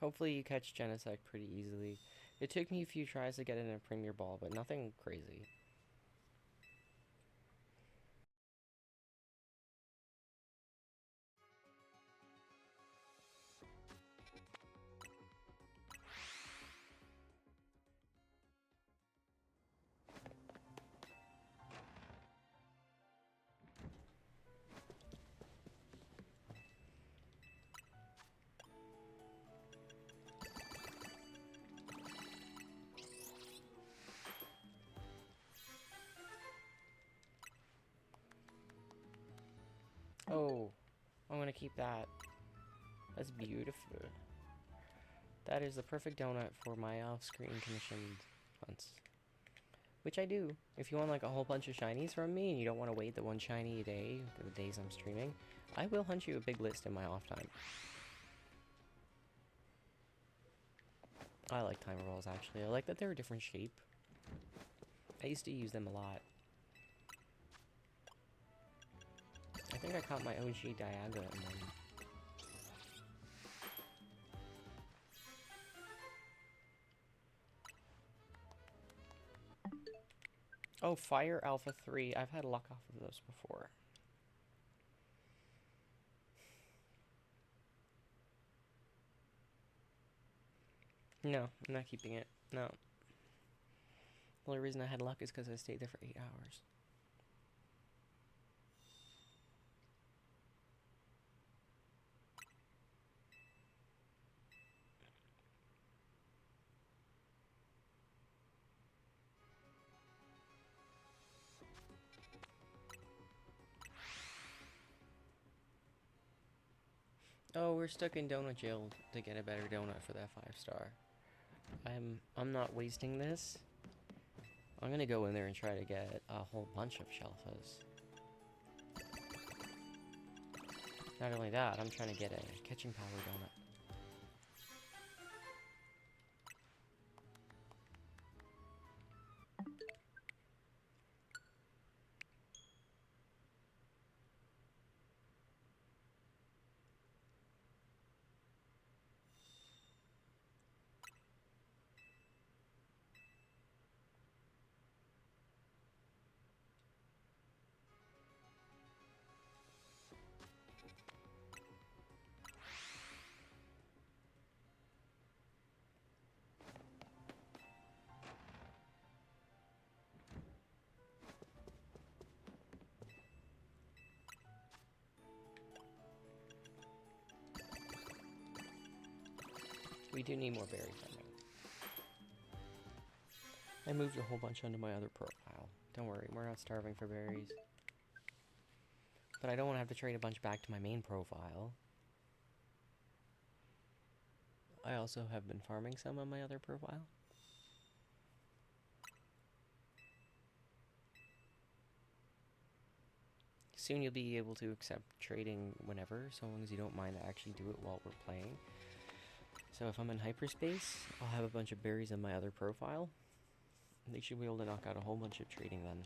Hopefully you catch Genesect pretty easily. It took me a few tries to get in a Premier Ball, but nothing crazy. Oh, I'm gonna keep that. That's beautiful. That is the perfect donut for my off-screen commissioned hunts. Which I do. If you want like a whole bunch of shinies from me and you don't want to wait the one shiny a day, the days I'm streaming, I will hunt you a big list in my off time. I like timer rolls actually. I like that they're a different shape. I used to use them a lot. I think I caught my OG Diaga in one. Oh, Fire Alpha 3. I've had luck off of those before. No, I'm not keeping it. No. The only reason I had luck is because I stayed there for 8 hours. Oh, we're stuck in donut jail to get a better donut for that 5-star. I'm not wasting this. I'm gonna go in there and try to get a whole bunch of shelfas. Not only that, I'm trying to get a kitchen power donut. We do need more berry farming. I moved a whole bunch onto my other profile. Don't worry, we're not starving for berries. But I don't want to have to trade a bunch back to my main profile. I also have been farming some on my other profile. Soon you'll be able to accept trading whenever, so long as you don't mind to actually do it while we're playing. So if I'm in hyperspace, I'll have a bunch of berries on my other profile. They should be able to knock out a whole bunch of trading then.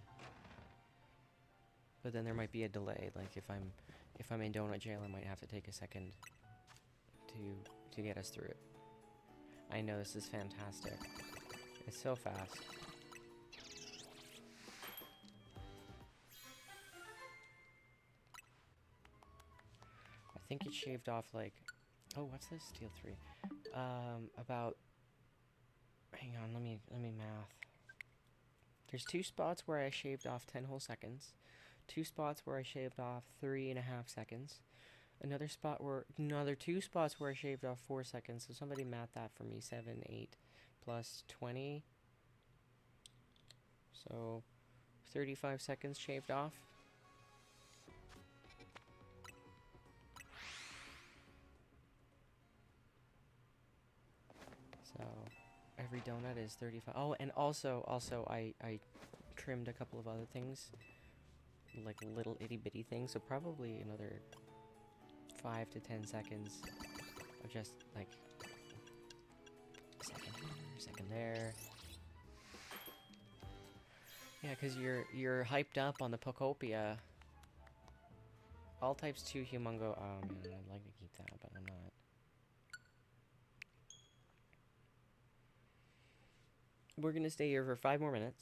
But then there might be a delay, like if I'm in donut jail, I might have to take a second to get us through it. I know, this is fantastic. It's so fast. I think it shaved off like, oh, what's this? Steel 3. About, hang on, let me math. There's 2 spots where I shaved off 10 whole seconds. 2 spots where I shaved off 3.5 seconds. Another 2 spots where I shaved off 4 seconds. So somebody math that for me. 7, 8 plus 20. So 35 seconds shaved off. So every donut is 35. Oh, and also I trimmed a couple of other things, like little itty bitty things. So probably another 5 to 10 seconds of just like second here, second there. Yeah, because you're hyped up on the Pokopia. All types 2 Humongo. Oh man, I'd like to keep that, but I'm not. We're gonna stay here for 5 more minutes.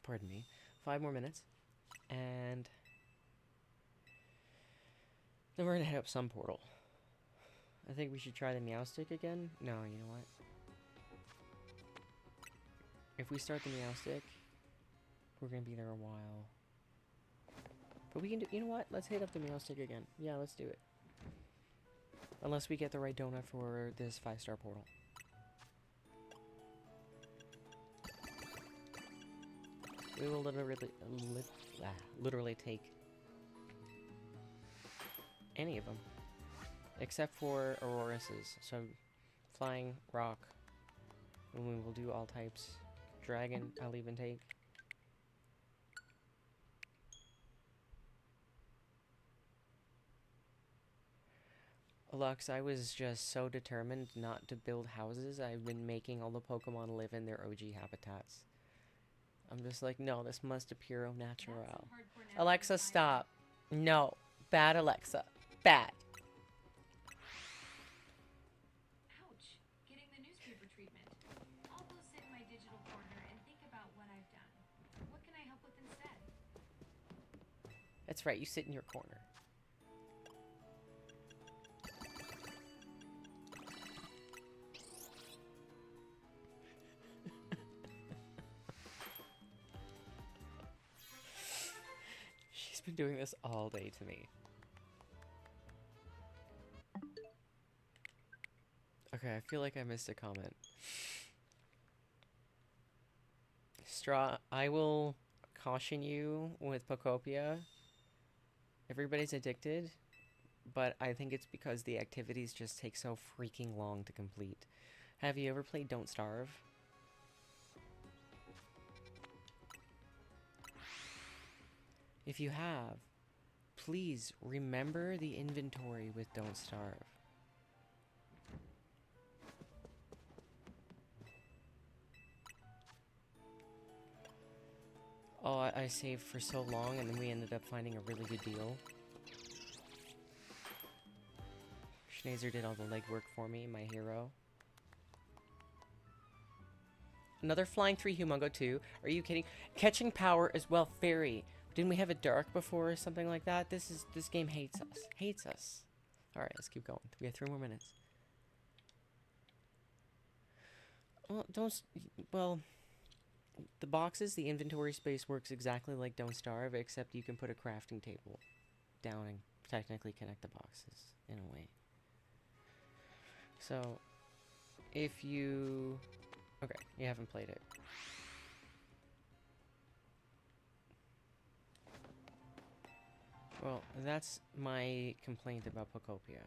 Pardon me. 5 more minutes. And then we're gonna head up some portal. I think we should try the Meow Stick again. No, you know what? If we start the Meow Stick, we're gonna be there a while. But we can do, you know what? Let's hit up the Meow Stick again. Yeah, let's do it. Unless we get the right donut for this 5-star portal. We will literally take Any of them. Except for Auroras's. So, flying, rock. And we will do all types. Dragon, I'll even take. Lux, I was just so determined not to build houses. I've been making all the Pokemon live in their OG habitats. I'm just like, no, this must appear au natural. Alexa, stop. No. Bad Alexa. Bad. Ouch. Getting the newspaper treatment. I'll go sit in my digital corner and think about what I've done. What can I help with instead? That's right, you sit in your corner. She's been doing this all day to me. Okay, I feel like I missed a comment. Straw, I will caution you with Pokopia. Everybody's addicted, but I think it's because the activities just take so freaking long to complete. Have you ever played Don't Starve? If you have, please remember the inventory with Don't Starve. Oh, I saved for so long and then we ended up finding a really good deal. Schnazer did all the legwork for me, my hero. Another flying 3 Humongo too. Are you kidding? Catching power as well, fairy. Didn't we have a dark before or something like that? This game hates us. Hates us. Alright, let's keep going. We have 3 more minutes. Well, the boxes, the inventory space works exactly like Don't Starve, except you can put a crafting table down and technically connect the boxes in a way. So, if you... Okay, you haven't played it. Well, that's my complaint about Pokopia.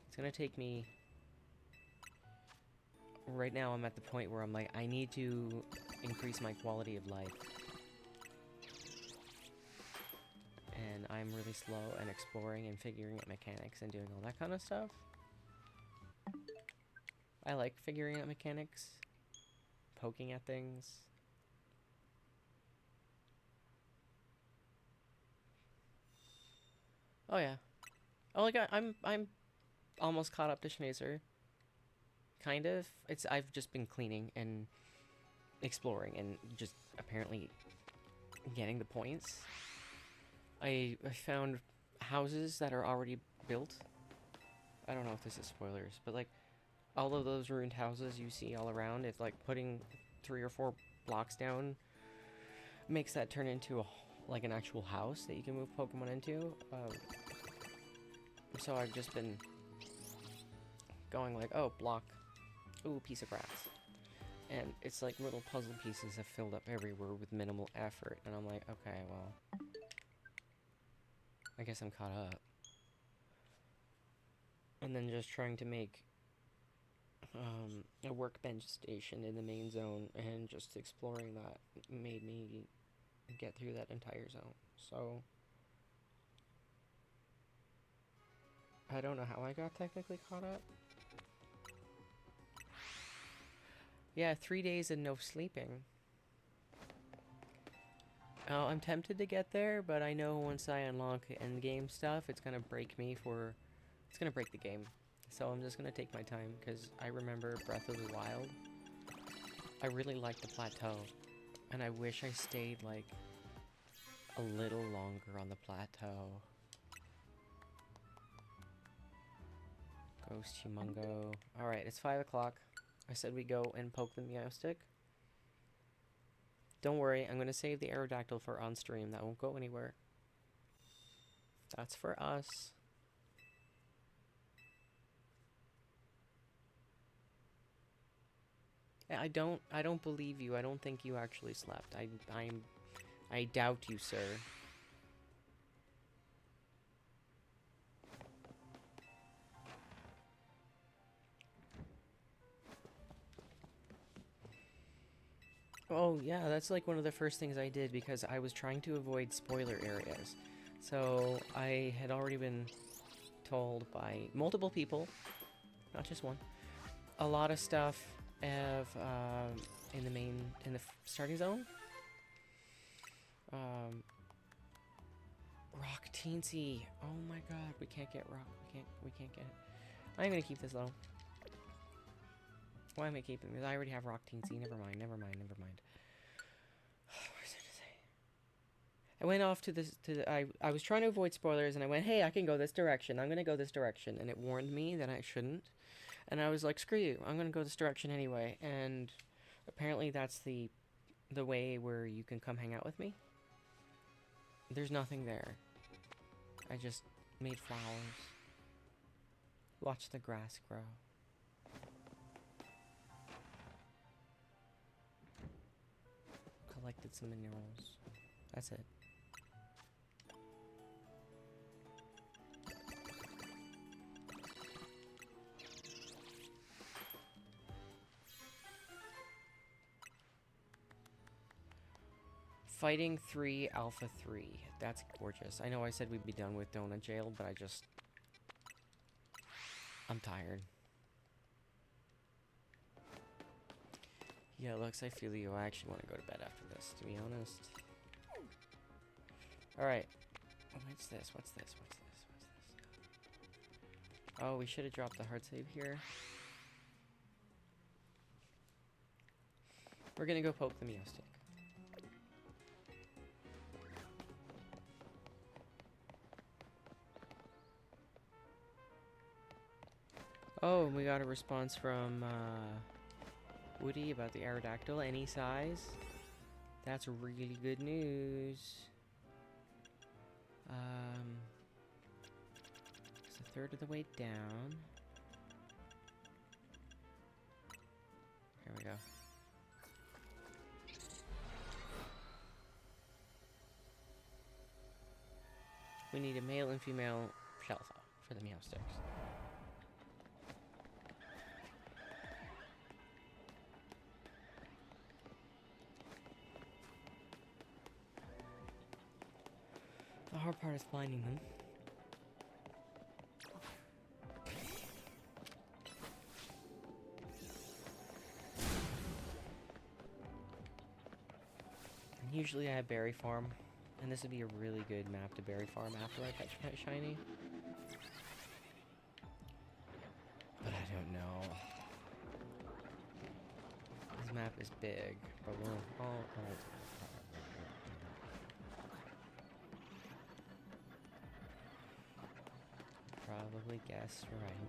It's gonna take me... Right now I'm at the point where I'm like, I need to increase my quality of life. And I'm really slow and exploring and figuring out mechanics and doing all that kind of stuff. I like figuring out mechanics, poking at things. Oh yeah. Oh, like I'm almost caught up to Schnazer. Kind of. I've just been cleaning and exploring and just apparently getting the points. I found houses that are already built. I don't know if this is spoilers, but like all of those ruined houses you see all around, it's like putting 3 or 4 blocks down makes that turn into like an actual house that you can move Pokemon into. So I've just been going like, oh, block. Ooh, piece of grass. And it's like little puzzle pieces have filled up everywhere with minimal effort. And I'm like, okay, well, I guess I'm caught up. And then just trying to make a workbench station in the main zone, and just exploring that made me get through that entire zone. So I don't know how I got technically caught up. Yeah, 3 days and no sleeping. Oh, I'm tempted to get there, but I know once I unlock endgame stuff, it's gonna break me for... It's gonna break the game. So I'm just gonna take my time, because I remember Breath of the Wild. I really liked the plateau, and I wish I stayed, like, a little longer on the plateau. Ghost Humongo. Alright, it's 5 o'clock. I said we go and poke the Meowstic. Don't worry, I'm going to save the Aerodactyl for on stream. That won't go anywhere. That's for us. I don't believe you. I don't think you actually slept. I doubt you, sir. Oh, yeah, that's like one of the first things I did because I was trying to avoid spoiler areas. So I had already been told by multiple people, not just one, a lot of stuff of, in the starting zone. Rock Teensy. Oh my god, we can't get rock. We can't get it. I'm gonna keep this though. Why am I keeping this? I already have rock teensy. Never mind. What was I gonna say? I went off to this. I was trying to avoid spoilers, and I went, "Hey, I can go this direction. I'm gonna go this direction," and it warned me that I shouldn't. And I was like, "Screw you! I'm gonna go this direction anyway." And apparently, that's the way where you can come hang out with me. There's nothing there. I just made flowers. Watched the grass grow. Collected some minerals. That's it. Fighting 3 Alpha 3. That's gorgeous. I know I said we'd be done with Donut Jail, but I'm tired. Yeah, Lux, I feel you. I actually want to go to bed after this, to be honest. Alright. What's this? Oh, we should have dropped the hard save here. We're gonna go poke the Meow Stick. Oh, we got a response from, Woody about the Aerodactyl, any size. That's really good news. It's a third of the way down. Here we go. We need a male and female PLZA for the Meow Sticks. The hard part is finding them. And usually I have Berry Farm, and this would be a really good map to Berry Farm after I catch Pet Shiny. But I don't know. This map is big, but we'll all probably guess right.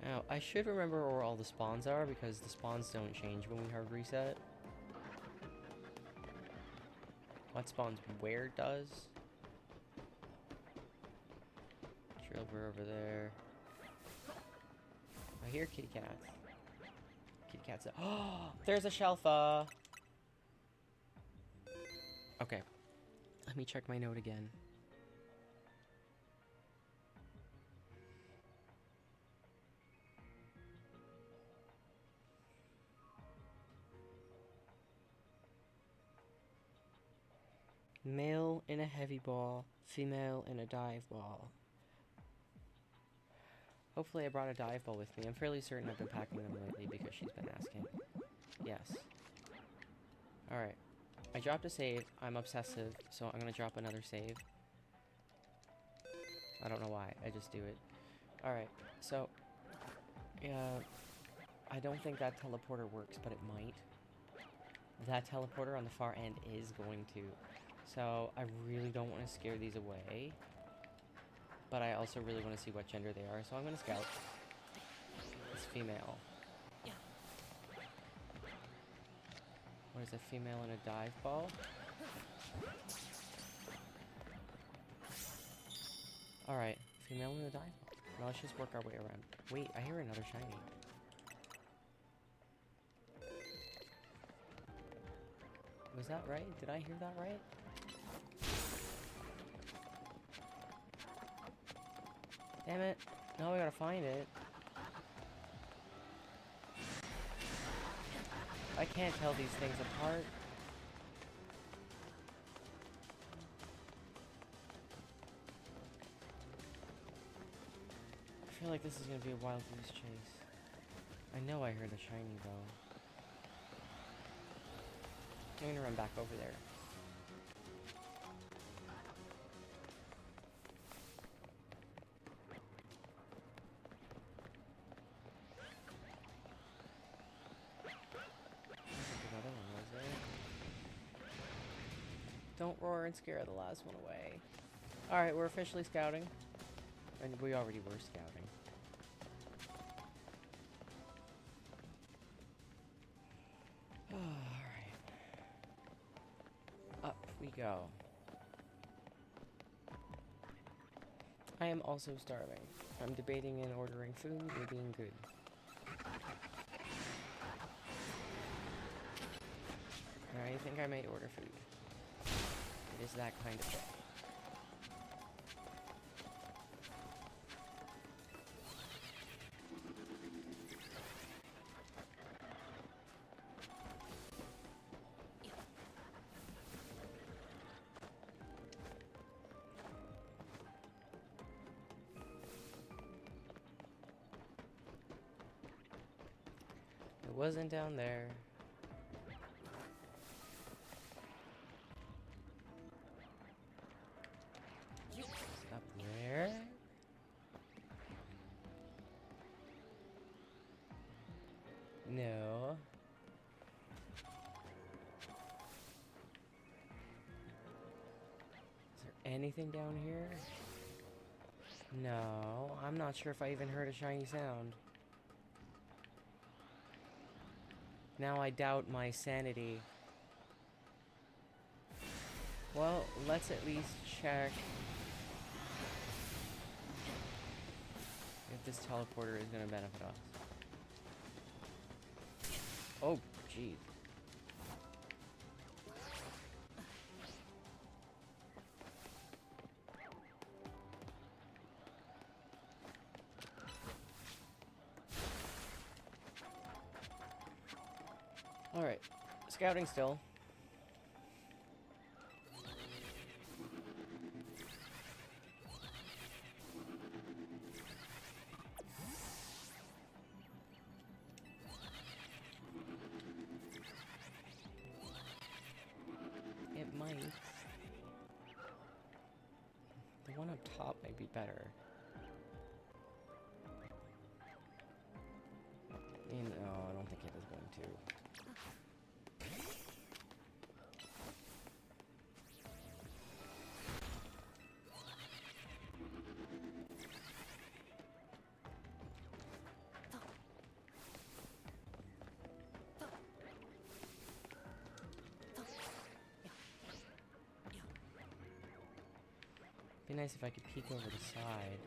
Now, I should remember where all the spawns are because the spawns don't change when we hard reset. What spawns where does. Trilver over there. I hear kitty cats. Kitty cats. Oh, there's a Shelfa! Okay. Let me check my note again. Male in a heavy ball, female in a dive ball. Hopefully I brought a dive ball with me. I'm fairly certain I've been packing them lately because she's been asking. Yes. Alright. I dropped a save. I'm obsessive, so I'm gonna drop another save. I don't know why. I just do it. Alright, so... I don't think that teleporter works, but it might. That teleporter on the far end is going to. So, I really don't want to scare these away. But I also really want to see what gender they are, so I'm going to scout. It's female. What is a female in a dive ball? Alright, female in a dive ball. Now let's just work our way around. Wait, I hear another shiny. Was that right? Did I hear that right? Damn it. Now we gotta find it. I can't tell these things apart. I feel like this is gonna be a wild goose chase. I know I heard a shiny though. I'm gonna run back over there. Another one, was there? Don't roar and scare the last one away. Alright, we're officially scouting. And we already were scouting. Alright. Up we go. I am also starving. I'm debating and ordering food or being good. I think I may order food. It is that kind of day. It wasn't down there. It's up there. No. Is there anything down here? No. I'm not sure if I even heard a shiny sound. Now I doubt my sanity. Well, let's at least check if this teleporter is gonna benefit us. Oh, jeez. Alright, scouting still. It might. The one up top might be better. No, I don't think it is going to. Be nice if I could peek over the side.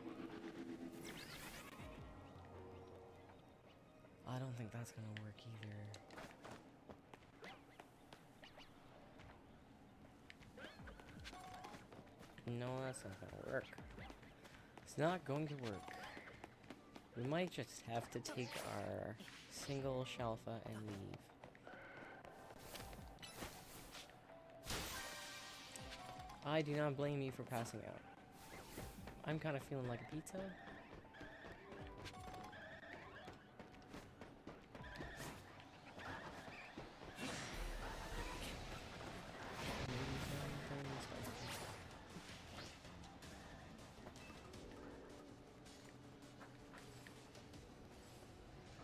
I don't think that's gonna work either. No, that's not gonna work. It's not going to work. We might just have to take our single Shalfa and leave. I do not blame you for passing out. I'm kind of feeling like a pizza.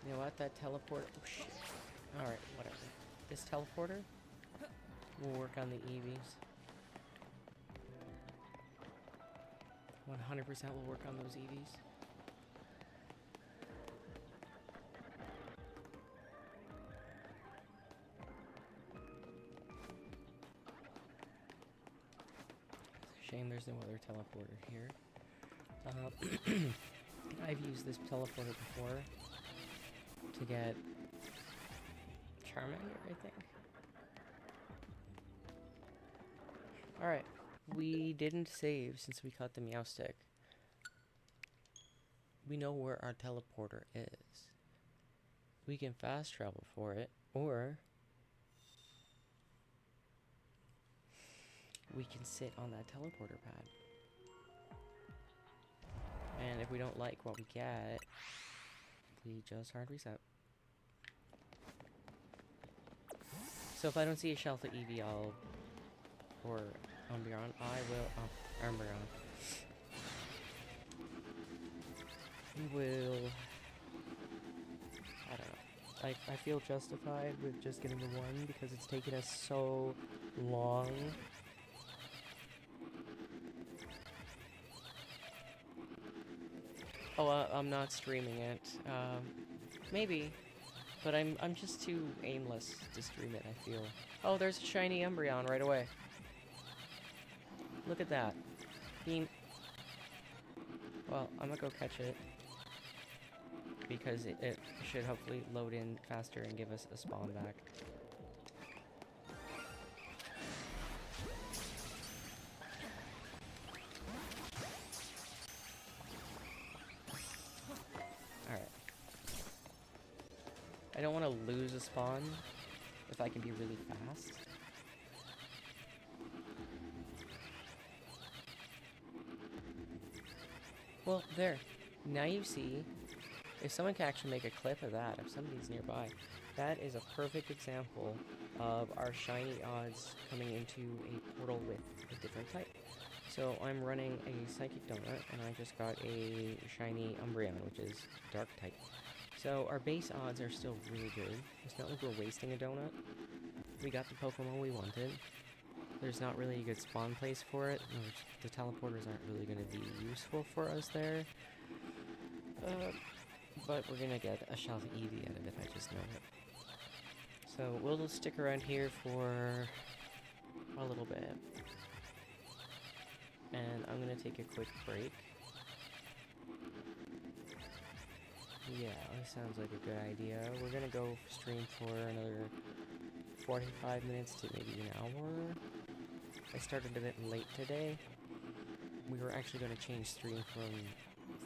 You know what? That teleporter. Oh shit. Alright, whatever. This teleporter will work on the EVs. 100% will work on those EVs. It's a shame there's no other teleporter here. I've used this teleporter before to get Charmander, I think. Alright. We didn't save since we caught the Meowstick. We know where our teleporter is. We can fast travel for it, or we can sit on that teleporter pad. And if we don't like what we get, we just hard reset. So if I don't see a Shelf of Eevee, or Umbreon, I will, Umbreon. Will, I don't know. I feel justified with just getting the one because it's taken us so long. Oh, I'm not streaming it. Maybe, but I'm just too aimless to stream it, I feel. Oh, there's a shiny Umbreon right away. Look at that. Beam. Well, I'm gonna go catch it. Because it should hopefully load in faster and give us a spawn back. Alright. I don't want to lose a spawn if I can be really fast. Well, there. Now you see, if someone can actually make a clip of that, if somebody's nearby, that is a perfect example of our shiny odds coming into a portal with a different type. So I'm running a Psychic Donut, and I just got a shiny Umbreon, which is Dark type. So our base odds are still really good. It's not like we're wasting a donut. We got the Pokemon we wanted. There's not really a good spawn place for it. The teleporters aren't really going to be useful for us there. But we're going to get a Shelf of Eevee out of it, I just know it. So we'll just stick around here for a little bit. And I'm going to take a quick break. Yeah, that sounds like a good idea. We're going to go stream for another 45 minutes to maybe an hour. I started a bit late today. We were actually going to change stream from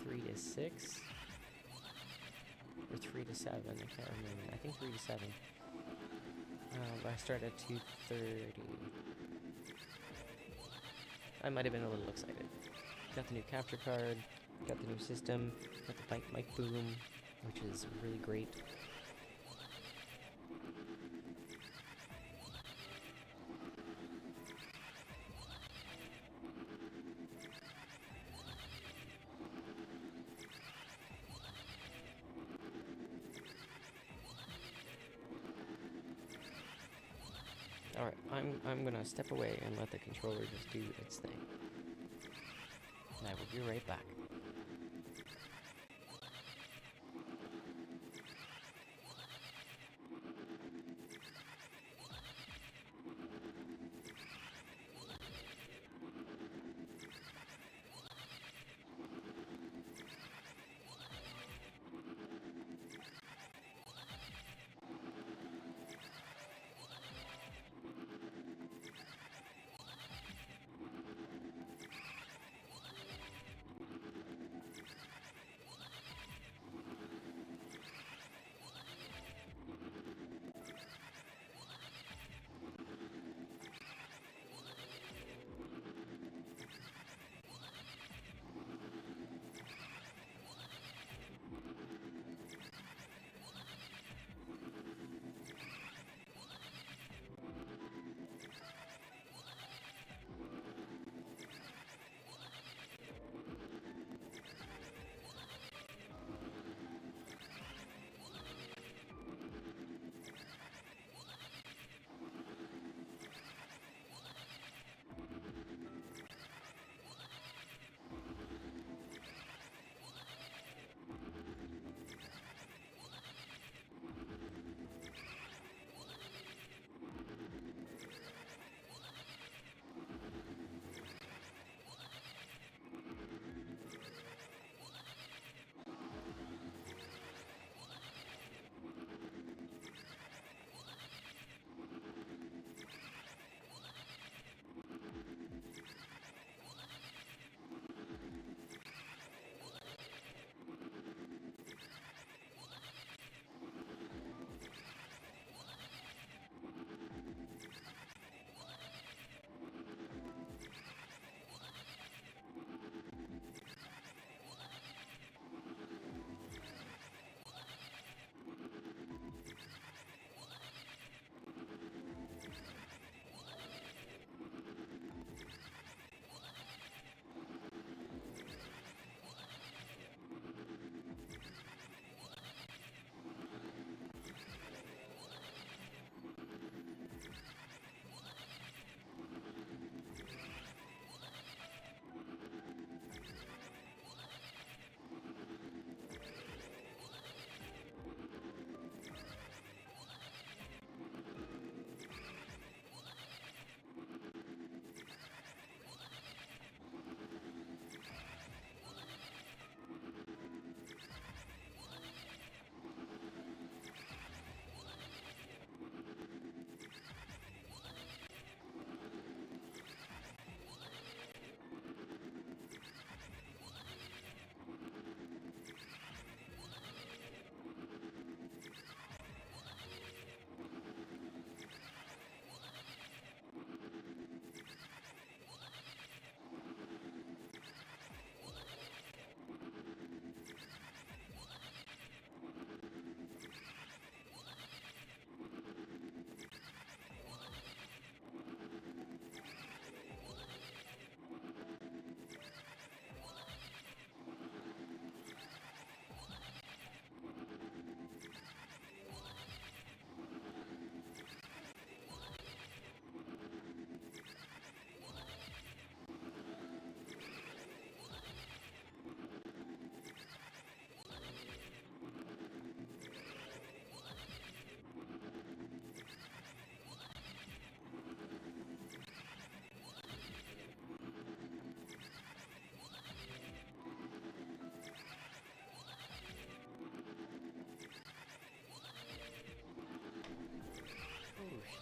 3 to 6. Or 3 to 7, I can't remember. I think 3 to 7. I started at 2:30. I might have been a little excited. Got the new capture card, got the new system, got the Bite Mic Boom, which is really great. Alright, I'm gonna step away and let the controller just do its thing. And I will be right back.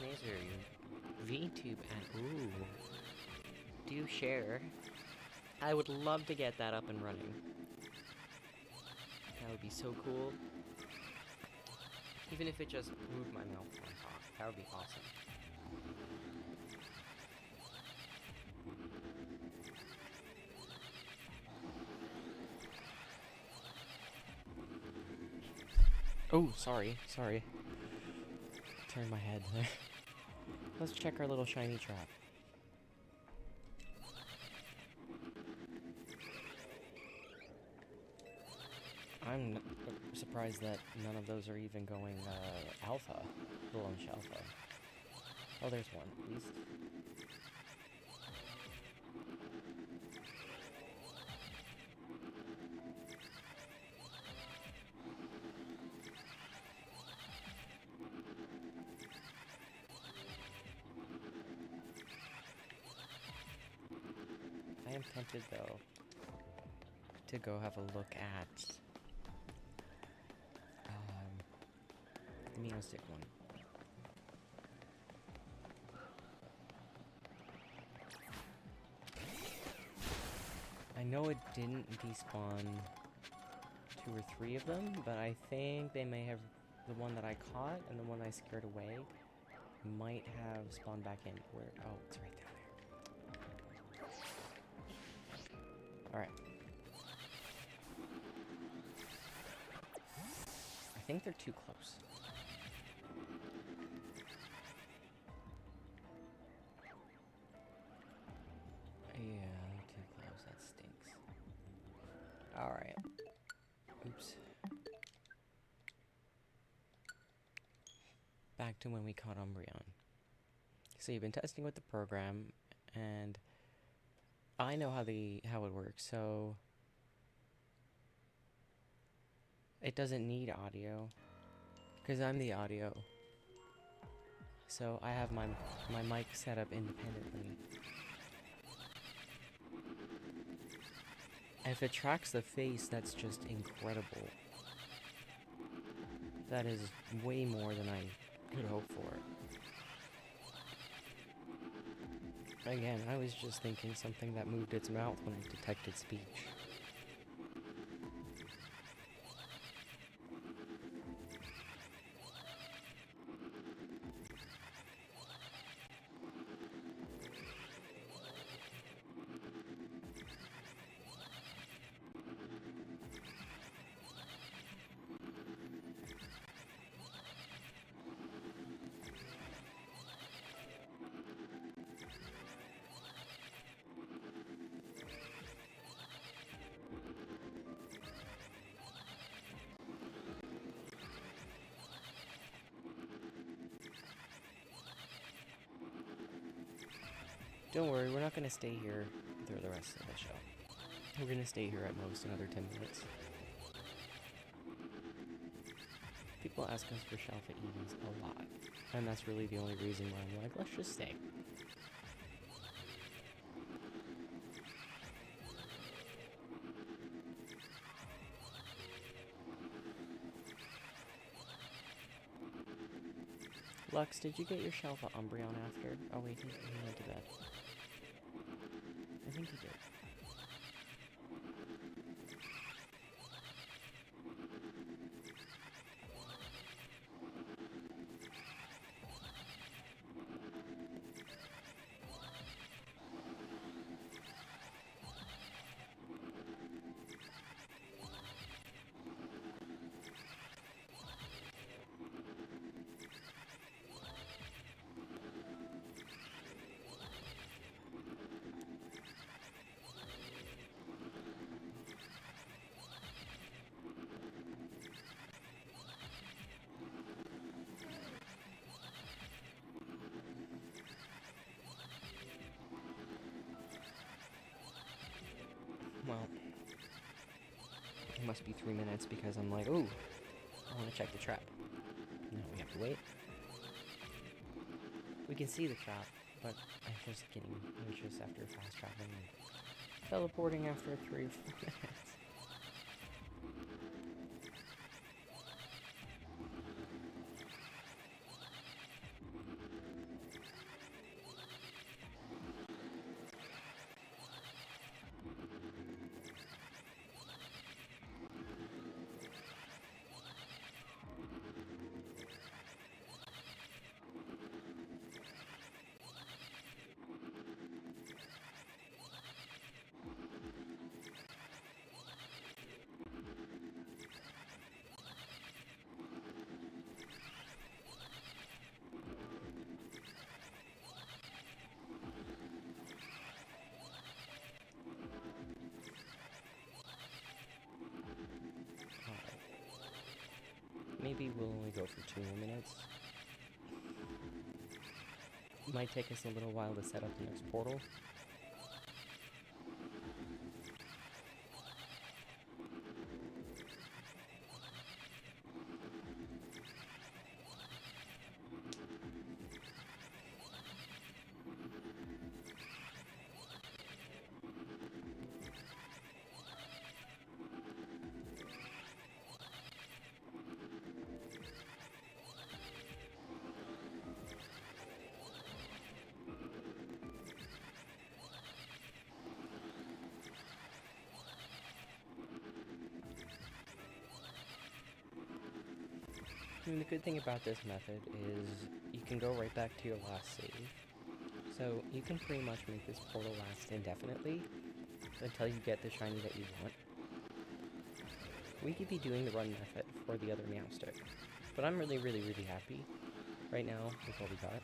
guys, or VTube and ooh, do share. I would love to get that up and running. That would be so cool. Even if it just moved my mouth on top, that would be awesome. Oh, sorry. Turned my head. Let's check our little shiny trap. I'm surprised that none of those are even going alpha, the launch alpha. Oh, there's one, at least. I am tempted, though, to go have a look at the Meowstick one. I know it didn't despawn 2 or 3 of them, but I think they may have, the one that I caught and the one I scared away might have spawned back in. Where? Oh, it's right down there. Alright. I think they're too close. Yeah, too close. That stinks. Alright. Oops. Back to when we caught Umbreon. So you've been testing with the program, and I know how it works, so it doesn't need audio, because I'm the audio. So I have my mic set up independently. If it tracks the face, that's just incredible. That is way more than I could hope for. Again, I was just thinking something that moved its mouth when it detected speech. Don't worry, we're not going to stay here through the rest of the show. We're going to stay here at most another 10 minutes. People ask us for Shalfa EVs a lot, and that's really the only reason why I'm like, let's just stay. Lux, did you get your Shalfa Umbreon after? Oh wait, he went to bed. I think he did. Well, it must be 3 minutes because I'm like, ooh, I want to check the trap. No, we have to wait. We can see the trap, but I'm just getting anxious after fast traveling and teleporting after 3 or 4 minutes. maybe we'll only go for 2 more minutes. It might take us a little while to set up the next portal. I mean, the good thing about this method is you can go right back to your last save. So you can pretty much make this portal last indefinitely until you get the shiny that you want. We could be doing the run method for the other Meowstic, but I'm really happy right now with what we got.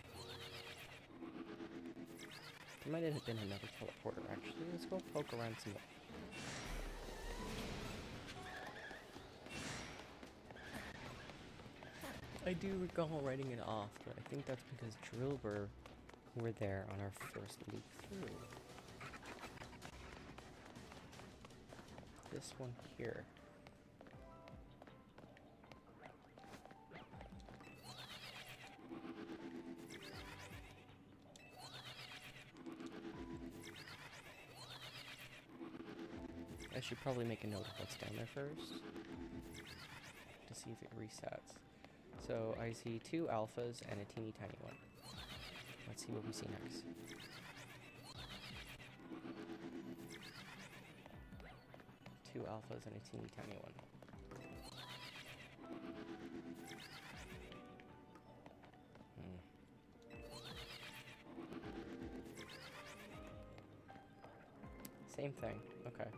There might have been another teleporter actually. Let's go poke around some more. I do recall writing it off, but I think that's because Drillbur were there on our first loop through. This one here. I should probably make a note of what's down there first to see if it resets. So I see 2 alphas and a teeny tiny one. Let's see what we see next. Two alphas and a teeny tiny one. Same thing. Okay.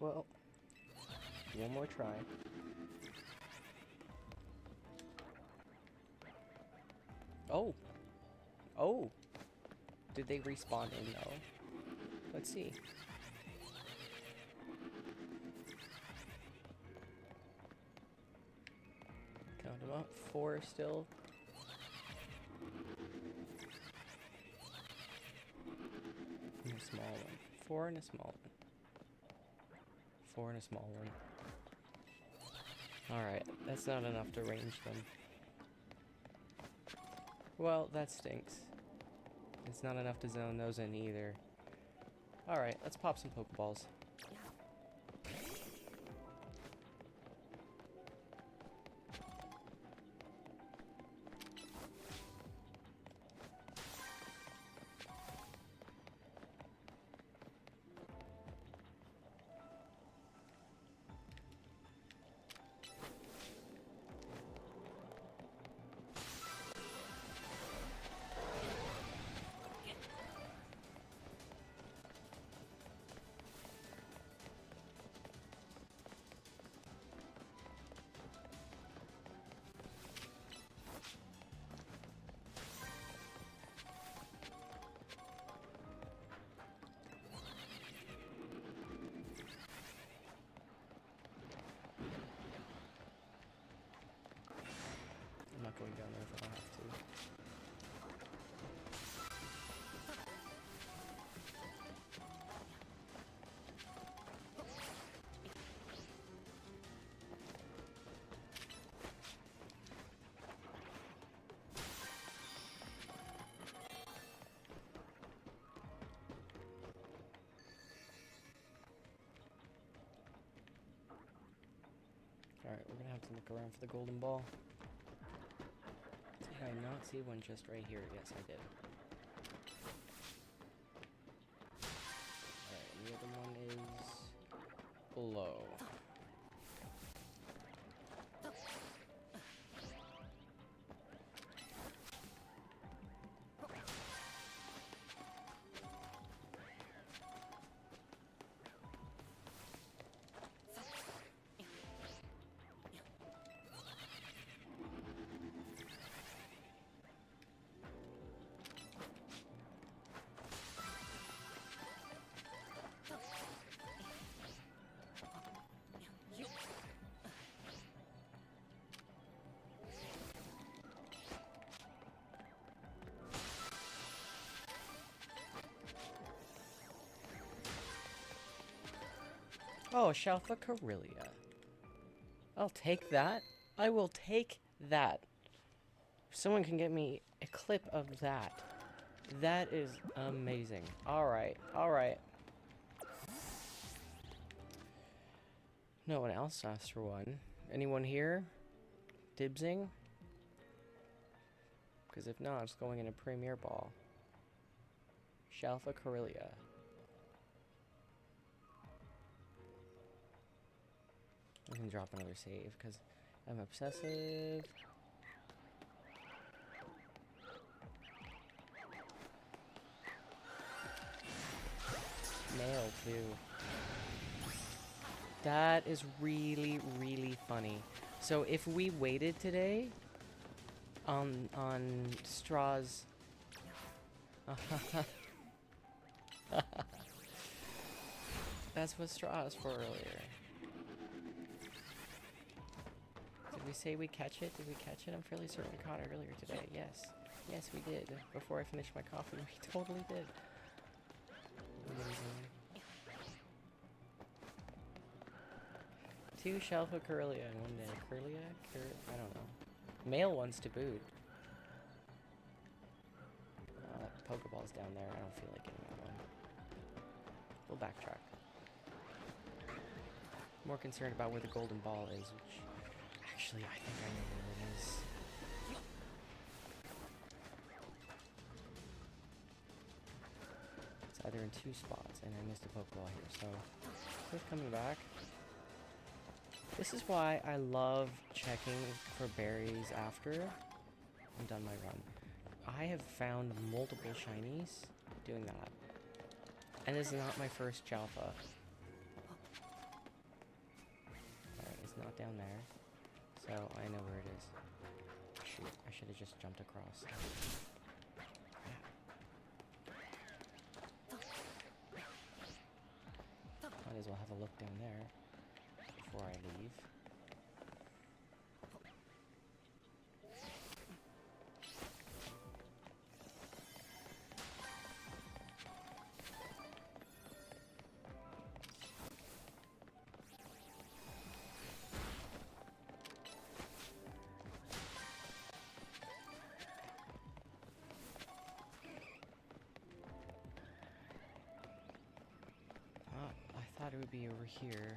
Well, one more try. Oh! Oh! Did they respawn in though? Let's see. Count them up. 4 still. And a small one. 4 and a small one. 4 and a small one. Alright, that's not enough to range them. Well, that stinks. It's not enough to zone those in either. Alright, let's pop some Pokeballs. I'm not going down there if I don't have to. Alright, we're gonna have to look around for the golden ball. Did I not see one just right here? Yes, I did. Alright, and the other one is below. Oh, Shalfa Carillia. I'll take that. I will take that. If someone can get me a clip of that, that is amazing. Alright, alright. No one else asked for one. Anyone here? Dibsing? Because if not, it's going in a Premier Ball. Shalfa Carillia. I can drop another save because I'm obsessive. Mail too. That is really, really funny. So if we waited today on straws, that's what straw asked for earlier. Did we say we catch it? Did we catch it? I'm fairly certain we caught it earlier today. Yes. Yes, we did. Before I finished my coffee, we totally did. Amazing. 2 Shalfa Carillia in one day. Curlia? I don't know. Male ones to boot. Pokeball's down there. I don't feel like getting that one. We'll backtrack. More concerned about where the golden ball is, which actually I think I know where it is. It's either in 2 spots, and I missed a Pokeball here, so it's coming back. This is why I love checking for berries after I'm done my run. I have found multiple shinies doing that. And this is not my first Jalfa. Alright, it's not down there. So I know where it is. Shoot, I should have just jumped across. Might as well have a look down there before I leave. I thought it would be over here.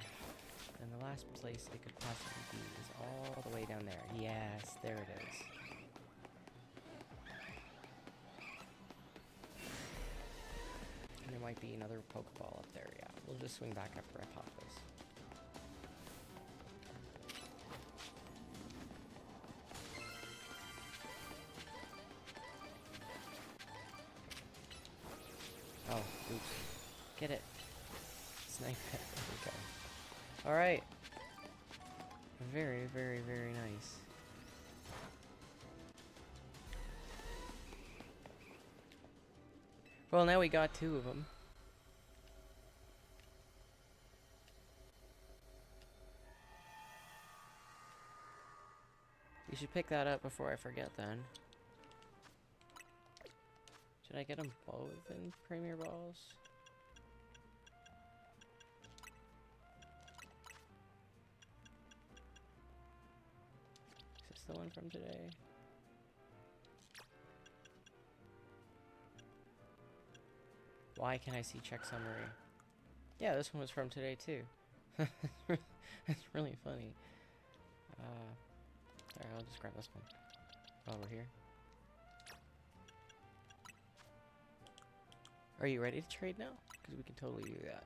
And the last place it could possibly be is all the way down there. Yes, there it is. And there might be another Pokeball up there, yeah. We'll just swing back after I pop this. Oh, oops. Get it. Snipe it. Okay. Alright. Very, very, very nice. Well, now we got 2 of them. You should pick that up before I forget then. Should I get them both in Premier Balls? Is this the one from today? Why can I see check summary? Yeah, this one was from today too. That's really funny. Alright, I'll just grab this one while we're here. Are you ready to trade now? Because we can totally do that.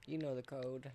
You know the code.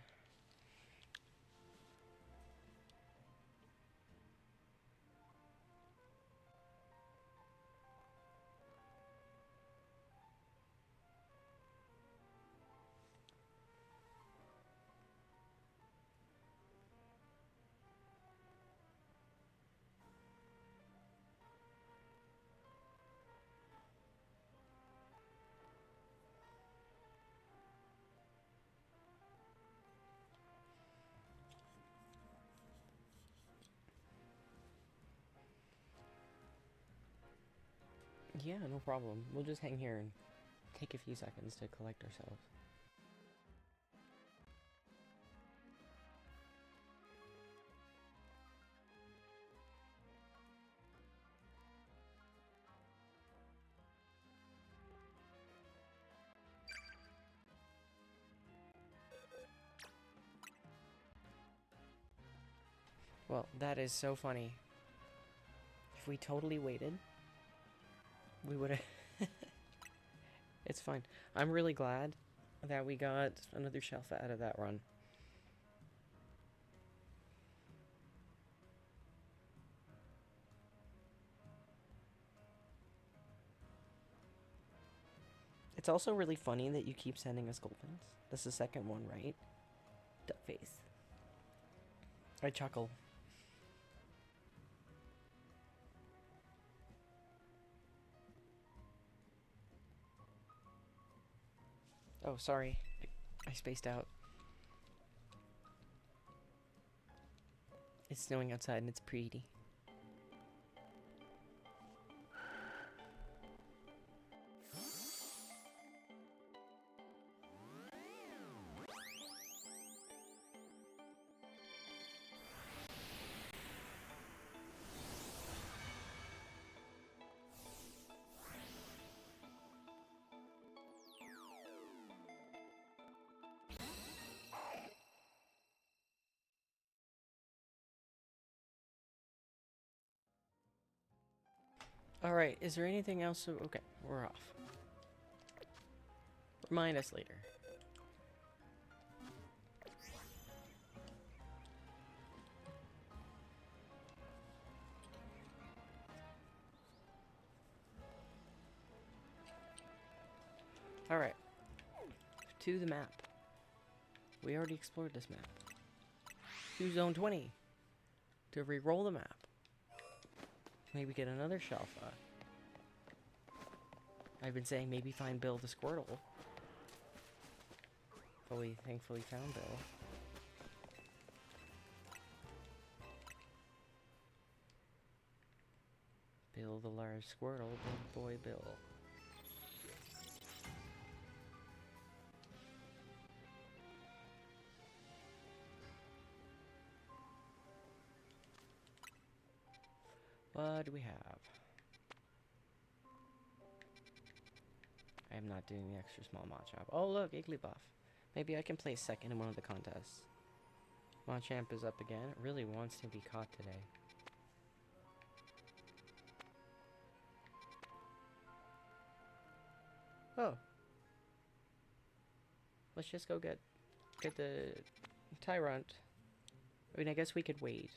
Yeah, no problem. We'll just hang here and take a few seconds to collect ourselves. Well, that is so funny. If we totally waited, we would have... It's fine. I'm really glad that we got another shelf out of that run. It's also really funny that you keep sending us Goldens. That's the second one, right? Duck face. I chuckle. Oh, sorry. I spaced out. It's snowing outside and it's pretty. Alright, is there anything else? Okay, we're off. Remind us later. Alright. To the map. We already explored this map. To Zone 20. To re-roll the map. Maybe get another Shelfa. I've been saying maybe find Bill the Squirtle. But we thankfully found Bill. Bill the large Squirtle, big boy Bill. What do we have? I am not doing the extra small Machamp. Oh look, Igglybuff. Maybe I can place second in one of the contests. Machamp is up again. It really wants to be caught today. Oh. Let's just go get the Tyrant. I mean, I guess we could wait.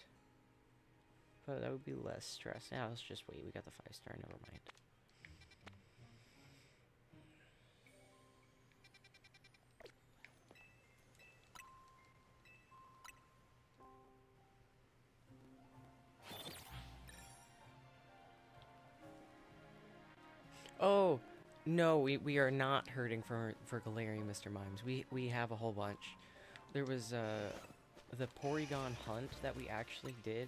But that would be less stress. Yeah, let's just wait. We got the 5-star. Never mind. Oh, no, we are not hurting for Galarian Mr. Mimes. We have a whole bunch. There was the Porygon hunt that we actually did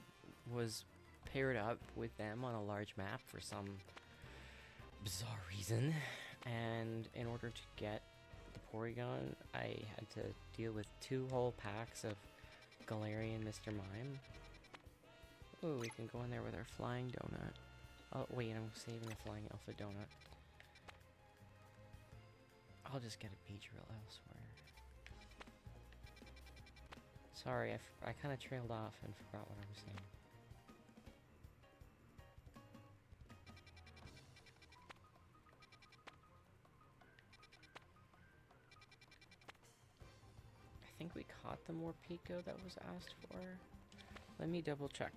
was paired up with them on a large map for some bizarre reason. And in order to get the Porygon, I had to deal with 2 whole packs of Galarian Mr. Mime. Ooh, we can go in there with our Flying Donut. Oh, wait, I'm saving the Flying Alpha Donut. I'll just get a Beedrill elsewhere. Sorry, I kind of trailed off and forgot what I was saying. I think we caught the Morpeko that was asked for. Let me double check.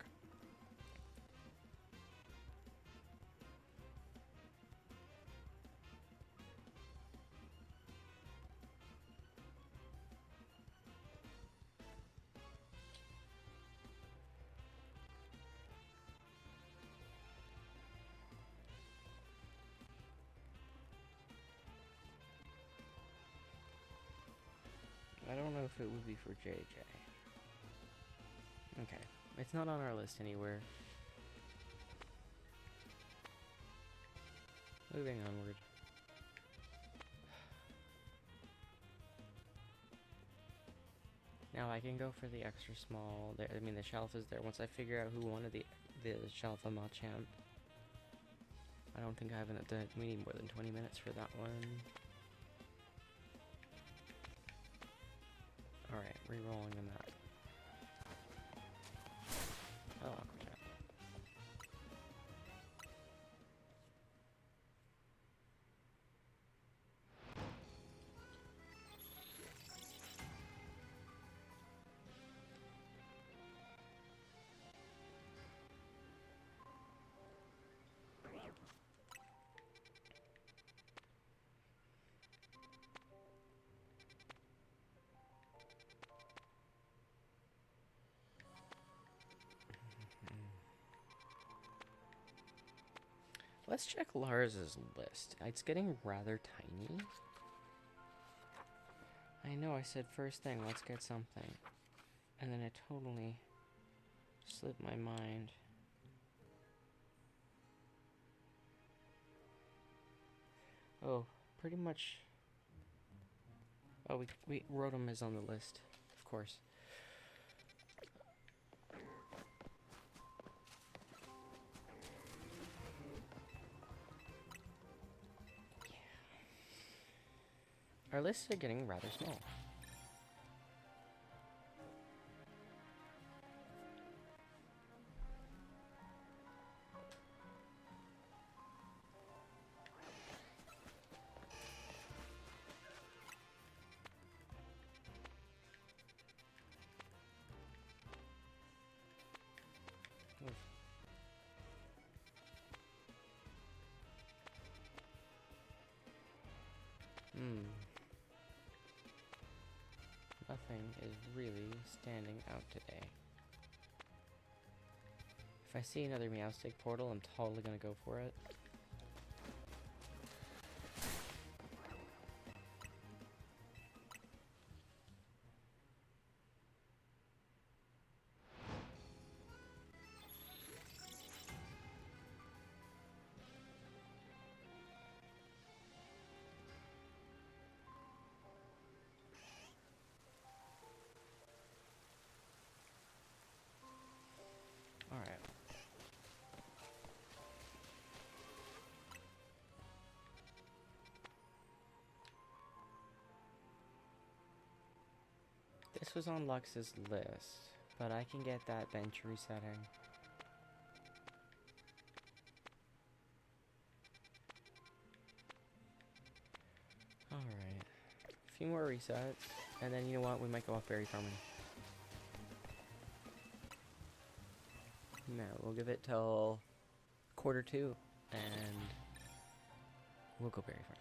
I don't know if it would be for JJ. Okay. It's not on our list anywhere. Moving onward. Now I can go for the extra small. There, I mean, the shelf is there. Once I figure out who wanted the shelf of Machamp. I don't think I have enough. We need more than 20 minutes for that one. Alright, re-rolling on that. Oh, crap. Let's check Lars's list. It's getting rather tiny. I know I said first thing, let's get something. And then it totally slipped my mind. Oh, pretty much. Oh, we Rotom is on the list, of course. Our lists are getting rather small. Nothing is really standing out today. If I see another Meowstic portal, I'm totally gonna go for it. Alright. This was on Lux's list, but I can get that bench resetting. Alright. A few more resets, and then you know what? We might go off berry farming. No, we'll give it till 1:45, and we'll go berry farming.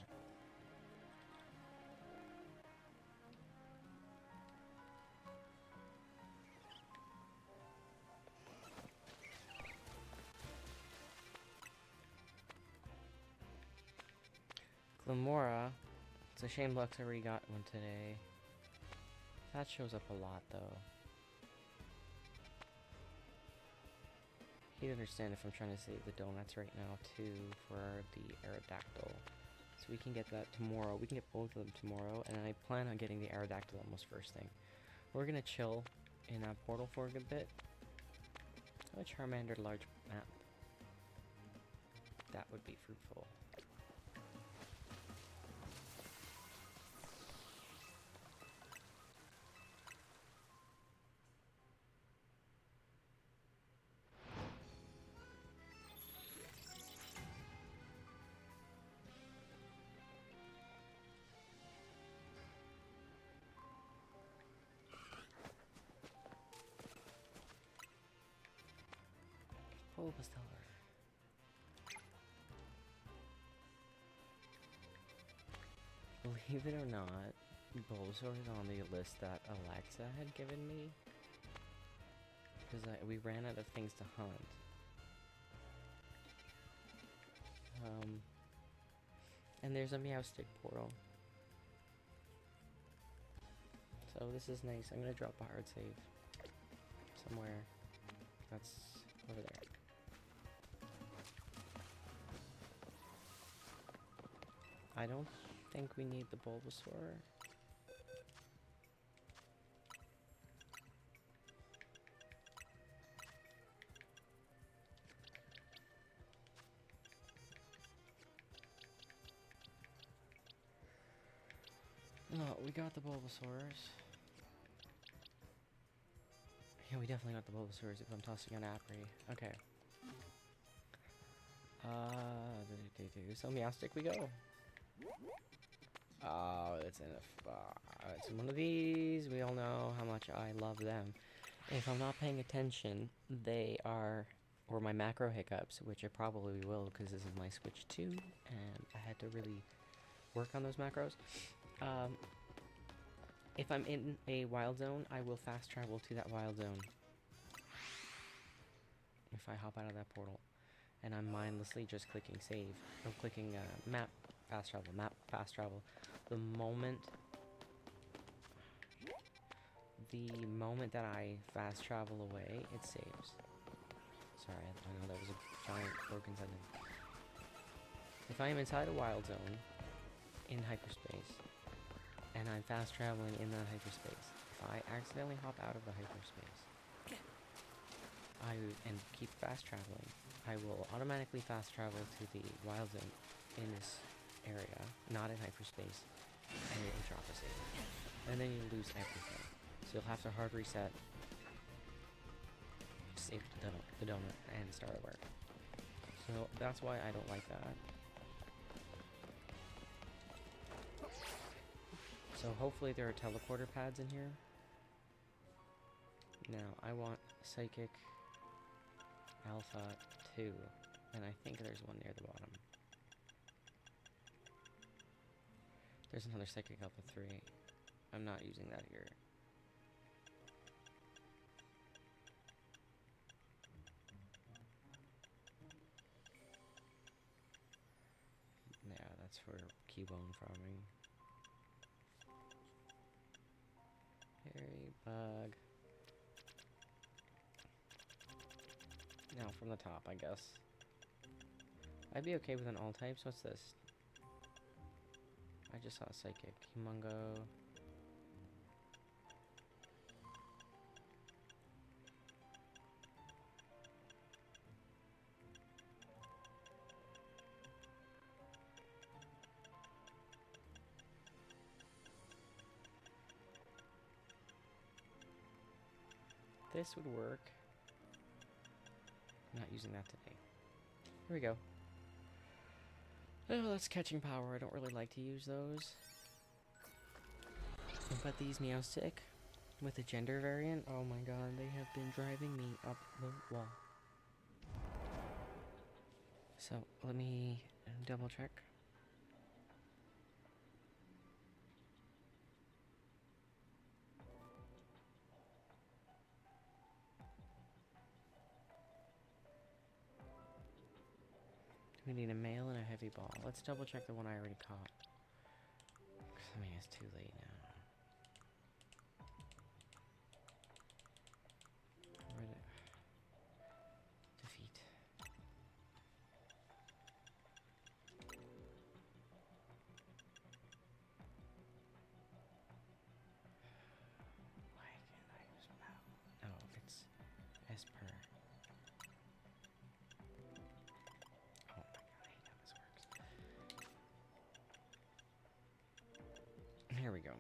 Glamora, it's a shame Lux already got one today. That shows up a lot though. He'd understand if I'm trying to save the donuts right now too for the Aerodactyl. So we can get that tomorrow. We can get both of them tomorrow, and I plan on getting the Aerodactyl almost first thing. We're gonna chill in that portal for a good bit. A Charmander large map. That would be fruitful. Bulbasaur. Believe it or not, Bulbasaur is on the list that Alexa had given me. Because we ran out of things to hunt. And there's a Meowstic portal. So this is nice. I'm gonna drop a hard save. Somewhere. That's over there. I don't think we need the Bulbasaur. No, we got the Bulbasaurs. Yeah, we definitely got the Bulbasaurs if I'm tossing an Apri. Okay. So Meowstic we go. Oh, it's in one of these. We all know how much I love them. If I'm not paying attention, they are, or my macro hiccups, which I probably will because this is my Switch 2, and I had to really work on those macros. If I'm in a wild zone, I will fast travel to that wild zone. If I hop out of that portal. And I'm mindlessly just clicking save, or clicking map, fast travel. The moment that I fast travel away, it saves. Sorry, I know that was a giant broken sentence. If I am inside a wild zone, in hyperspace, and I'm fast traveling in that hyperspace, if I accidentally hop out of the hyperspace, and keep fast traveling, I will automatically fast travel to the wild zone in this area, not in hyperspace, and it will drop a save. And then you lose everything. So you'll have to hard reset, save the donut, and start over. So that's why I don't like that. So hopefully there are teleporter pads in here. Now, I want Psychic Alpha 2, and I think there's one near the bottom. There's another Psychic Alpha 3. I'm not using that here. Yeah, that's for keybone farming. Fairy bug. Now from the top, I guess. I'd be okay with an all types. What's this? I just saw a Psychic. Humongo. This would work. I'm not using that today. Here we go. Oh, that's catching power. I don't really like to use those. But these Meowstic with the gender variant, oh my god, they have been driving me up the wall. So, let me double check. We need a male and a heavy ball. Let's double check the one I already caught. I mean, it's too late now. Defeat. Why can't I use POW? Oh, it's as per. Oh my god, I hate how this works. Here we go.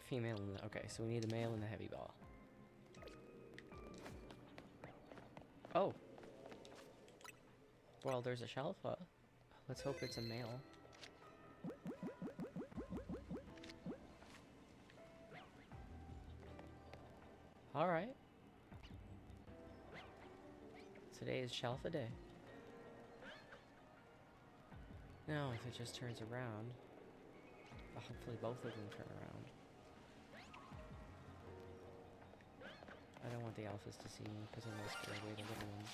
Female in the, okay, so we need a male and a heavy ball. Oh. Well, there's a Shalfa. Let's hope it's a male. Alright. Today is Shalfa Day. Now, if it just turns around, hopefully both of them turn around. I don't want the alphas to see me because I'm going to scare away the little ones.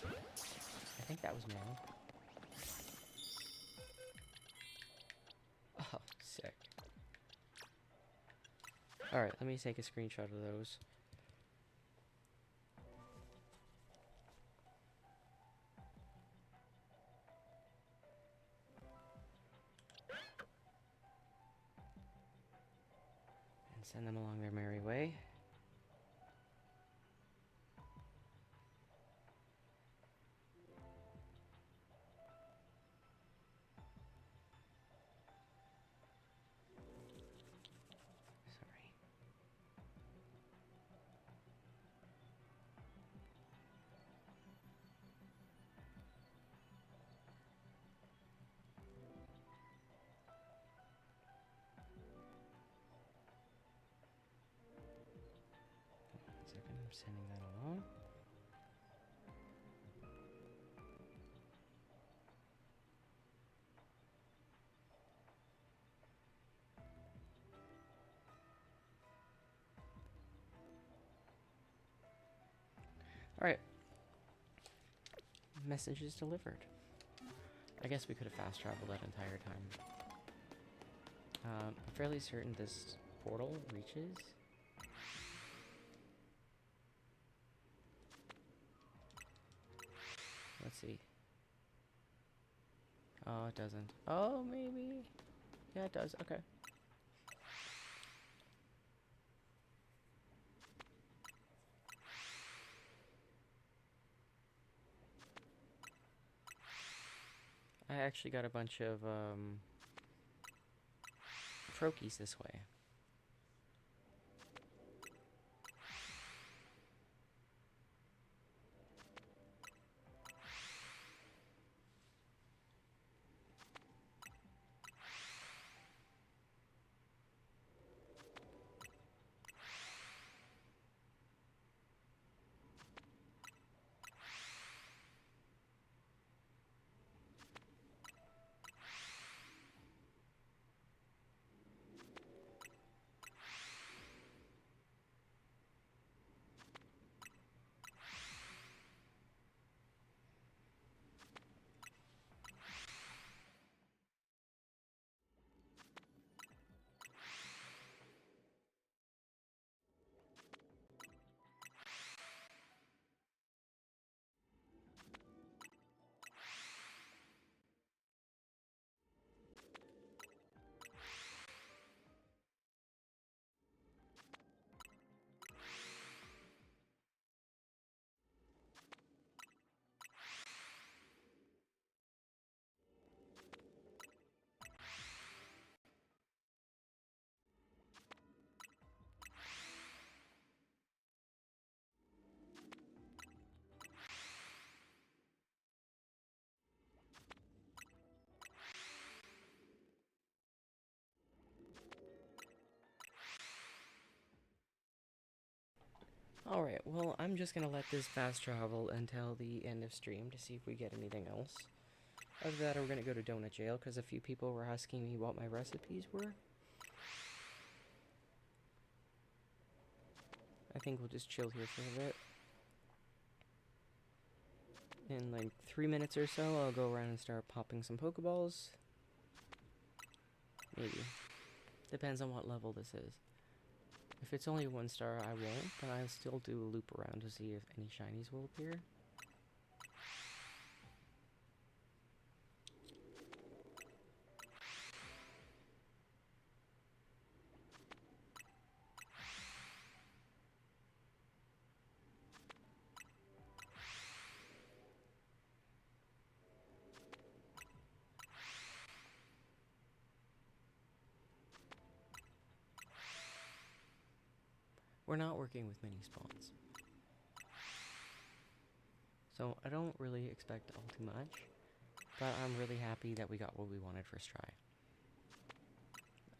I think that was male. Oh, sick. Alright, let me take a screenshot of those. Send them along their merry way. Sorry. One second, I'm sending that along. Alright. Message is delivered. I guess we could have fast traveled that entire time. I'm fairly certain this portal reaches. Let's see. Oh, it doesn't. Oh, maybe. Yeah, it does. Okay. I actually got a bunch of croakies this way. Alright, well, I'm just gonna let this fast travel until the end of stream to see if we get anything else. Other than that, we're gonna go to Donut Jail, because a few people were asking me what my recipes were. I think we'll just chill here for a bit. In like 3 minutes or so, I'll go around and start popping some Pokeballs. Maybe. Depends on what level this is. If it's only 1 star, I won't, but I'll still do a loop around to see if any shinies will appear. We're not working with mini spawns. So I don't really expect all too much, but I'm really happy that we got what we wanted first try.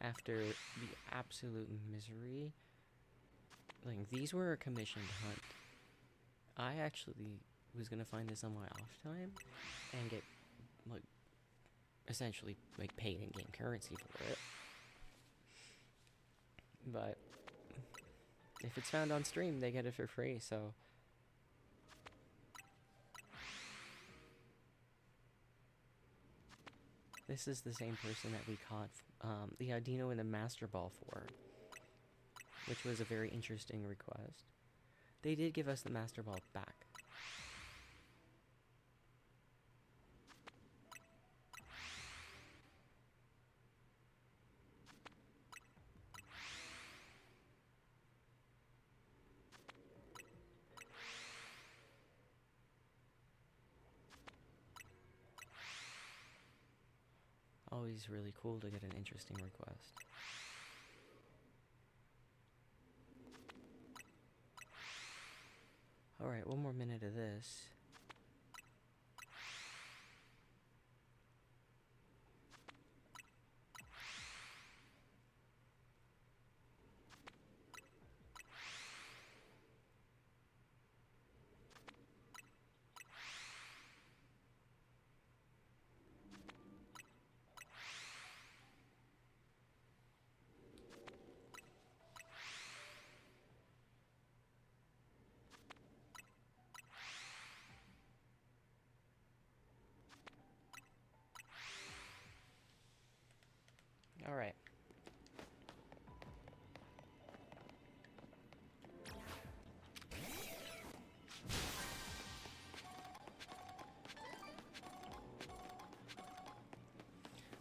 After the absolute misery, like, these were a commissioned hunt. I actually was gonna find this on my off time and get, like, essentially, like, paid in-game currency for it. But if it's found on stream, they get it for free, so... This is the same person that we caught the Audino and the Master Ball for, which was a very interesting request. They did give us the Master Ball back. always really cool to get an interesting request. Alright, one more minute of this. Alright.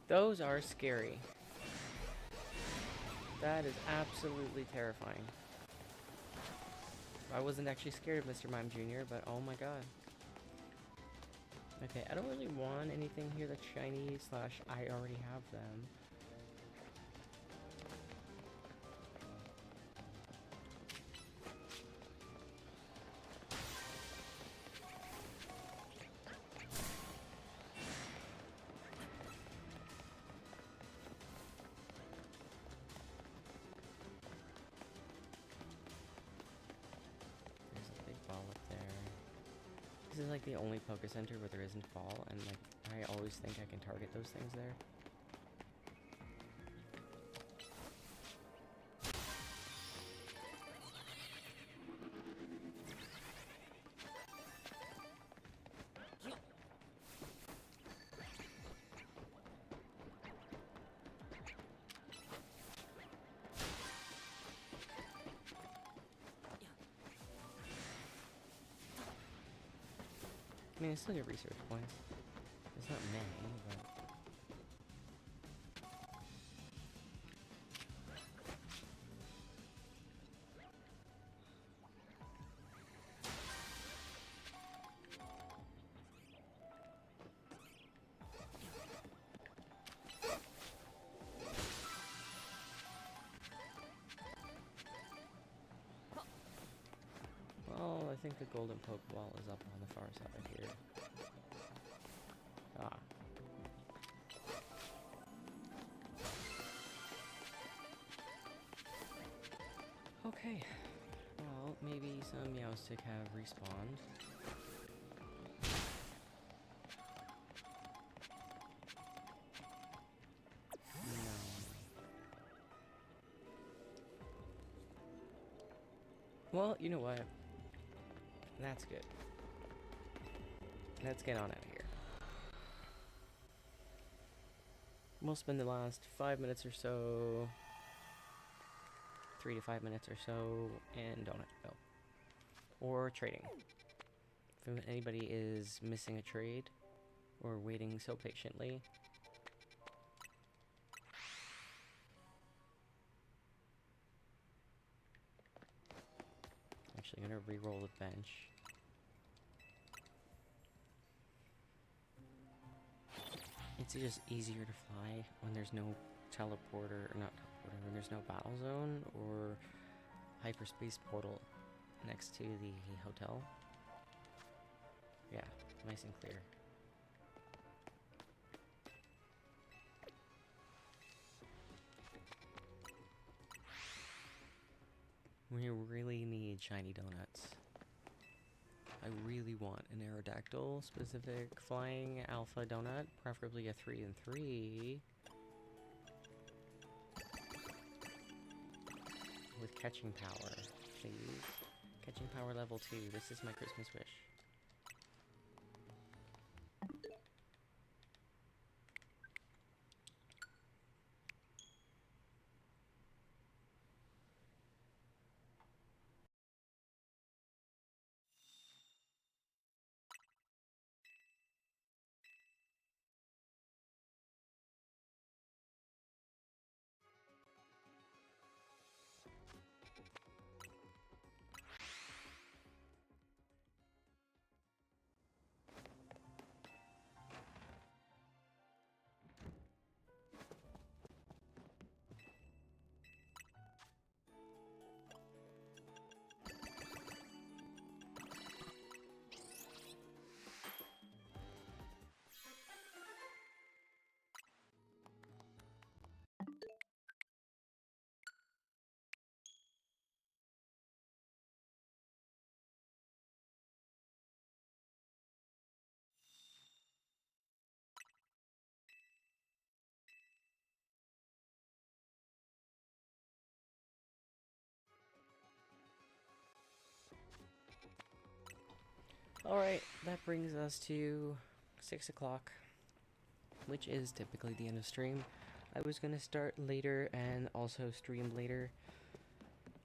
Those are scary. That is absolutely terrifying. I wasn't actually scared of Mr. Mime Jr., but oh my god. Okay, I don't really want anything here that's shiny, slash I already have them. There's a big ball up there. This is like the only Poké Center where there isn't fall, and like I always think I can target those things there. I mean, I still get research points. There's not many, but... Well, I think the golden Pokeball is up on the far side here. Ah. Okay. Well, maybe some Meowstic have respawned. No. Well, you know what? That's good. Let's get on out of here. We'll spend the last 5 minutes or so, 3 to 5 minutes or so, in Donut. Or trading. If anybody is missing a trade, or waiting so patiently. Actually, I'm gonna re-roll the bench. It's just easier to fly when there's no teleporter, or not teleporter, when there's no battle zone or hyperspace portal next to the hotel. Yeah, nice and clear. We really need shiny donuts. I really want an Aerodactyl specific flying alpha donut, preferably a 3 and 3. With catching power, please. Catching power level 2. This is my Christmas wish. Alright, that brings us to 6 o'clock, which is typically the end of stream. I was gonna start later and also stream later.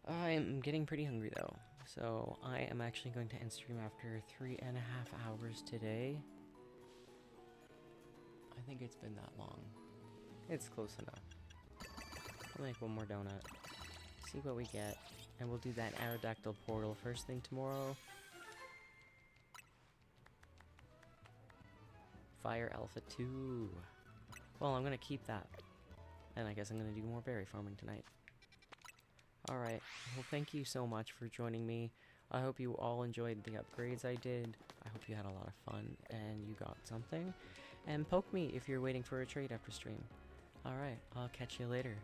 I'm getting pretty hungry though, so I am actually going to end stream after 3.5 hours today. I think it's been that long. It's close enough. I'll make one more donut, see what we get, and we'll do that Aerodactyl portal first thing tomorrow. Fire Alpha 2. Well, I'm gonna keep that. And I guess I'm gonna do more berry farming tonight. Alright, well thank you so much for joining me. I hope you all enjoyed the upgrades I did. I hope you had a lot of fun and you got something. And poke me if you're waiting for a trade after stream. Alright, I'll catch you later.